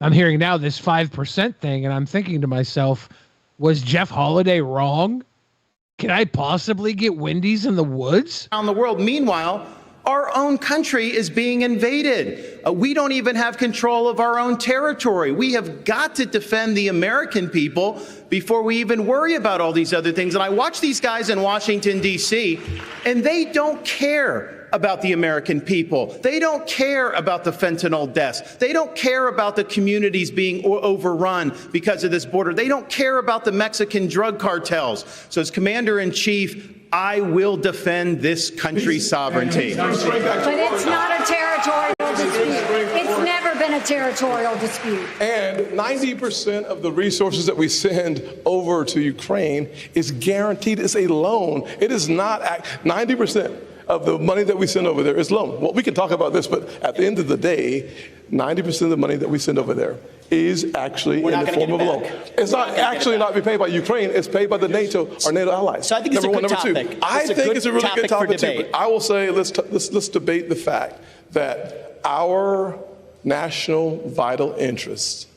I'm hearing now this 5% thing, and I'm thinking to myself, was Jeff Holiday wrong? Can I possibly get Wendy's in the woods? Around the world. Meanwhile, our own country is being invaded. We don't even have control of our own territory. We have got to defend the American people before we even worry about all these other things. And I watch these guys in Washington, D.C., and they don't care about the American people. They don't care about the fentanyl deaths. They don't care about the communities being overrun because of this border. They don't care about the Mexican drug cartels. So as Commander-in-Chief, I will defend this country's sovereignty. But it's not a territorial dispute. It's never been a territorial dispute. And 90% of the resources that we send over to Ukraine is guaranteed. It's a loan. It is not 90% of the money that we send over there is loan. Well, we can talk about this, but at the end of the day, 90% of the money that we send over there is actually in the form of a loan. It's not actually not be paid by Ukraine. It's paid by the NATO or NATO allies. So I think it's a good topic. Number two, I think it's a really good topic too. But I will say let's debate the fact that our national vital interest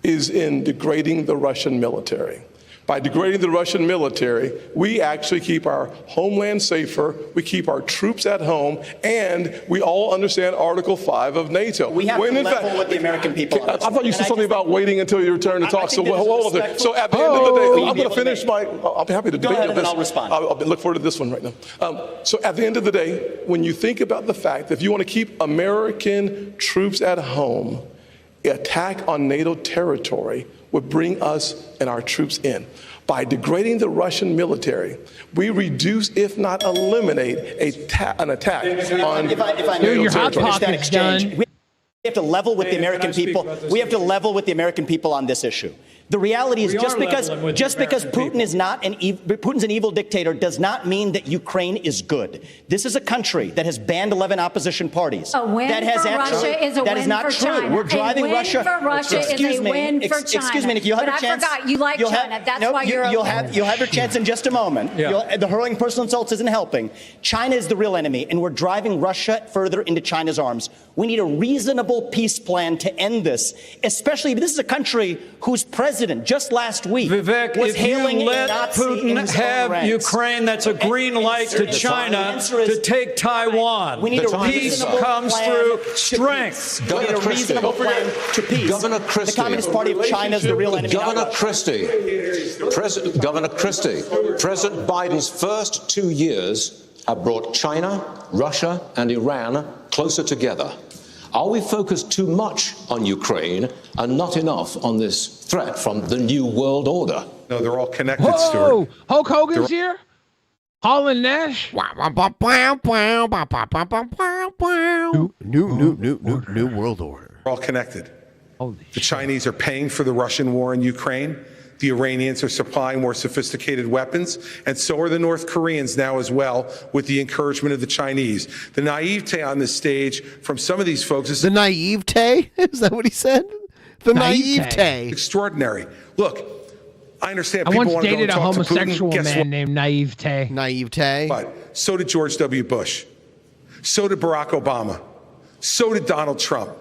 is in degrading the Russian military. By degrading the Russian military, we actually keep our homeland safer, we keep our troops at home, and we all understand Article 5 of NATO. We have to level with the American people. I thought you said something about waiting until your turn to talk. So hold on. So at the end of the day, I'm going to finish I'll be happy to debate this. I'll respond. I'll look forward to this one right now. So at the end of the day, when you think about the fact that if you want to keep American troops at home, attack on NATO territory would bring us and our troops in. By degrading the Russian military, we reduce, if not eliminate, an attack on NATO territory. We have to level with the American people. We have to level with the American people on this issue. The reality is just because Putin's an evil dictator does not mean that Ukraine is good. This is a country that has banned 11 opposition parties. A win that has for Russia is a that win is not for true. China. We're driving Russia. A win for Russia is a win for China. Excuse me, Nikki, you'll have but a chance. I forgot you like China. That's why you're you'll have your chance in just a moment. The hurling personal insults isn't helping. China is the real enemy, and we're driving Russia further into China's arms. We need a reasonable peace plan to end this, especially this is a country whose president just last week Vivek, was if hailing you let a Nazi Putin in have Ukraine, that's a green light to China to take Taiwan. We need a peace comes through strength. We need a reasonable plan to peace. Governor Christie. The Communist Party of China is the real enemy. Governor Christie. Governor Christie. President Biden's first 2 years have brought China, Russia, and Iran closer together. Are we focused too much on Ukraine and not enough on this threat from the New World Order? No, they're all connected, Stuart. Hulk Hogan's here? Holland Nash? New World Order. They're all connected. The Chinese are paying for the Russian war in Ukraine. The Iranians are supplying more sophisticated weapons, and so are the North Koreans now as well, with the encouragement of the Chinese. The naivete on this stage from some of these folks is... The naivete? Is that what he said? The naivete. Extraordinary. Look, I understand. I People once want to go dated and a talk to Putin. homosexual Guess man what? named Naivete. Naivete. But so did George W. Bush. So did Barack Obama. So did Donald Trump.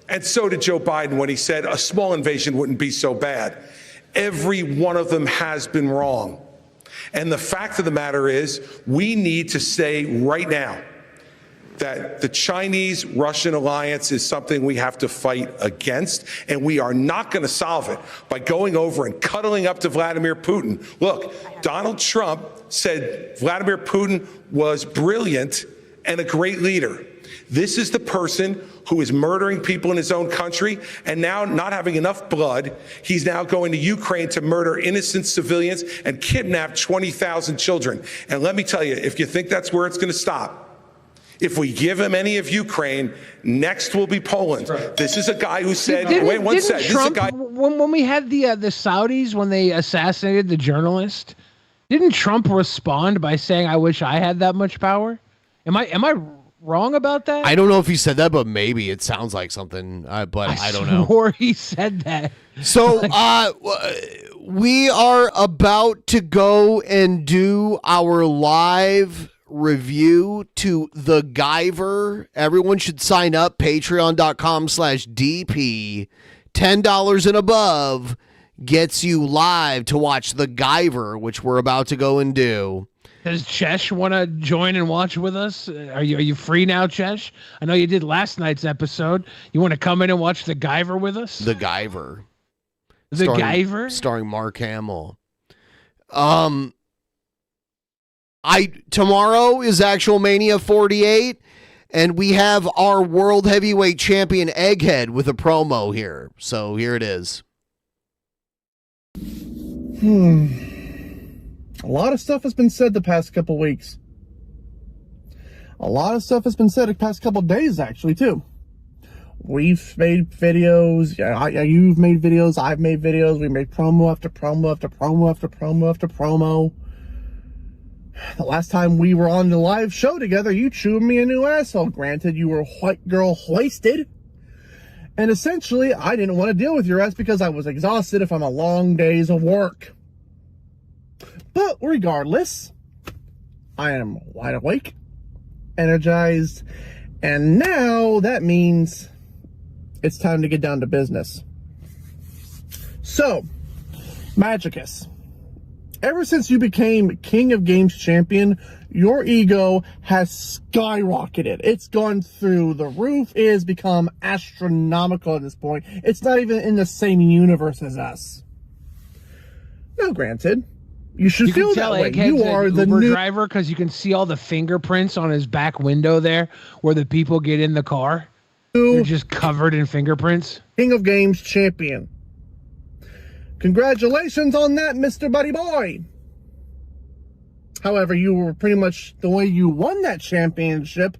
And so did Joe Biden when he said a small invasion wouldn't be so bad. Every one of them has been wrong. And the fact of the matter is, we need to say right now that the Chinese-Russian alliance is something we have to fight against, and we are not going to solve it by going over and cuddling up to Vladimir Putin. Look, Donald Trump said Vladimir Putin was brilliant and a great leader. This is the person who is murdering people in his own country, and now not having enough blood, he's now going to Ukraine to murder innocent civilians and kidnap 20,000 children. And let me tell you, if you think that's where it's going to stop, if we give him any of Ukraine, next will be Poland. This is a guy who said, wait one second. This is a guy. When we had the Saudis, when they assassinated the journalist, didn't Trump respond by saying, "I wish I had that much power"? Am I wrong about that? I don't know if he said that, but maybe it sounds like something. But I don't know. Or he said that. So we are about to go and do our live review to The Guyver. Everyone should sign up. Patreon.com/DP. $10 and above gets you live to watch The Guyver, which we're about to go and do. Does Chesh want to join and watch with us? Are you free now, Chesh? I know you did last night's episode. You want to come in and watch The Guyver with us? The Guyver. The Guyver? Starring Mark Hamill. Tomorrow is Actual Mania 48, and we have our World Heavyweight Champion Egghead with a promo here. So here it is. A lot of stuff has been said the past couple weeks. A lot of stuff has been said the past couple days, actually, too. We've made videos. You've made videos. I've made videos. We made promo after promo after promo after promo after promo. The last time we were on the live show together, you chewed me a new asshole. Granted, you were white girl hoisted. And essentially, I didn't want to deal with your ass because I was exhausted from a long days of work. But regardless, I am wide awake, energized, and now that means it's time to get down to business. So, Magicus, ever since you became King of Games champion, your ego has skyrocketed. It's gone through the roof. It has become astronomical at this point. It's not even in the same universe as us. Now, granted, you should feel that way. You are the Uber new driver because you can see all the fingerprints on his back window there where the people get in the car. They're just covered in fingerprints. King of Games champion. Congratulations on that, Mr. Buddy Boy. However, you were pretty much, the way you won that championship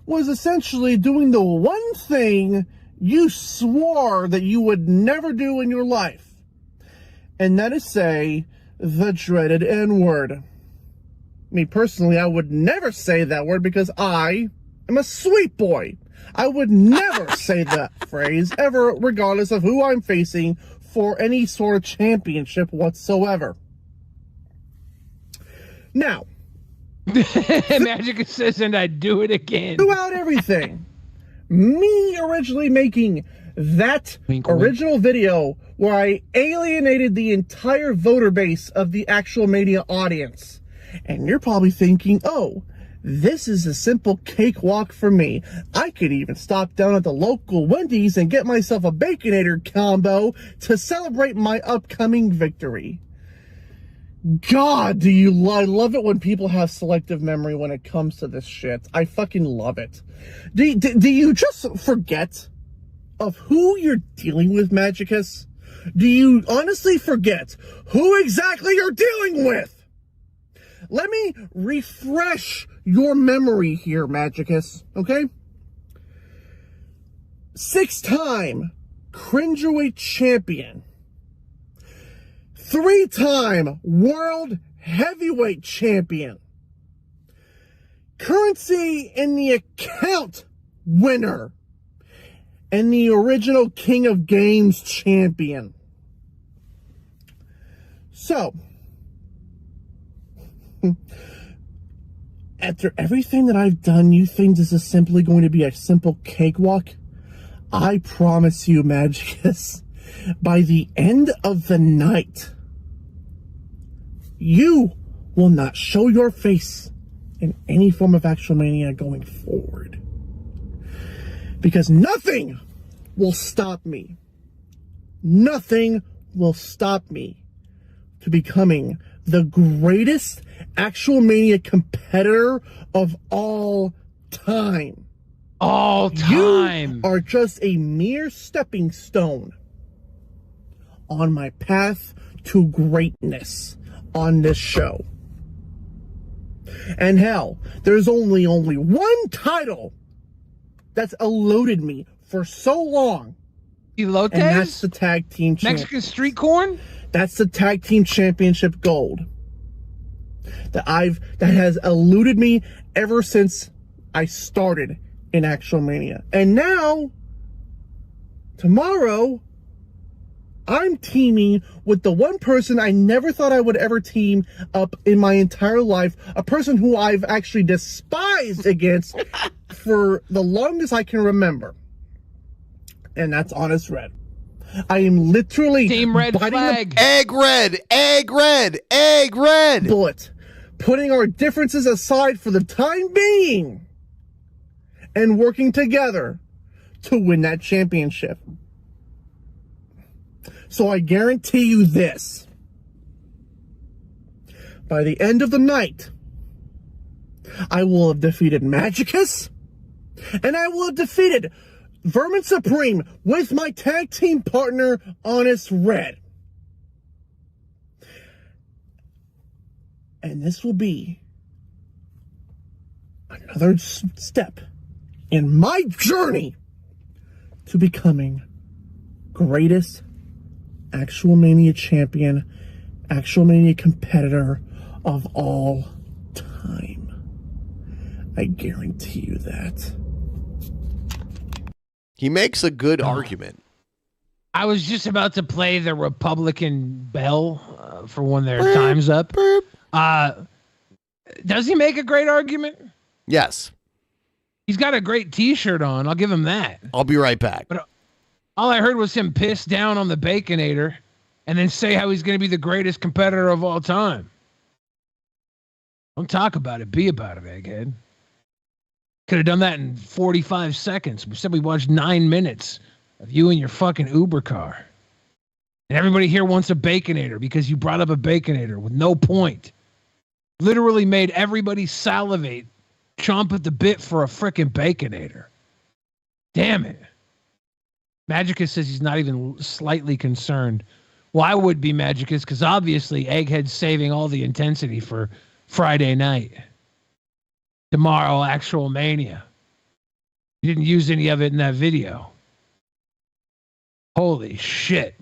was essentially doing the one thing you swore that you would never do in your life. And that is say the dreaded N-word. Me personally, I would never say that word because I am a sweet boy. I would never say that phrase ever, regardless of who I'm facing for any sort of championship whatsoever. Now, Magic says, and I'd do it again. Throughout everything, me originally making that original video where I alienated the entire voter base of the Actual Mania audience. And you're probably thinking, oh, this is a simple cakewalk for me. I could even stop down at the local Wendy's and get myself a Baconator combo to celebrate my upcoming victory. God, I love it when people have selective memory when it comes to this shit. I fucking love it. Do you just forget of who you're dealing with, Magicus? Do you honestly forget who exactly you're dealing with? Let me refresh your memory here, Magicus, okay? 6-time Cringerweight champion. 3-time World Heavyweight champion. Currency in the account winner. And the original King of Games champion. So, after everything that I've done, you think this is simply going to be a simple cakewalk? I promise you, Magicus, by the end of the night, you will not show your face in any form of Actual Mania going forward. Because nothing will stop me. Nothing will stop me to becoming the greatest Actual Mania competitor of all time. All time. You are just a mere stepping stone on my path to greatness on this show. And hell, there's only one title that's eluded me for so long. Elotes? And that's the tag team Mexican street corn? That's the tag team championship gold. That has eluded me ever since I started in Actual Mania. And now, tomorrow, I'm teaming with the one person I never thought I would ever team up in my entire life. A person who I've actually despised against for the longest I can remember. And that's Honest Red. I am literally Team Red flag. Egg red, egg red, egg red. Bullet. Putting our differences aside for the time being and working together to win that championship. So I guarantee you this. By the end of the night, I will have defeated Magicus, and I will have defeated Vermin Supreme with my tag team partner, Honest Red. And this will be another step in my journey to becoming greatest Actual Mania champion, Actual Mania competitor of all time. I guarantee you that. He makes a good argument. I was just about to play the Republican bell for when their time's up. Does he make a great argument? Yes. He's got a great T-shirt on. I'll give him that. I'll be right back. But all I heard was him piss down on the Baconator and then say how he's going to be the greatest competitor of all time. Don't talk about it. Be about it, egghead. Could have done that in 45 seconds. We said we watched 9 minutes of you in your fucking Uber car. And everybody here wants a Baconator because you brought up a Baconator with no point. Literally made everybody salivate, chomp at the bit for a frickin' Baconator. Damn it. Magicus says he's not even slightly concerned. Well, I would be Magicus because obviously Egghead's saving all the intensity for Friday night. Tomorrow, Actual Mania. You didn't use any of it in that video. Holy shit.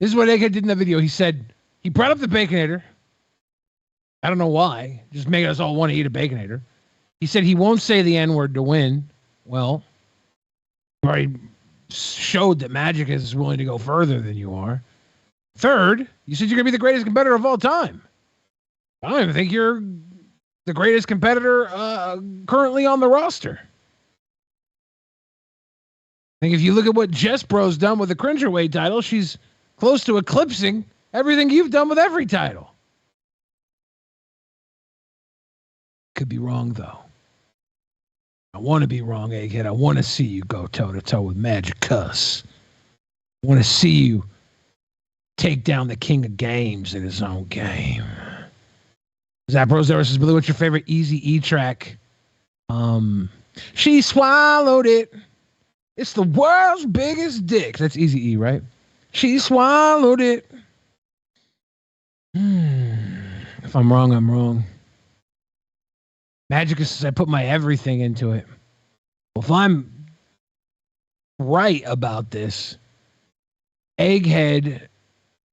This is what Egghead did in the video. He said, he brought up the Baconator. I don't know why. Just making us all want to eat a Baconator. He said he won't say the N-word to win. Well, you already showed that Magicus is willing to go further than you are. Third, you said you're going to be the greatest competitor of all time. I don't even think you're the greatest competitor currently on the roster. I think if you look at what Jess Bro's done with the Cringerweight title, she's close to eclipsing everything you've done with every title. Could be wrong, though. I want to be wrong, Egghead. I want to see you go toe-to-toe with Magicus. I want to see you take down the king of games in his own game. Zap Rose versus Billy, what's your favorite Easy-E track? She swallowed it. It's the world's biggest dick. That's Easy-E, right? She swallowed it. If I'm wrong, I'm wrong. Magicus says I put my everything into it. Well, if I'm right about this, Egghead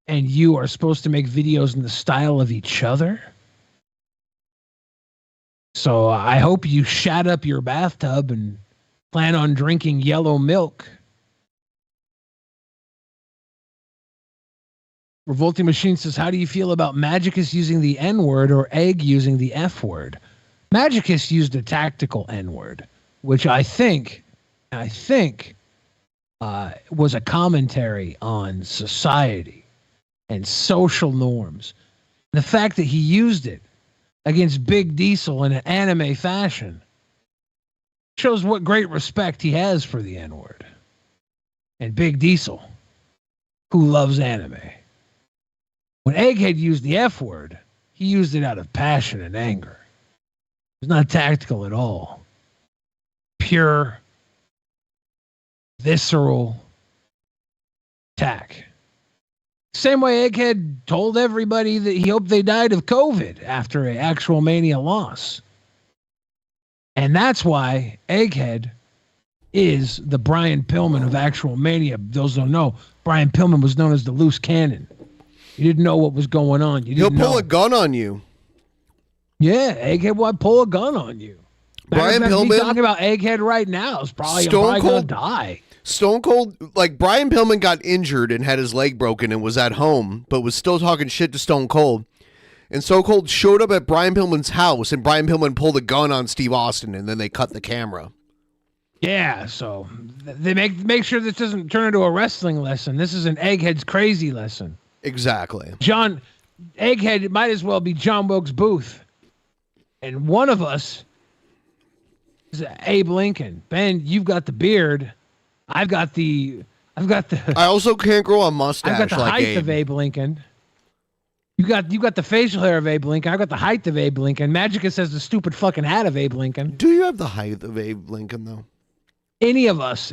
and you are supposed to make videos in the style of each other. So I hope you shat up your bathtub and plan on drinking yellow milk Revolting Machine says, how do you feel about Magicus using the N-word or Egg using the F-word? Magicus used a tactical N-word, which I think was a commentary on society and social norms. The fact that he used it against Big Diesel in an anime fashion shows what great respect he has for the N-word and Big Diesel, who loves anime. When Egghead used the F-word, he used it out of passion and anger. It was not tactical at all. Pure, visceral attack. Same way Egghead told everybody that he hoped they died of COVID after an Actual Mania loss. And that's why Egghead is the Brian Pillman of Actual Mania. Those don't know, Brian Pillman was known as the loose cannon. You didn't know what was going on. He'll pull a gun on you. Yeah, Egghead would pull a gun on you. Brian Pillman talking about Egghead right now is probably gonna die. Stone Cold, like Brian Pillman got injured and had his leg broken and was at home, but was still talking shit to Stone Cold. And Stone Cold showed up at Brian Pillman's house, and Brian Pillman pulled a gun on Steve Austin, and then they cut the camera. Yeah, so they make sure this doesn't turn into a wrestling lesson. This is an Egghead's crazy lesson. Exactly. Egghead might as well be John Wilkes Booth. And one of us is Abe Lincoln. Ben, you've got the beard. I've got the I also can't grow a mustache. I've got the like height Abe. of Abe Lincoln. You got the facial hair of Abe Lincoln. I've got the height of Abe Lincoln. Magicus has the stupid fucking hat of Abe Lincoln. Do you have the height of Abe Lincoln though? Any of us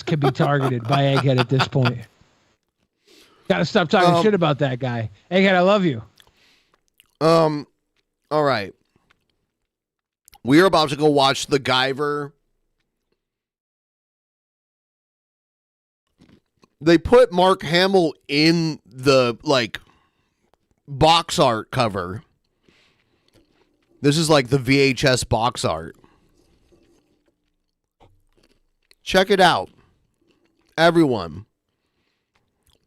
could be targeted by Egghead at this point. Gotta stop talking shit about that guy. Egghead, I love you. All right. We're about to go watch The Guyver. They put Mark Hamill in the, box art cover. This is like the VHS box art. Check it out. Everyone.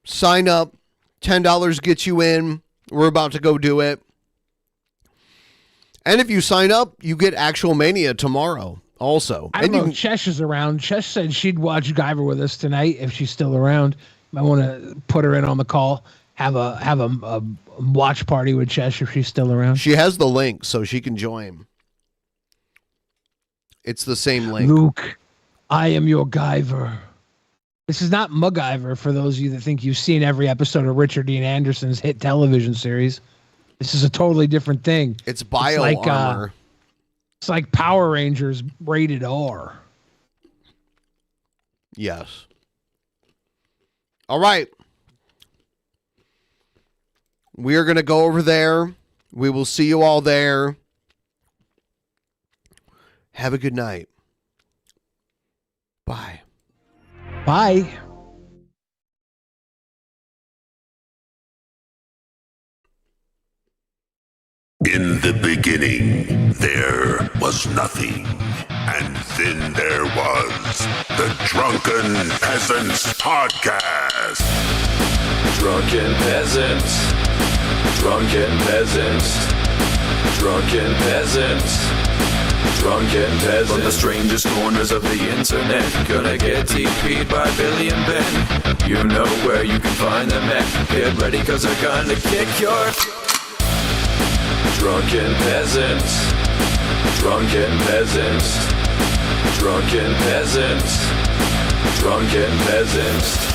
Sign up. $10 gets you in. We're about to go do it. And if you sign up, you get Actual Mania tomorrow also. I don't know if Chesh is around. Chesh said she'd watch Guyver with us tonight if she's still around. Might want to put her in on the call. Have a watch party with Chesh if she's still around. She has the link, so she can join. It's the same link. Luke, I am your Guyver. This is not MacGyver for those of you that think you've seen every episode of Richard Dean Anderson's hit television series. This is a totally different thing. It's bio armor. It's like Power Rangers rated R. Yes. All right. We are going to go over there. We will see you all there. Have a good night. Bye. Bye. In the beginning, there was nothing. And then there was the Drunken Peasants Podcast. Drunken Peasants. Drunken Peasants. Drunken Peasants. Drunken Peasants. From the strangest corners of the internet, gonna get TP'd by Billy and Ben. You know where you can find them at. Get ready, cause they're gonna kick your... Drunken Peasants. Drunken Peasants. Drunken Peasants. Drunken Peasants.